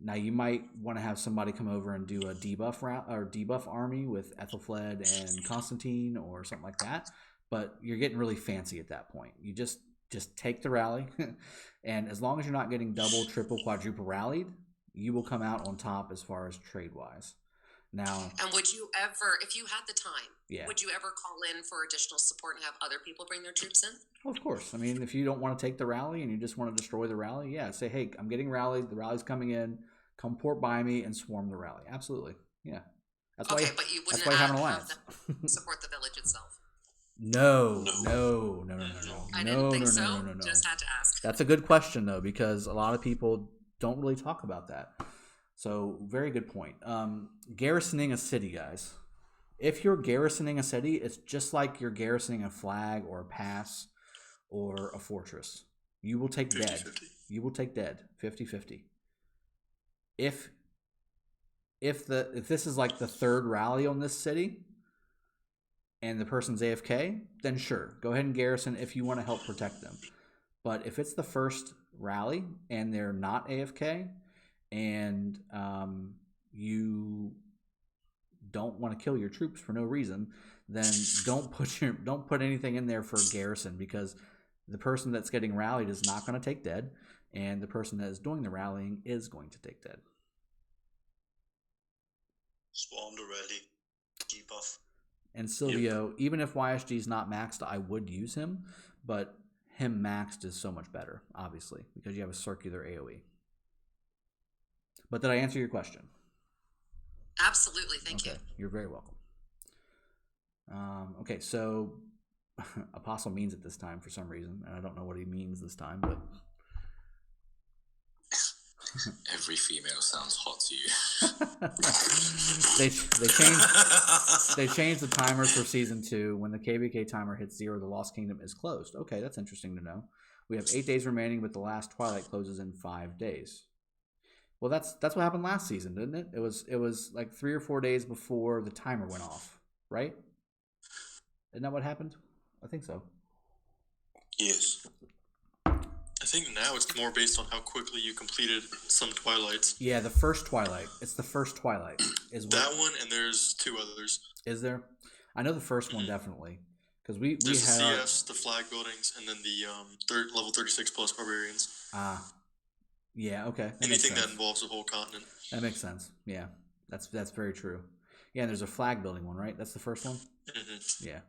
Speaker 1: Now you might want to have somebody come over and do a debuff army with Ethelfled and Constantine or something like that, but you're getting really fancy at that point. You just take the rally, and as long as you're not getting double, triple, quadruple rallied, you will come out on top as far as trade-wise. Now,
Speaker 11: and would you ever, if you had the time,
Speaker 1: yeah,
Speaker 11: would you ever call in for additional support and have other people bring their troops in?
Speaker 1: Oh, of course. I mean, if you don't want to take the rally and you just want to destroy the rally, yeah, say, hey, I'm getting rallied. The rally's coming in. Come port by me and swarm the rally. Absolutely. Yeah. That's
Speaker 11: okay,
Speaker 1: why,
Speaker 11: but you wouldn't
Speaker 1: that's why you have an
Speaker 11: have
Speaker 1: alliance.
Speaker 11: them support the village itself.
Speaker 1: No.
Speaker 11: I didn't think so. Just had to ask.
Speaker 1: That's a good question, though, because a lot of people don't really talk about that. So, very good point. Garrisoning a city, guys. If you're garrisoning a city, it's just like you're garrisoning a flag or a pass or a fortress. You will take
Speaker 2: 50-50.
Speaker 1: dead. You will take dead. 50-50. If this is like the third rally on this city and the person's AFK, then sure, go ahead and garrison if you want to help protect them. But if it's the first rally and they're not AFK and you don't want to kill your troops for no reason, then don't put anything in there for garrison, because the person that's getting rallied is not going to take dead, and the person that is doing the rallying is going to take dead.
Speaker 7: Swarm the rally. Debuff.
Speaker 1: And Silvio, even if YSG is not maxed, I would use him, but him maxed is so much better, obviously, because you have a circular AoE. But did I answer your question?
Speaker 11: Absolutely, thank you.
Speaker 1: You're very welcome. Okay, so Apostle means it this time for some reason, and I don't know what he means this time, but
Speaker 10: every female sounds hot to you.
Speaker 1: they changed the timers for season 2. When the KVK timer hits 0, the Lost Kingdom is closed. Okay, that's interesting to know. We have 8 days remaining, but the last Twilight closes in 5 days. Well, that's what happened last season, didn't it? It was like 3 or 4 days before the timer went off, right? Isn't that what happened? I think so.
Speaker 3: Yes.
Speaker 2: I think now it's more based on how quickly you completed some Twilights.
Speaker 1: Yeah, the first Twilight. It's the first Twilight.
Speaker 2: That one, and there's 2 others.
Speaker 1: Is there? I know the first one definitely, because we
Speaker 2: There's the
Speaker 1: had
Speaker 2: CS, the flag buildings, and then the level 36 plus barbarians.
Speaker 1: Yeah, okay.
Speaker 2: Anything that involves a whole continent.
Speaker 1: That makes sense. Yeah, that's very true. Yeah, and there's a flag building one, right? That's the first one?
Speaker 2: Mm-hmm.
Speaker 1: Yeah.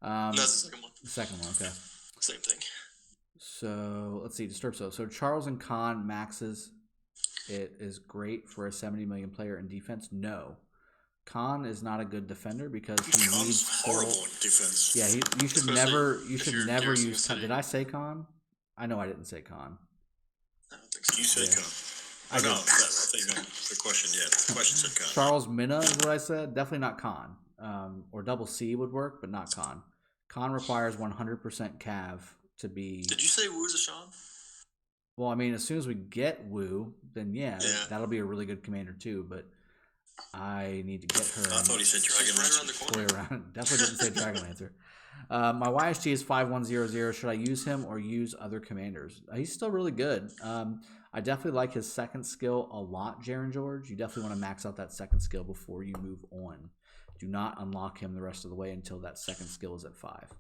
Speaker 2: That's the second one.
Speaker 1: The second one, okay.
Speaker 2: Same thing.
Speaker 1: So, let's see. Disturb. So Charles and Khan maxes. It is great for a 70 million player in defense. No. Khan is not a good defender because he needs
Speaker 7: horrible defense.
Speaker 1: Yeah, you should never use Khan. Did I say Khan? I know I didn't say Khan.
Speaker 2: I don't think so.
Speaker 7: You said Khan. I know. I think the question, the question said Khan.
Speaker 1: Charles Minna is what I said. Definitely not Khan. Or double C would work, but not Khan. Khan requires 100% Cav to be...
Speaker 2: Did you say Wu Zishan?
Speaker 1: Well, I mean, as soon as we get Wu, then that'll be a really good commander too, but I need to get her...
Speaker 7: I thought he said Dragonlancer.
Speaker 1: Definitely didn't say Dragonlancer. My YSG is 5100. Should I use him or use other commanders? He's still really good. I definitely like his second skill a lot, Jaren George. You definitely want to max out that second skill before you move on. Do not unlock him the rest of the way until that second skill is at 5.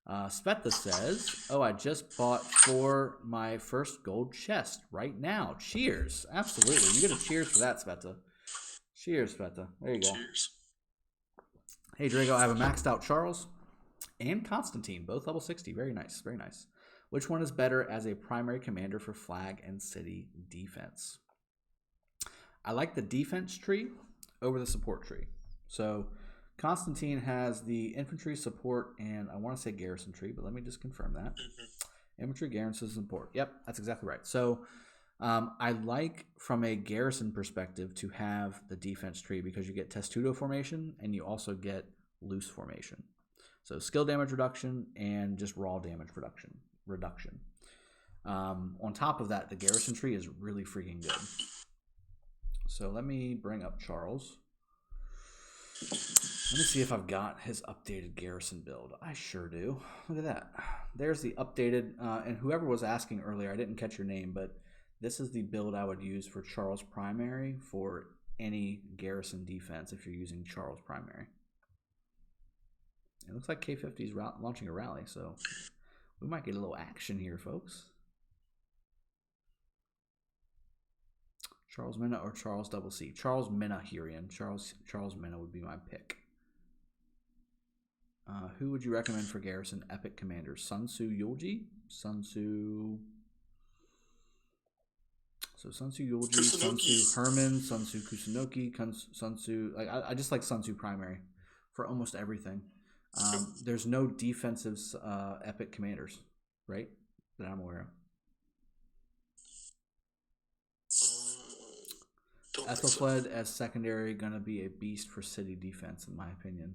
Speaker 1: Sveta says, I just bought for my first gold chest right now. Cheers. Absolutely. You get a cheers for that, Sveta. Cheers, Sveta. There you go.
Speaker 2: Cheers.
Speaker 1: Hey, Drago, I have a maxed out Charles and Constantine, both level 60. Very nice. Very nice. Which one is better as a primary commander for flag and city defense? I like the defense tree over the support tree. So Constantine has the infantry support and I want to say garrison tree, but let me just confirm that. Infantry, garrison, support. Yep, that's exactly right. So I like from a garrison perspective to have the defense tree because you get testudo formation and you also get loose formation. So skill damage reduction and just raw damage reduction. On top of that, the garrison tree is really freaking good. So let me bring up Charles. Let me see if I've got his updated garrison build. I sure do. Look at that. There's the updated, and whoever was asking earlier, I didn't catch your name, but this is the build I would use for Charles Primary for any garrison defense if you're using Charles Primary. It looks like K50 is launching a rally, so we might get a little action here, folks. Charles Minna or Charles Double C? Charles Minna here, Ian. Charles Minna would be my pick. Who would you recommend for garrison epic commanders? Sun Tzu Yulji? Sun Tzu Yulji, Sun Tzu Herman, Sun Tzu Kusunoki, Sun Tzu... I just like Sun Tzu Primary for almost everything. There's no defensive epic commanders, right? That I'm aware of. Ethelfled as secondary gonna be a beast for city defense, in my opinion.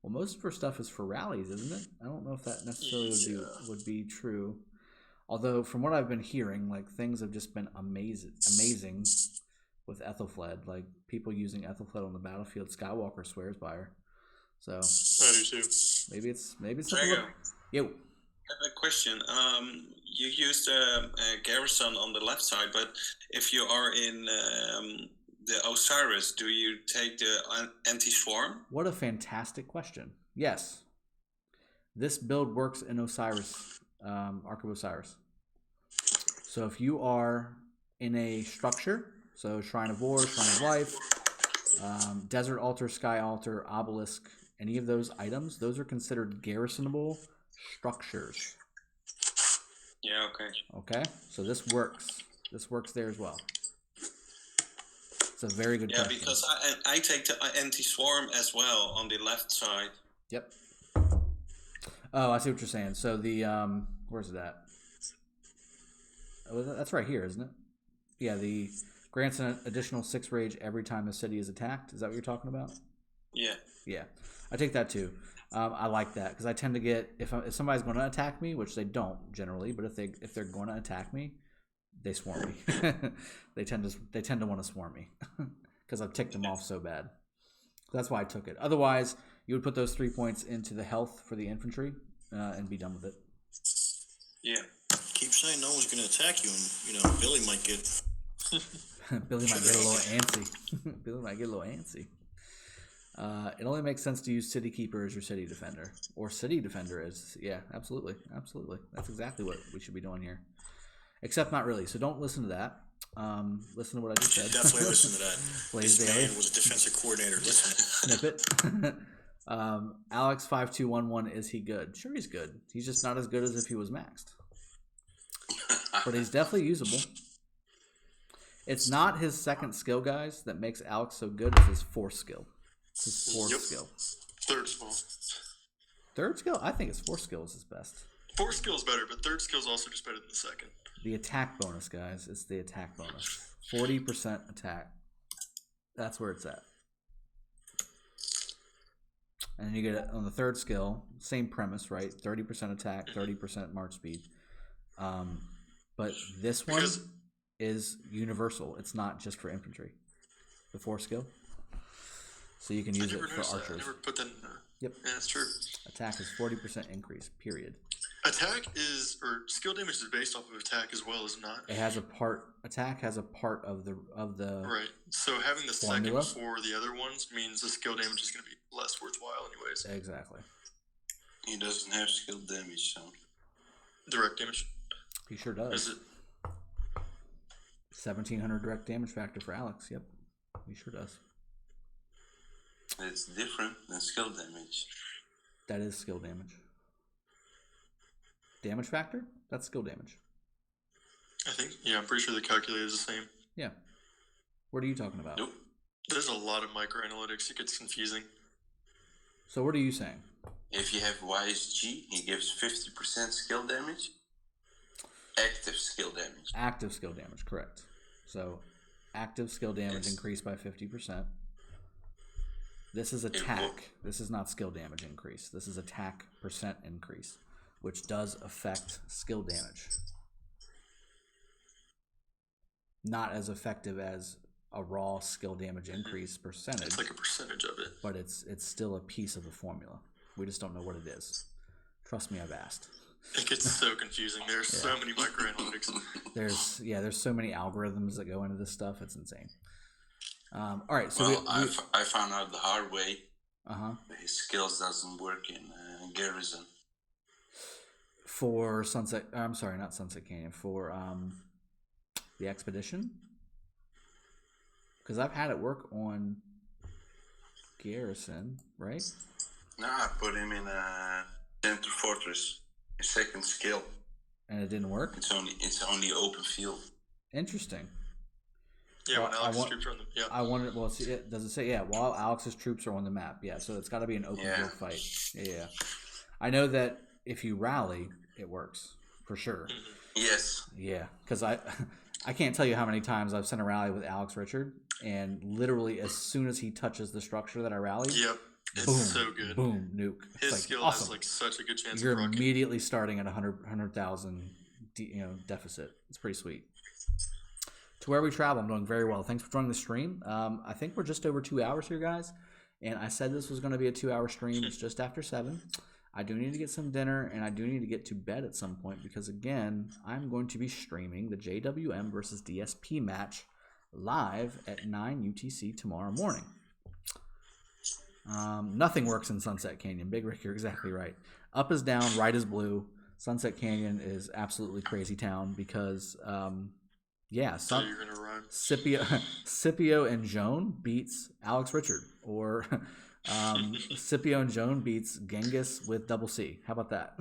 Speaker 1: Well, most of her stuff is for rallies, isn't it? I don't know if that necessarily would be true. Although, from what I've been hearing, like things have just been amazing with Ethelfled. Like people using Ethelfled on the battlefield. Skywalker swears by her. So
Speaker 2: I do too.
Speaker 1: Maybe it's something. Yo.
Speaker 6: I have a question. You used a garrison on the left side, but if you are in
Speaker 3: the Osiris, do you take the anti-swarm?
Speaker 1: What a fantastic question. Yes. This build works in Osiris, Ark of Osiris. So if you are in a structure, so Shrine of War, Shrine of Life, Desert Altar, Sky Altar, Obelisk, any of those items, those are considered garrisonable structures.
Speaker 3: Yeah, okay.
Speaker 1: Okay, so this works. This works there as well. It's a very good question.
Speaker 3: Yeah, because I take the anti-swarm as well on the left side.
Speaker 1: Yep. Oh, I see what you're saying. So the where's it at? Oh, that's right here, isn't it? Yeah, the grants an additional 6 rage every time the city is attacked. Is that what you're talking about?
Speaker 3: Yeah.
Speaker 1: Yeah, I take that too. I like that because I tend to get if somebody's going to attack me, which they don't generally, but if they're going to attack me, they swarm me. they tend to want to swarm me because I've ticked them off so bad. That's why I took it. Otherwise, you would put those 3 points into the health for the infantry and be done with it.
Speaker 3: Yeah.
Speaker 7: Keep saying no one's going to attack you, and Billy might get.
Speaker 1: Billy might get a little antsy. Billy might get a little antsy. It only makes sense to use City Keeper as your City Defender, or City Defender as absolutely. That's exactly what we should be doing here. Except not really. So don't listen to that. Listen to what I just said.
Speaker 7: Definitely listen to that.
Speaker 1: Blaze
Speaker 7: this
Speaker 1: Daily
Speaker 7: man was a defensive coordinator. Listen.
Speaker 1: Snippet. Alex5211, is he good? Sure, he's good. He's just not as good as if he was maxed. But he's definitely usable. It's not his second skill, guys, that makes Alex so good. It's his fourth skill. It's his fourth skill.
Speaker 2: Third skill.
Speaker 1: Third skill? I think his fourth skill is his best.
Speaker 2: Fourth skill is better, but third skill is also just better than the second.
Speaker 1: The attack bonus, guys. It's the attack bonus. 40% attack. That's where it's at. And then you get it on the third skill, same premise, right? 30% attack, 30% march speed. But this one is universal. It's not just for infantry. The fourth skill. So you can use it for archers.
Speaker 2: I never put that in there.
Speaker 1: Yep.
Speaker 2: Yeah, that's true.
Speaker 1: Attack is 40% increase, period.
Speaker 2: Attack is, or skill damage is based off of attack as well, is it not?
Speaker 1: It has a part, attack has a part of the
Speaker 2: right. So having the
Speaker 1: formula.
Speaker 2: second for the other ones means the skill damage is going to be less worthwhile anyways.
Speaker 1: Exactly.
Speaker 3: He doesn't have skill damage, so.
Speaker 2: Direct damage.
Speaker 1: He sure does.
Speaker 2: Is it?
Speaker 1: 1700 direct damage factor for Alex. Yep. He sure does.
Speaker 3: It's different than skill damage.
Speaker 1: That is skill damage. Damage factor? That's skill damage.
Speaker 2: I think, yeah, I'm pretty sure the calculator is the same.
Speaker 1: Yeah. What are you talking about?
Speaker 2: Nope. There's a lot of microanalytics. It gets confusing.
Speaker 1: So what are you saying?
Speaker 3: If you have YSG, he gives 50% skill damage. Active skill damage.
Speaker 1: Active skill damage, correct. So active skill damage increased by 50%. This is attack. This is not skill damage increase. This is attack percent increase, which does affect skill damage. Not as effective as a raw skill damage increase percentage.
Speaker 2: It's like a percentage of it.
Speaker 1: But it's still a piece of the formula. We just don't know what it is. Trust me, I've asked.
Speaker 2: It gets so confusing. There's so many microanalytics.
Speaker 1: There's so many algorithms that go into this stuff. It's insane. All right, so
Speaker 3: I found out the hard way. His skills doesn't work in Garrison.
Speaker 1: For Sunset, I'm sorry, not Sunset Canyon. For the Expedition, because I've had it work on Garrison, right?
Speaker 3: No, I put him in Center Fortress, his second skill,
Speaker 1: and it didn't work.
Speaker 3: It's only open field.
Speaker 1: Interesting.
Speaker 2: Yeah, when Alex's troops are on the
Speaker 1: I wanted. Well, does it say while Alex's troops are on the map? Yeah, so it's got to be an open field fight. Yeah. I know that if you rally, it works for sure.
Speaker 3: Yes.
Speaker 1: Yeah, because I can't tell you how many times I've sent a rally with Alex Richard, and literally as soon as he touches the structure that I rallied,
Speaker 2: it's
Speaker 1: boom,
Speaker 2: so good.
Speaker 1: Boom, nuke.
Speaker 2: His
Speaker 1: it's
Speaker 2: skill
Speaker 1: awesome.
Speaker 2: has such a good chance.
Speaker 1: You're
Speaker 2: of rocking.
Speaker 1: Immediately starting at 100,000, deficit. It's pretty sweet. To where we travel, I'm doing very well. Thanks for joining the stream. I think we're just over 2 hours here, guys. And I said this was going to be a 2-hour stream. It's just after 7. I do need to get some dinner, and I do need to get to bed at some point because, again, I'm going to be streaming the JWM versus DSP match live at 9 UTC tomorrow morning. Nothing works in Sunset Canyon. Big Rick, you're exactly right. Up is down, right is blue. Sunset Canyon is absolutely crazy town because, Scipio and Joan beats Alex Richard, or Scipio and Joan beats Genghis with double C. How about that?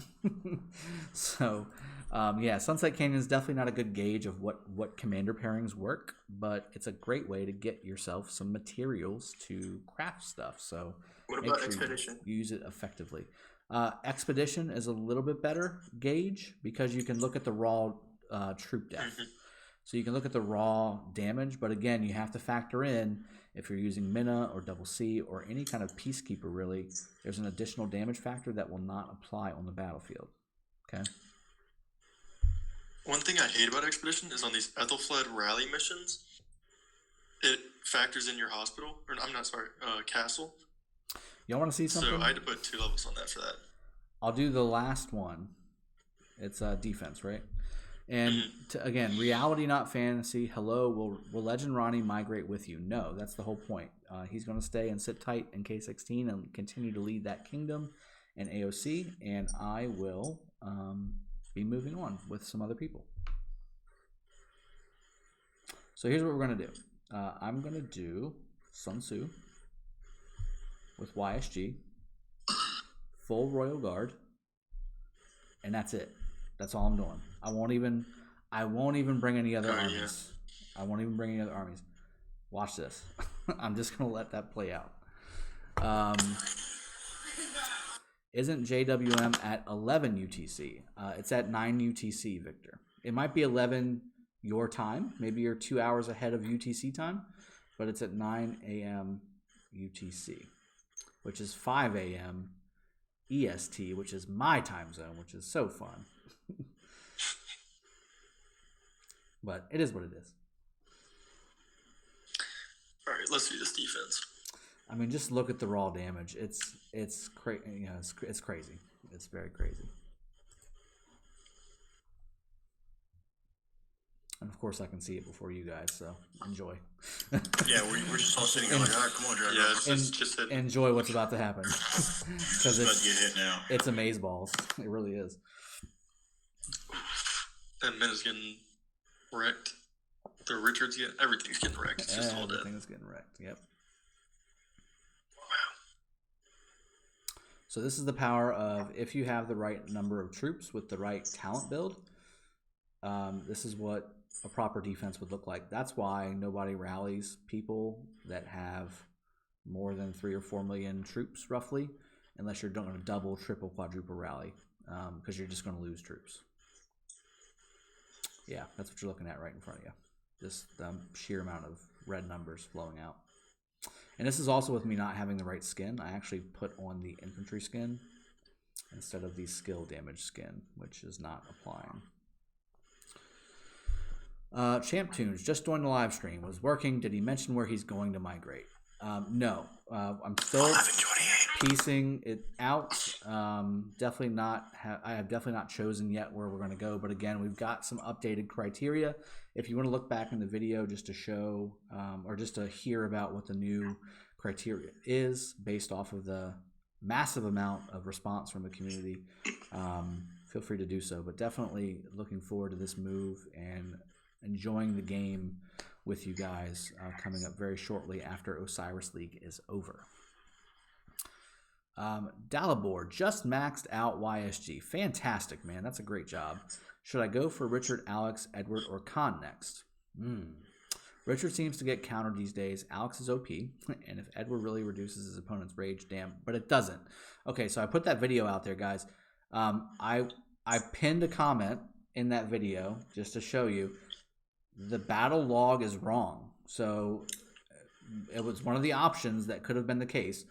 Speaker 1: So, Sunset Canyon is definitely not a good gauge of what commander pairings work, but it's a great way to get yourself some materials to craft stuff. So,
Speaker 2: what about Expedition?
Speaker 1: Use it effectively. Expedition is a little bit better gauge because you can look at the raw troop depth. So you can look at the raw damage, but again, you have to factor in if you're using Mina or Double C or any kind of Peacekeeper, really, there's an additional damage factor that will not apply on the battlefield. Okay?
Speaker 2: One thing I hate about Expedition is on these Ethelfled rally missions, it factors in your hospital, or I'm not sorry, castle.
Speaker 1: Y'all want to see something?
Speaker 2: So I had to put 2 levels on that for that.
Speaker 1: I'll do the last one. It's defense, right? And again, reality, not fantasy. Hello, will Legend Ronnie migrate with you? No, that's the whole point. He's going to stay and sit tight in K16 and continue to lead that kingdom and AOC, and I will be moving on with some other people. So here's what we're going to do. I'm going to do Sun Tzu with YSG, full Royal Guard, and that's it. That's all I'm doing. I won't even bring any other armies. I won't even bring any other armies. Watch this. I'm just gonna let that play out. Isn't JWM at 11 UTC? It's at 9 UTC, Victor. It might be 11 your time. Maybe you're 2 hours ahead of UTC time, but it's at 9 a.m. UTC, which is 5 a.m. EST, which is my time zone, which is so fun. But it is what it is.
Speaker 2: All right, let's do this defense.
Speaker 1: I mean, just look at the raw damage. It's crazy. It's crazy. It's very crazy. And of course, I can see it before you guys, so enjoy.
Speaker 7: Yeah, we're just all sitting here like, all right, come on, Dragon.
Speaker 2: Yeah, just hit.
Speaker 1: Enjoy what's about to happen because
Speaker 7: about to get hit now.
Speaker 1: It's amazeballs. It really is.
Speaker 2: That Mina's getting wrecked. The Richards everything's getting wrecked. It's just all dead.
Speaker 1: Everything's getting wrecked. Yep. So this is the power of if you have the right number of troops with the right talent build. This is what a proper defense would look like. That's why nobody rallies people that have more than 3 or 4 million troops, roughly, unless you're doing a double, triple, quadruple rally, because you're just going to lose troops. Yeah, that's what you're looking at right in front of you. Just the sheer amount of red numbers flowing out. And this is also with me not having the right skin. I actually put on the infantry skin instead of the skill damage skin, which is not applying. Champ Tunes just joined the live stream. Was working. Did he mention where he's going to migrate? No. I'm still piecing it out. Definitely not. I have definitely not chosen yet where we're going to go. But again, we've got some updated criteria. If you want to look back in the video just to show or just to hear about what the new criteria is based off of the massive amount of response from the community, feel free to do so. But definitely looking forward to this move and enjoying the game with you guys coming up very shortly after Osiris League is over. Dalibor just maxed out YSG. Fantastic, man. That's a great job. Should I go for Richard, Alex, Edward, or Khan next? Richard seems to get countered these days. Alex is OP. And if Edward really reduces his opponent's rage, damn. But it doesn't. Okay, so I put that video out there, guys. I pinned a comment in that video just to show you. The battle log is wrong. So it was one of the options that could have been the case.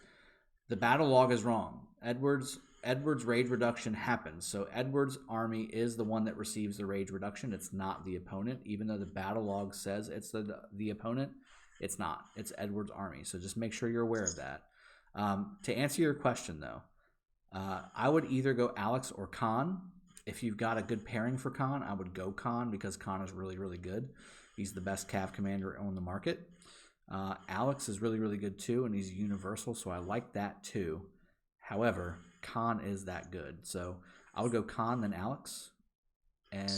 Speaker 1: The battle log is wrong. Edward's rage reduction happens. So Edward's army is the one that receives the rage reduction. It's not the opponent. Even though the battle log says it's the opponent, it's not. It's Edward's army. So just make sure you're aware of that. To answer your question, though, I would either go Alex or Khan. If you've got a good pairing for Khan, I would go Khan because Khan is really, really good. He's the best Cav commander on the market. Alex is really, really good too, and he's universal, so I like that too. However, Khan is that good. So I would go Khan, then Alex, and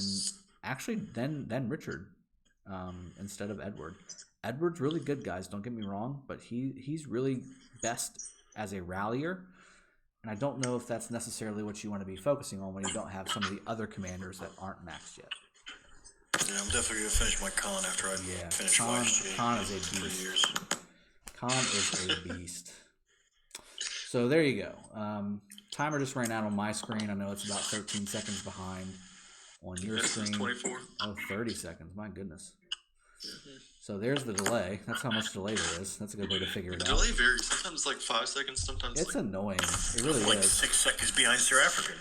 Speaker 1: actually then Richard instead of Edward. Edward's really good, guys, don't get me wrong, but he's really best as a rallier, and I don't know if that's necessarily what you want to be focusing on when you don't have some of the other commanders that aren't maxed yet.
Speaker 7: Yeah, I'm definitely going to finish my con after I finish YSG.
Speaker 1: Khan is a beast. Khan is a beast. So there you go. Timer just ran out on my screen. I know it's about 13 seconds behind on your screen.
Speaker 2: 24.
Speaker 1: Oh, 30 seconds. My goodness. So there's the delay. That's how much delay there is. That's a good way to figure it out.
Speaker 2: The delay varies. Sometimes it's like 5 seconds. Sometimes
Speaker 1: it's
Speaker 2: like...
Speaker 1: annoying. It really
Speaker 7: like
Speaker 1: is.
Speaker 7: 6 seconds behind Sir African.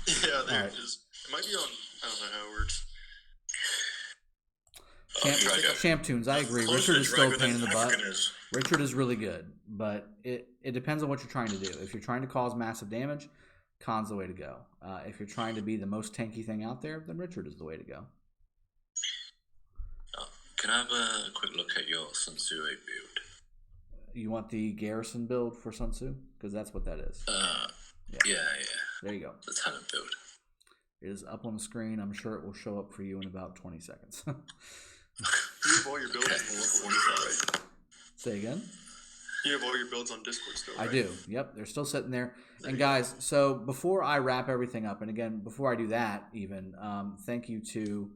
Speaker 2: Yeah, there it is. It might be on. I don't know how it works.
Speaker 1: Champ Tunes, I agree. Richard is still a pain in the butt. Richard is really good, but it depends on what you're trying to do. If you're trying to cause massive damage, Khan's the way to go. If you're trying to be the most tanky thing out there, then Richard is the way to go.
Speaker 10: Can I have a quick look at your Sun Tzu 8 build?
Speaker 1: You want the Garrison build for Sun Tzu? Because that's what that is.
Speaker 10: Yeah.
Speaker 1: There you go.
Speaker 10: The talent build.
Speaker 1: It is up on the screen. I'm sure it will show up for you in about 20 seconds.
Speaker 2: You have all your builds on Discord, right?
Speaker 1: Say again?
Speaker 2: You have all your builds on Discord still, right?
Speaker 1: I do. Yep, they're still sitting there. And guys, so before I wrap everything up, and again, before I do that even, thank you to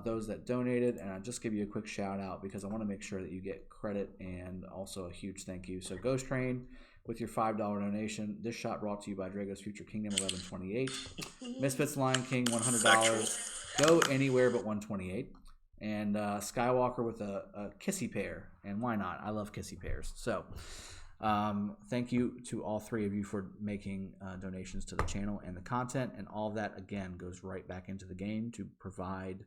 Speaker 1: those that donated, and I'll just give you a quick shout out because I want to make sure that you get credit and also a huge thank you. So Ghost Train with your $5 donation. This shot brought to you by Drago's Future Kingdom 1128. Misfits Lion King $100. Go anywhere but 128. And Skywalker with a kissy pear, and why not? I love kissy pears. So thank you to all three of you for making donations to the channel and the content, and all of that again goes right back into the game to provide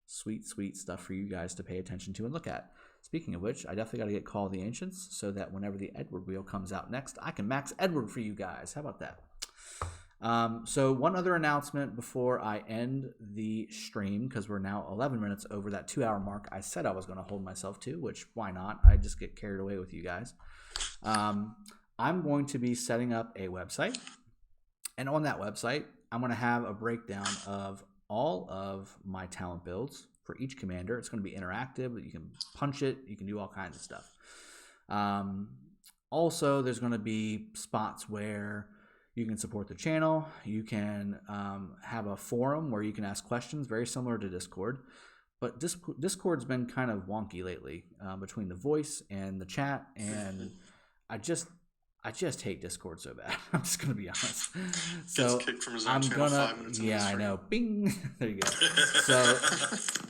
Speaker 1: sweet stuff for you guys to pay attention to and look at. Speaking of which, I definitely got to get Call of the Ancients so that whenever the Edward wheel comes out next, I can max Edward for you guys. How about that? So one other announcement before I end the stream, because we're now 11 minutes over that 2-hour mark I said I was going to hold myself to, which why not? I just get carried away with you guys. I'm going to be setting up a website, and on that website, I'm going to have a breakdown of all of my talent builds for each commander. It's going to be interactive. You can punch it. You can do all kinds of stuff. Also, there's going to be spots where you can support the channel. You can have a forum where you can ask questions, very similar to Discord. But Discord's been kind of wonky lately between the voice and the chat, and I just hate Discord so bad. I'm just gonna be honest. So I'm gonna, I know. Bing. There you go. So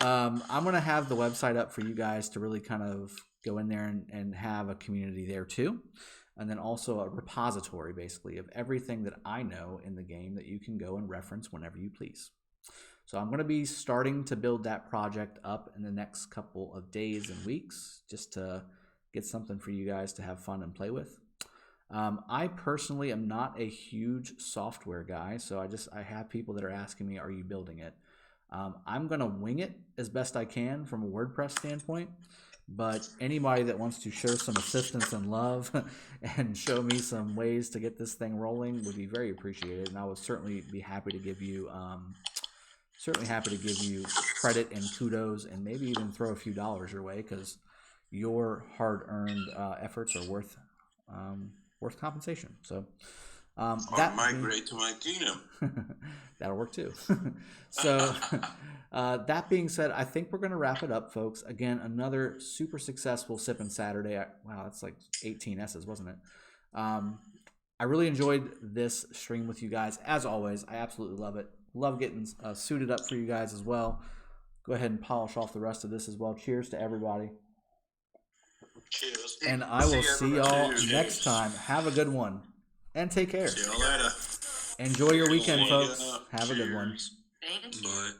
Speaker 1: I'm gonna have the website up for you guys to really kind of go in there and have a community there too. And then also a repository, basically, of everything that I know in the game that you can go and reference whenever you please. So I'm going to be starting to build that project up in the next couple of days and weeks, just to get something for you guys to have fun and play with. I personally am not a huge software guy, so I have people that are asking me, are you building it? I'm going to wing it as best I can from a WordPress standpoint. But anybody that wants to show some assistance and love and show me some ways to get this thing rolling would be very appreciated, and I would certainly be happy to give you credit and kudos, and maybe even throw a few dollars your way, because your hard-earned efforts are worth compensation. So
Speaker 3: that migrate to my kingdom.
Speaker 1: That'll work too. So that being said, I think we're going to wrap it up, folks. Again, another super successful Sippin' Saturday. Wow, that's like 18 S's, wasn't it? I really enjoyed this stream with you guys. As always, I absolutely love it. Love getting suited up for you guys as well. Go ahead and polish off the rest of this as well. Cheers to everybody.
Speaker 2: Cheers.
Speaker 1: And I will see y'all next time. Have a good one. And take care.
Speaker 6: See y'all later.
Speaker 1: Enjoy your weekend, folks. Have a good one.
Speaker 11: Thank you.
Speaker 2: Bye.